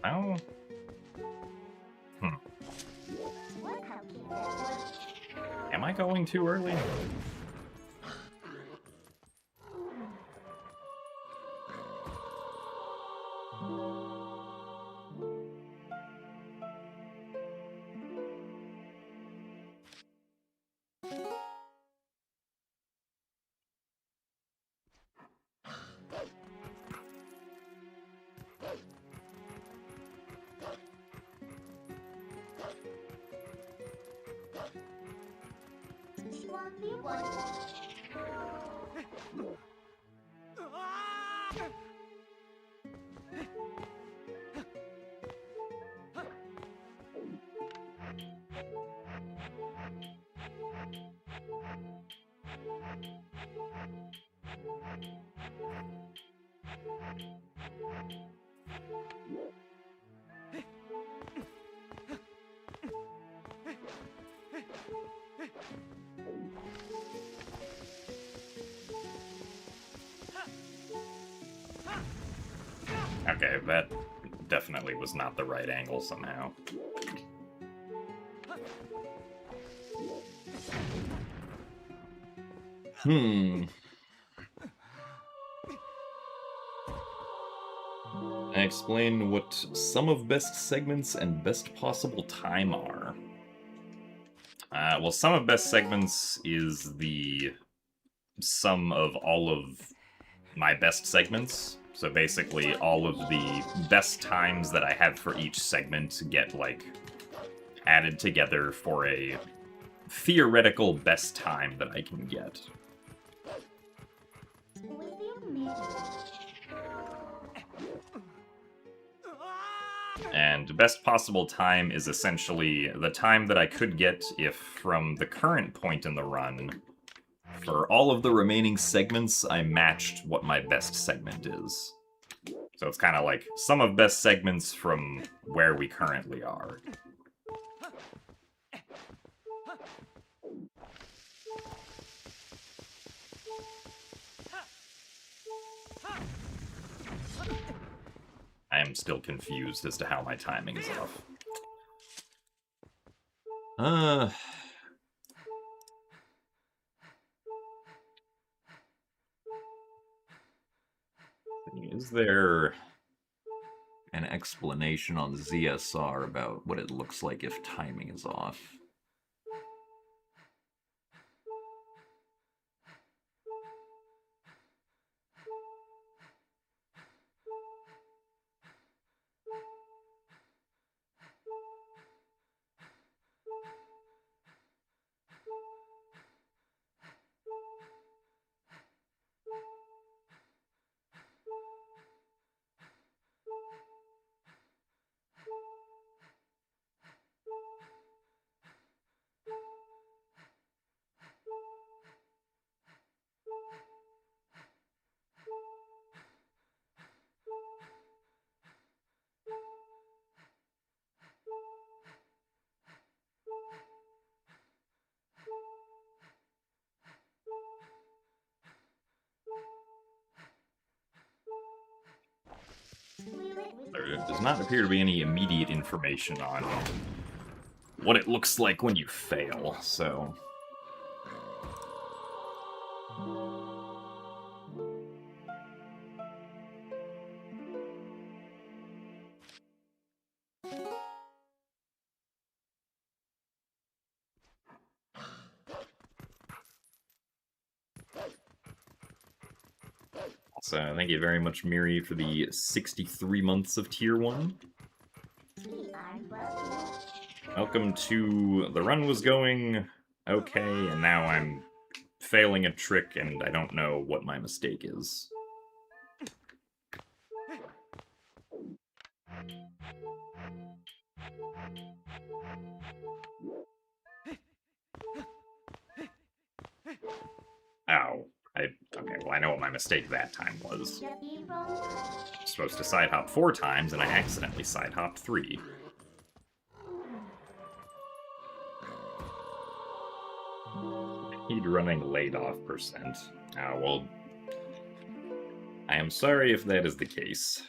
[SPEAKER 1] Oh. Am I going too early? Okay, that definitely was not the right angle somehow. Explain what sum of best segments and best possible time are. Well, sum of best segments is the sum of all of my best segments. So basically, all of the best times that I have for each segment get, like, added together for a theoretical best time that I can get. And best possible time is essentially the time that I could get if, from the current point in the run, for all of the remaining segments, I matched what my best segment is. So it's kind of like sum of best segments from where we currently are. I am still confused as to how my timing is off. Is there an explanation on ZSR about what it looks like if timing is off? There does not appear to be any immediate information on what it looks like when you fail, so... So, thank you very much, Miri, for the 63 months of Tier 1. Welcome to... The run was going okay, and now I'm failing a trick, and I don't know what my mistake is. Ow. Okay, well, I know what my mistake that time was. I'm supposed to side hop 4 times, and I accidentally side hopped 3. He'd running laid off %. Ah, well, I am sorry if that is the case.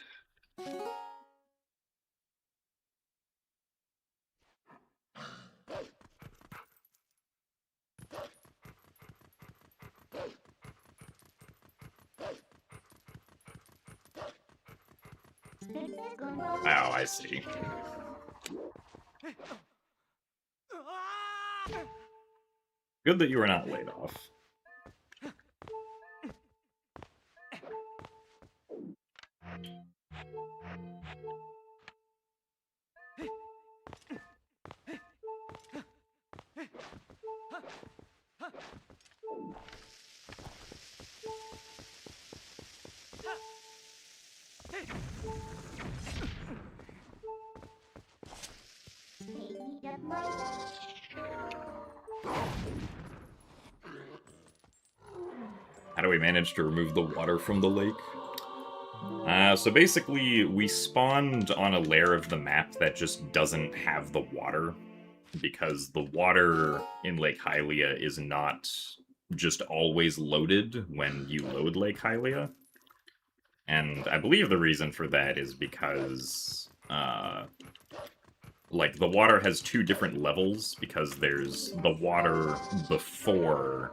[SPEAKER 1] Oh, I see. Good that you were not laid off. How do we manage to remove the water from the lake? So basically, we spawned on a layer of the map that just doesn't have the water, because the water in Lake Hylia is not just always loaded when you load Lake Hylia. And I believe the reason for that is because, like, the water has 2 different levels, because there's the water before,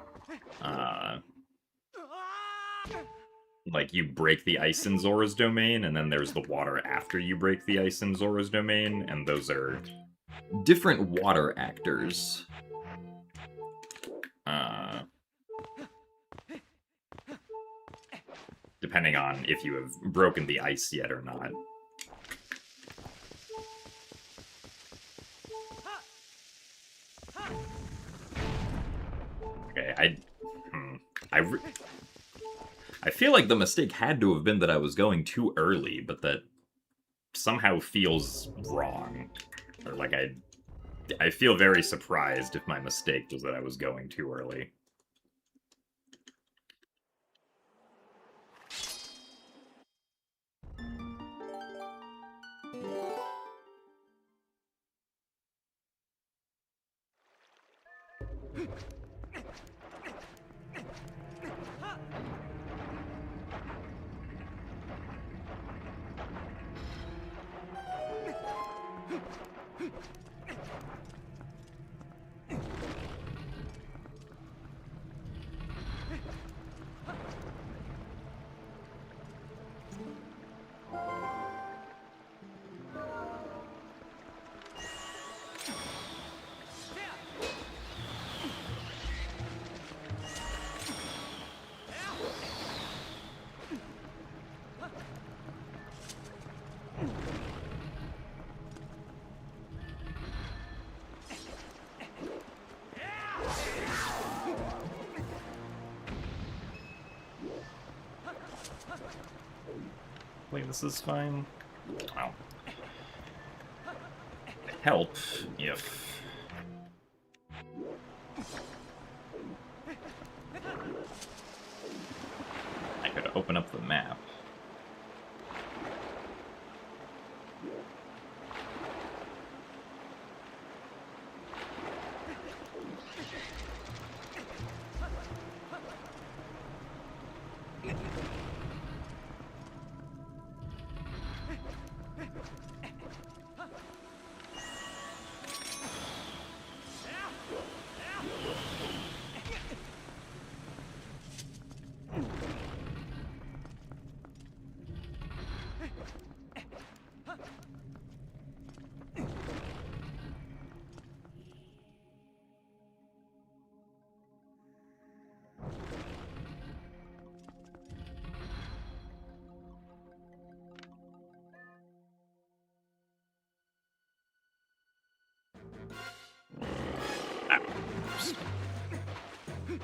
[SPEAKER 1] like, you break the ice in Zora's domain, and then there's the water after you break the ice in Zora's domain, and those are different water actors. Depending on if you have broken the ice yet or not. Okay, I feel like the mistake had to have been that I was going too early, but that somehow feels wrong. Or like I feel very surprised if my mistake was that I was going too early. Wait, this is fine. Oh. Help if... I could open up the map.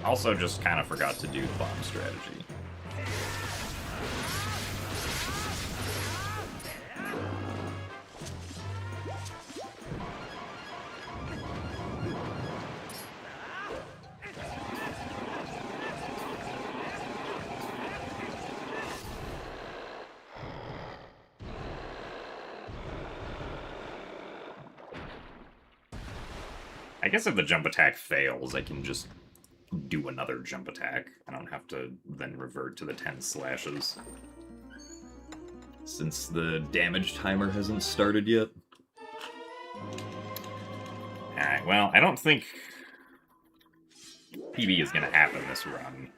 [SPEAKER 1] Also just kind of forgot to do the bomb strategy. I guess if the jump attack fails, I can just do another jump attack. I don't have to then revert to the 10 slashes. Since the damage timer hasn't started yet. Alright, well, I don't think PB is going to happen this run.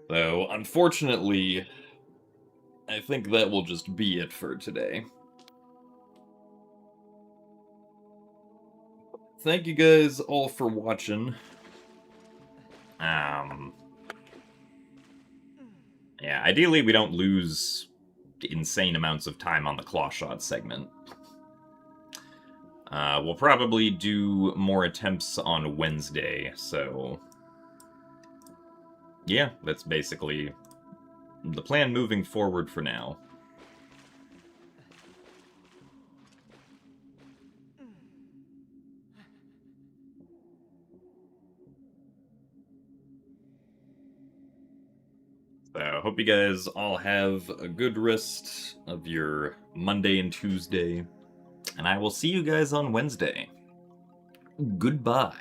[SPEAKER 1] Though, unfortunately, I think that will just be it for today. Thank you guys all for watching. Yeah, ideally we don't lose insane amounts of time on the claw shot segment. We'll probably do more attempts on Wednesday, so... yeah, that's basically the plan moving forward for now. So, hope you guys all have a good rest of your Monday and Tuesday, and I will see you guys on Wednesday. Goodbye.